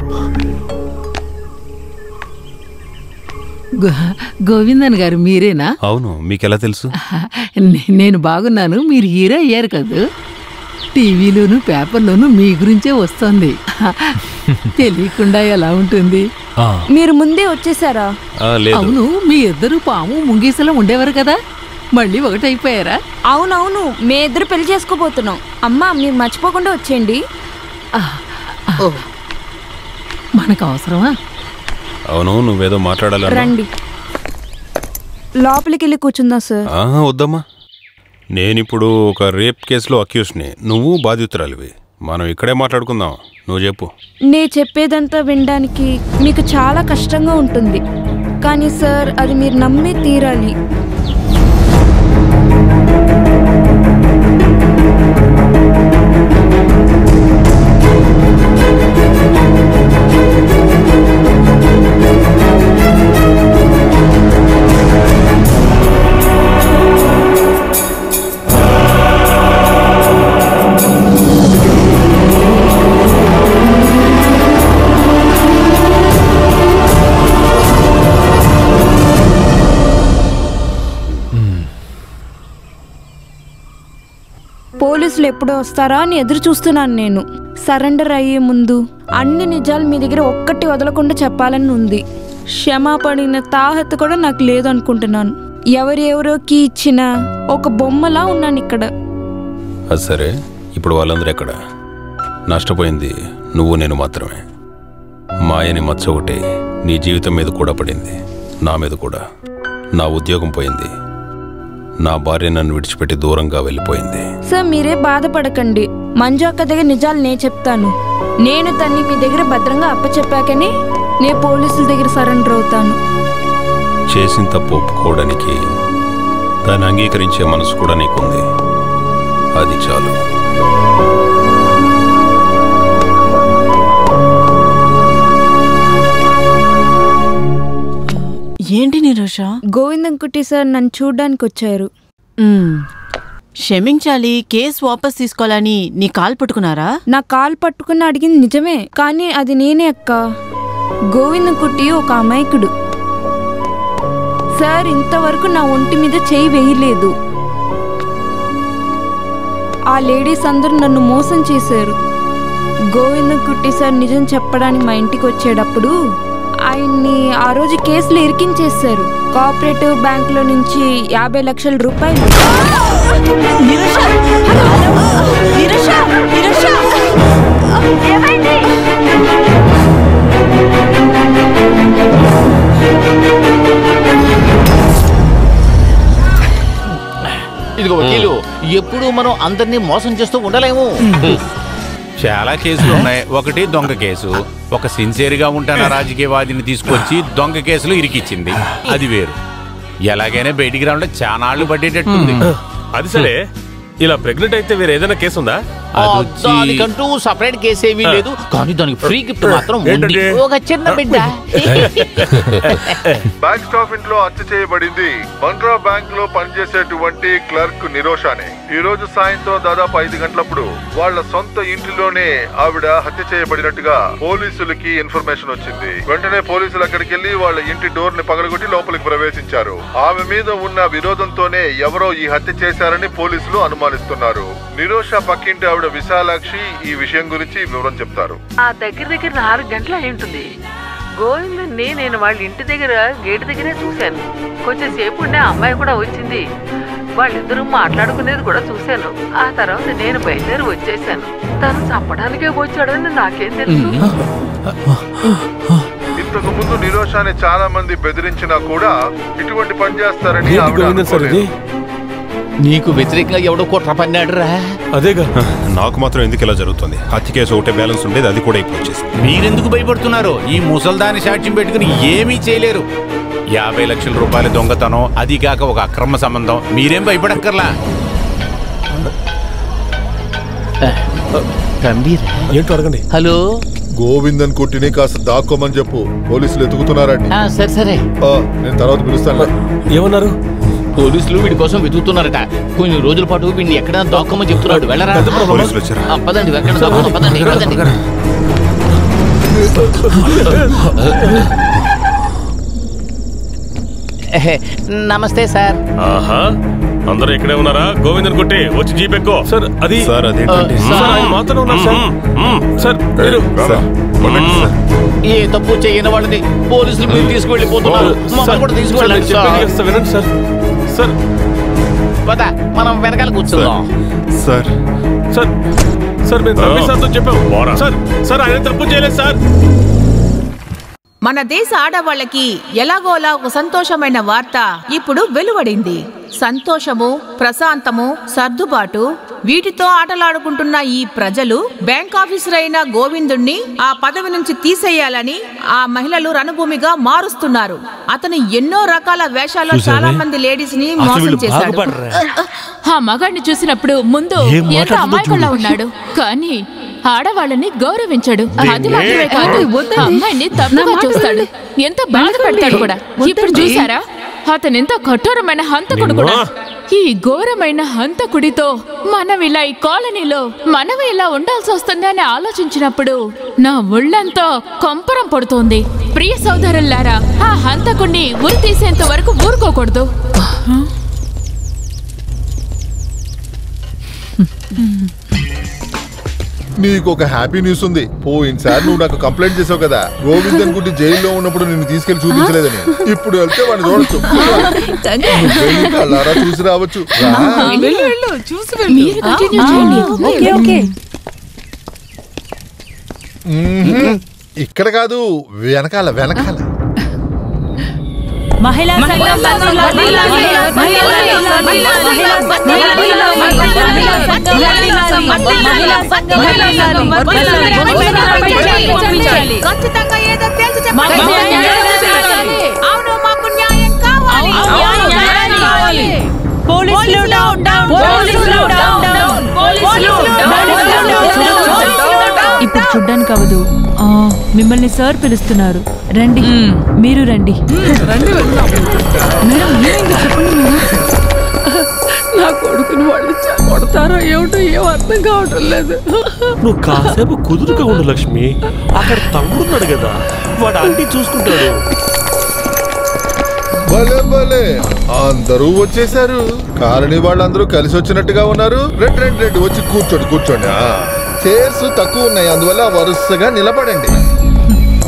గోవిందన్ గారు మీరేనా? అవును, మీకెలా తెలుసు? నేను బాగున్నాను. మీరు హీరో అయ్యారు కదా. టీవీలోను పేపర్లోను మీ గురించే వస్తుంది. తెలియకుండా ఎలా ఉంటుంది? మీరు ముందే వచ్చేసారా? అవును, మీ ఇద్దరు పాము ముంగీసలో ఉండేవారు కదా, మళ్ళీ ఒకటైపోయారా? అవునవును, మీ ఇద్దరు పెళ్లి చేసుకోబోతున్నాం. అమ్మా మీరు మర్చిపోకుండా వచ్చేయండి. మనకు అవసరమా? అవును, నువ్వేదో మాట్లాడాలి. రండి లోపలికి వెళ్ళి కూర్చుందా సార్? వద్దమ్మా, నేనిప్పుడు ఒక రేప్ కేసులో అక్యూస్ని, నువ్వు బాధితురాలివి. మనం ఇక్కడే మాట్లాడుకుందాం. నువ్వు చెప్పు. నే చెప్పేదంతా వినడానికి మీకు చాలా కష్టంగా ఉంటుంది, కానీ సార్ అది మీరు నమ్మి తీరాలి. పోలీసులు ఎప్పుడు వస్తారా అని ఎదురు చూస్తున్నాను. నేను సరెండర్ అయ్యే ముందు అన్ని నిజాలు మీ దగ్గర ఒక్కటి వదలకుండా చెప్పాలని ఉంది. క్షమాపడిన తాహత కూడా నాకు లేదనుకుంటున్నాను. ఎవరెవరోకి ఇచ్చిన ఒక బొమ్మలా ఉన్నాను ఇక్కడ. అది సరే, ఇప్పుడు వాళ్ళందరూ ఎక్కడ? నష్టపోయింది నువ్వు నేను మాత్రమే. మాయని మచ్చ ఒకటి నీ జీవితం మీద కూడా పడింది, నా మీద కూడా. నా ఉద్యోగం పోయింది, నా భార్య నన్ను విడిచిపెట్టి దూరంగా వెళ్ళిపోయింది. సార్ మీరే బాధపడకండి, మంజు అక్క దగ్గర నిజాలు నేను చెప్తాను. నేను తన్ని మీ దగ్గర భద్రంగా అప్పచెప్పాకనే నేను పోలీసుల దగ్గర సరెండర్ అవుతాను. చేసిన తప్పు ఒప్పుకోవడానికి దాన్ని అంగీకరించే మనసు కూడా నీకుంది, అది చాలు. ఏంటి నిరోష? గోవిందం కుట్టి సార్ నన్ను చూడ్డానికి వచ్చారు. క్షమించాలి, కేసు వాపస్ తీసుకోవాలని నీ కాలు పట్టుకున్నారా? నా కాలు పట్టుకుని అడిగింది నిజమే, కానీ అది నేనే అక్క. గోవిందం కుట్టి ఒక అమాయకుడు సార్. ఇంతవరకు నా ఒంటి మీద చేయి వేయలేదు. ఆ లేడీస్ అందరూ నన్ను మోసం చేశారు. గోవిందం కుట్టి సార్ నిజం చెప్పడానికి మా ఇంటికి వచ్చేటప్పుడు ఆయన్ని ఆ రోజు కేసులో ఇరికించేశారు. కోఆపరేటివ్ బ్యాంకులో నుంచి 50 లక్షల రూపాయలు. ఇదిగో వకీలు, ఎప్పుడు మనం అందరినీ మోసం చేస్తూ ఉండలేము. చాలా కేసులు ఉన్నాయి. ఒకటి దొంగ కేసు. ఒక సిన్సియర్గా ఉంటాన రాజకీయవాదిని తీసుకొచ్చి దొంగ కేసులు ఇరికిచ్చింది, అది వేరు. ఎలాగైనా బయటికి రావడం చానాళ్ళు పట్టేటట్టుంది. అది సరే, ఇలా ప్రెగ్నెంట్ అయితే వేరే ఏదైనా కేసు ఉందా? దానికంటూ సపరేట్ కేసు ఏమీ లేదు, కానీ దానికి ఫ్రీ గిఫ్ట్ మాత్రం ఉంది, ఒక చిన్న బిడ్డ. బ్యాంక్ స్టాఫ్ ఇంట్లో హత్య చేయబడింది బంగ్లా బ్యాంక్ లో పనిచేసేటువంటి క్లర్క్ నిరోషానే. ఈ రోజు సాయంత్రం దాదాపు 5 గంటలప్పుడు వాళ్ళ సొంత ఇంటిలోనే ఆవిడ హత్య చేయబడినట్టుగా పోలీసులకి ఇన్ఫర్మేషన్ వచ్చింది. వెంటనే పోలీసులు అక్కడికి వెళ్లి వాళ్ళ ఇంటి డోర్ ని పగలగొట్టి లోపలికి ప్రవేశించారు. ఆమె మీద ఉన్న విరోధంతోనే ఎవరో ఈ హత్య చేశారని పోలీసులు అనుమానిస్తున్నారు. నిరోష పక్కింటి ఆవిడ విశాలాక్షి ఈ విషయం గురించి వివరం చెప్తారు. ఆ దగ్గర 4 గంటలు అయి ఉంటుంది. గోవిందుని నేను వాళ్ళ ఇంటి దగ్గర గేటు దగ్గరే చూశాను. కొంచెం సేపు ఉండే అమ్మాయి కూడా వచ్చింది. వాళ్ళిద్దరూ మాట్లాడుకునేది కూడా చూశాను. ఆ తర్వాత నేను బయలుదేరి వచ్చేసాను. తను చంపడానికే వచ్చాడని నాకేం తెలుసు. ఇంతకు ముందు నిరోషాన్ని చాలా మంది బెదిరించినా కూడా ఇటువంటి పని చేస్తారని ఆవిడ అనుకోలేదు. నీకు వ్యతిరేకంగా ఎవడో కుట్ర పన్నాడురా? అదేగా, నాకు మాత్రం ఎందుకు ఇలా జరుగుతుంది? హత్య కేసు ఒకటే బ్యాలెన్స్ ఉండేది, అది కూడా ఇప్పుడు వచ్చేసింది. మీరెందుకు భయపడుతున్నారు? ఈ ముసల్దాని సాక్ష్యం పెట్టుకుని ఏమీ చేయలేరు. 50 లక్షల రూపాయల దొంగతనం, అది కాక ఒక అక్రమ సంబంధం. మీరేం భయపడక్కర్లా. ఏంటో అడగండి. హలో, గోవిందన్ కుట్టిని కాస్త దాక్కోమని చెప్పు, పోలీసులు ఎతుకుతున్నారండి. సరే నేను తర్వాత పిలుస్తాను. ఏమన్నారు? పోలీసులు వీడి కోసం వెతుకుతున్నారట. కొన్ని రోజుల పాటు వీడిని ఎక్కడైనా దాక్కోమని చెప్తున్నాడు. వెళ్ళరా. పదండి, ఎక్కడ దాక్కోమని పదండి. నమస్తే సార్. ఆహా, అందరూ ఇక్కడే ఉన్నారా? గోవిందన్ కొట్టి వచ్చి జీప్ ఎక్కువ. సార్ అది సార్ అదేంటంటే మాత్రం ఉన్నారు సార్. మీరు ఏ తప్పు చేయని వాళ్ళని పోలీసులు మీరు తీసుకువెళ్ళిపోతున్నారు. కూడా తీసుకువెళ్ళండి వినండి సార్. సార్ పద, మనం వెనకాల కూర్చుందాం. సార్ సార్ సార్ మేము రవి సార్తో చెప్పాము సార్ ఆయన తప్పు చేయలేదు సార్. మన దేశ ఆడవాళ్ళకి ఎలాగోలా ఒక సంతోషమైన వార్త ఇప్పుడు వెలువడింది. సంతోషము, ప్రశాంతము, సర్దుబాటు వీటితో ఆటలాడుకుంటున్న ఈ ప్రజలు బ్యాంక్ ఆఫీసర్ అయిన గోవిందుణ్ణి ఆ పదవి నుంచి తీసేయాలని ఆ మహిళలు రణభూమిగా మారుస్తున్నారు. అతను ఎన్నో రకాల వేషాల్లో చాలా మంది లేడీస్ ని మోసం చేశాడు. ఆ మగాడిని చూసినప్పుడు ముందు ఎంత అమాయకుల్లా ఉన్నాడు, కానీ ఆడవాళ్ళని గౌరవించాడు. అది మాత్రమే కాదు, అమ్మాయిని తప్పుగా చూస్తాడు, ఎంత బాధ పెడతాడు కూడా. ఇప్పుడు చూసారా, అతను ఎంత కఠోరమైన హంతకుడు కూడా. ఈ ఘోరమైన హంతకుడితో మనం ఇలా ఈ కాలనీలో మనం ఇలా ఉండాల్సి వస్తుంది అని ఆలోచించినప్పుడు నా ఒళ్ళంతా కంపరం పడుతోంది. ప్రియ సోదరులారా, ఆ హంతకుడిని ఉరి తీసేంత వరకు ఊరుకోకూడదు. నీకు ఒక హ్యాపీ న్యూస్ ఉంది. పోయినసారి నువ్వు నాకు కంప్లైంట్ చేసావు కదా, గోవిందన్ గుట్టి జైల్లో ఉన్నప్పుడు నిన్ను తీసుకెళ్లి చూపించలేదని. ఇప్పుడు వెళ్తే వాడిని చూడొచ్చు. అల్లారా చూసి రావచ్చు. ఇక్కడ కాదు, వెనకాల వెనకాల. మహిళా ఖచ్చితంగా ఏదో తేల్చి చెప్పండి. అవును, మాకు న్యాయం కావాలి. ఇప్పుడు చూడ్డానికి అవదు, మిమ్మల్ని సార్ పిలుస్తున్నారు. రండి, మీరు రండి. నా కొడుకుని వాళ్ళు కొడతారో ఏమిటో ఏం అర్థం కావటం లేదు. నువ్వు కాసేపు కుదురుగా ఉండు లక్ష్మి. అక్కడ తమ్ముడున్నాడు కదా, వాడు అన్ని చూసుకుంటాడు. భలే భలే, అందరూ వచ్చేసారు. కాలనీ వాళ్ళందరూ కలిసి వచ్చినట్టుగా ఉన్నారు. రెండు వచ్చి కూర్చోండి. చైర్స్ తక్కువ ఉన్నాయి, అందువల్ల వరుసగా నిలబడండి.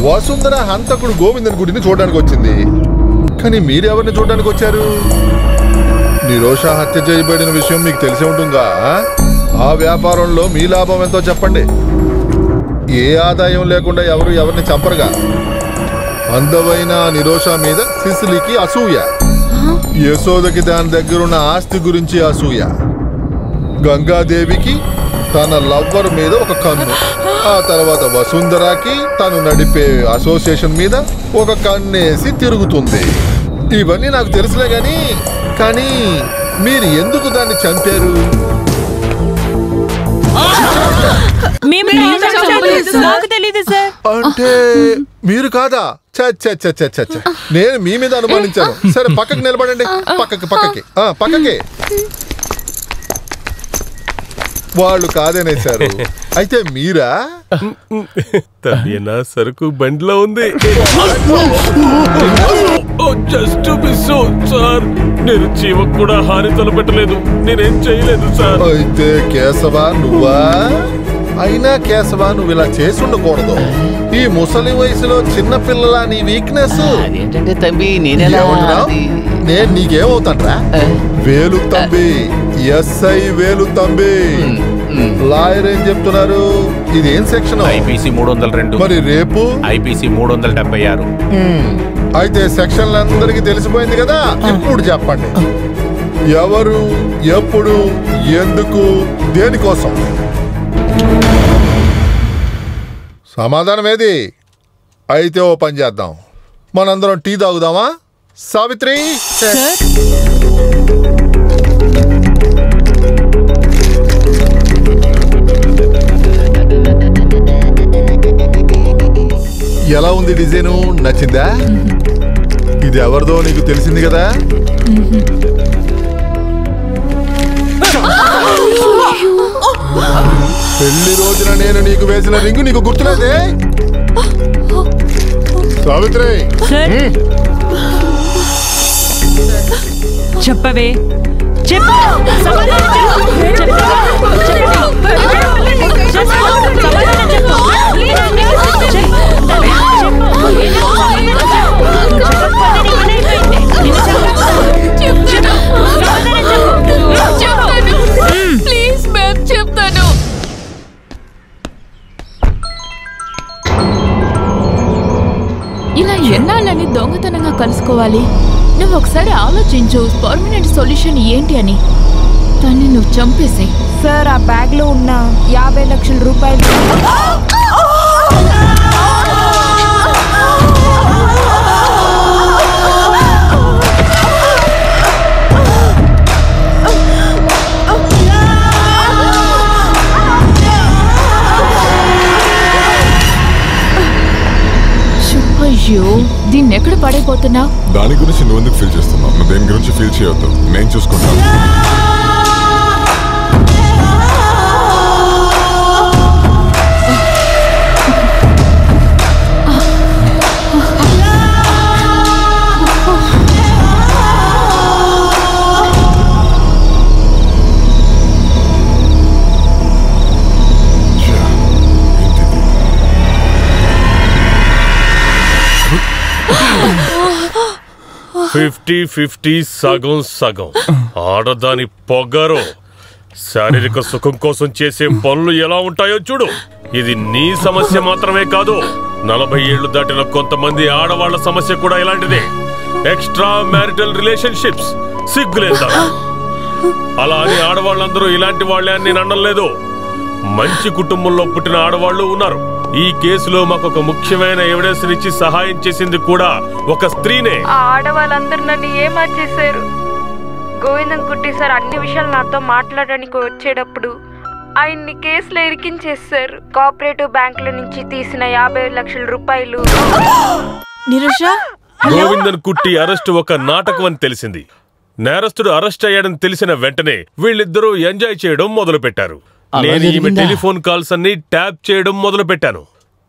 వసుంధర హంతకుడు గోవిందన్ గుడిని చూడడానికి వచ్చింది. కానీ మీరెవరిని చూడడానికి వచ్చారు? నిరోష హత్య చేయబడిన విషయం మీకు తెలిసి ఉంటుందా? ఆ వ్యాపారంలో మీ లాభం ఎంతో చెప్పండి. ఏ ఆదాయం లేకుండా ఎవరు ఎవరిని చంపరుగా. అందమైన నిరోష మీద సిసిలికి అసూయ, యశోదకి దాని దగ్గరున్న ఆస్తి గురించి అసూయ, గంగాదేవికి తన లవ్వర్ మీద ఒక కన్ను, ఆ తర్వాత వసుంధరాకి తను నడిపే అసోసియేషన్ మీద ఒక కన్నేసి తిరుగుతుంది. ఇవన్నీ నాకు తెలుసులే కానీ మీరు ఎందుకు దాన్ని చంపారు? అంటే మీరు కాదా? నేను మీ మీద అనుమానించాను. సరే, పక్కకి నిలబడండి. పక్కకి. వాళ్ళు కాదనేశారు. అయితే మీరా? తన సరుకు బండిలో ఉంది. జస్ట్ మిస్ సార్, నేను చీమకు కూడా హాని తలపెట్టలేదు, నేనేం చేయలేదు సార్. అయితే కేశవా నువ్వా? అయినా కేశవా, నువ్వు ఇలా చేసి ఉండకూడదు. ఈ ముసలి వయసులో చిన్న పిల్లల నీ వీక్నెస్ ఏంటంటే తంబి, నేను నీకేమవుతాడ్రా? వేలు తంబి, ఎస్ఐ వేలు తంబి. లాయర్ ఏం చెప్తున్నారు? ఇదేం సెక్షన్? ఐపీసీ 302. మరి రేపు ఐపీసీ 376. అయితే సెక్షన్లందరికీ తెలిసిపోయింది కదా. ఇప్పుడు చెప్పండి, ఎవరు, ఎప్పుడు, ఎందుకు, దేనికోసం? సమాధానం ఏది? అయితే ఓ పని చేద్దాం, మనందరం టీ తాగుదామా? సావిత్రి, ఎలా ఉంది డిజైను? నచ్చిందా? ఇది ఎవరిదో నీకు తెలిసింది కదా? పెళ్లి రోజున నేను నీకు వేసిన రింగు నీకు గుర్తులేదే? సావిత్రి చెప్పవే, చెప్పు. ప్లీజ్ మ్యామ్, చెప్తాను. ఇలా ఎన్నాళ్ళని దొంగతనంగా కలుసుకోవాలి? నువ్వు ఒకసారి ఆలోచించు, పర్మనెంట్ సొల్యూషన్ ఏంటి అని. దాన్ని నువ్వు చంపేసే. సార్, ఆ బ్యాగ్ లో ఉన్న 50 లక్షల రూపాయలు అయ్యో, దీన్ని ఎక్కడ పడైపోతున్నావు? దాని గురించి నువ్వు ఎందుకు ఫీల్ చేస్తున్నావు? నువ్వు దేని గురించి ఫీల్ చేయొద్దు, నేను చూసుకుంటాను. ఫిఫ్టీ 50 సగం సగం. ఆడదాని పొగరు శారీరక సుఖం కోసం చేసే పనులు ఎలా ఉంటాయో చూడు. ఇది నీ సమస్య మాత్రమే కాదు, 40 ఏళ్లు దాటిన కొంతమంది ఆడవాళ్ల సమస్య కూడా ఇలాంటిదే. Extra marital relationships. సిగ్గులేదా? అలా అని ఆడవాళ్ళందరూ ఇలాంటి వాళ్ళే అని నేను అనలేదు. మంచి కుటుంబంలో పుట్టిన ఆడవాళ్లు ఉన్నారు. ఈ కేసులో మాకు ఒక ముఖ్యమైన ఎవిడెన్స్ ఇచ్చి సహాయం చేసింది కూడా ఒక స్త్రీనే. ఆ ఆడవాళ్ళందరూ నన్ను ఏమార్చేశారు. గోవిందం కుట్టి సార్ అన్ని విషయాలు నాతో మాట్లాడడానికి వచ్చేటప్పుడు ఆయన్ని కేసులో ఇరికించేశారు. కోఆపరేటివ్ బ్యాంకుల నుంచి తీసిన 50 లక్షల రూపాయలు. గోవిందన్ కుట్టి అరెస్ట్ ఒక నాటకం అని తెలిసింది. నేరస్తుడు అరెస్ట్ అయ్యాడని తెలిసిన వెంటనే వీళ్ళిద్దరూ ఎంజాయ్ చేయడం మొదలు పెట్టారు. నేను ఈమె టెలిఫోన్ కాల్స్ అన్ని ట్యాప్ చేయడం మొదలు పెట్టాను.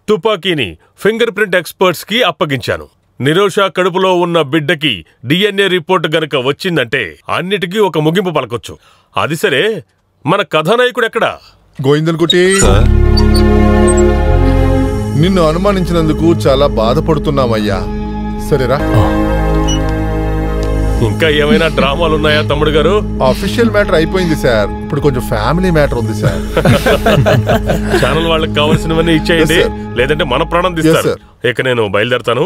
తుపాకీని ఫింగర్ ప్రింట్ ఎక్స్పర్ట్స్ కి అప్పగించాను. నిరోష కడుపులో ఉన్న బిడ్డకి DNA రిపోర్ట్ గనక వచ్చిందంటే అన్నిటికీ ఒక ముగింపు పలకొచ్చు. అది సరే, మన కథానాయకుడు ఎక్కడా? గోవిందన్ కుట్టి, నిన్ను అనుమానించినందుకు చాలా బాధపడుతున్నామయ్యా. సరేరా, ఇంకా ఏమైనా డ్రామాలు ఉన్నాయా తమ్ముడు గారు? అఫీషియల్ మ్యాటర్ అయిపోయింది సార్, ఇప్పుడు కొంచెం ఫ్యామిలీ మ్యాటర్ ఉంది సార్. ఛానల్ వాళ్ళకి కావాల్సినవన్నీ ఇచ్చేయండి, లేదంటే మన ప్రాణం తీస్తారు. ఇక నేను బయలుదేరతాను.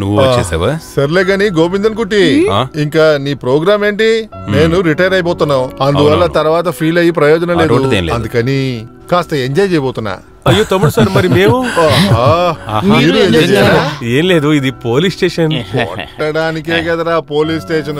నువ్వు వచ్చేసావా? సర్లే గాని గోవిందన్ కుట్టి, ఇంకా నీ ప్రోగ్రామ్ ఏంటి? నేను రిటైర్ అయిపోతున్నావు, అందువల్ల తర్వాత ఫీల్ అయ్యి ప్రయోజనం లేదు, అందుకని కాస్త ఎంజాయ్ చేయబోతున్నా. అయ్యో తమ్ముడు సార్, మరి మేము ఏం లేదు, ఇది పోలీస్ స్టేషన్. కొట్టడానికే కదరా పోలీస్ స్టేషన్.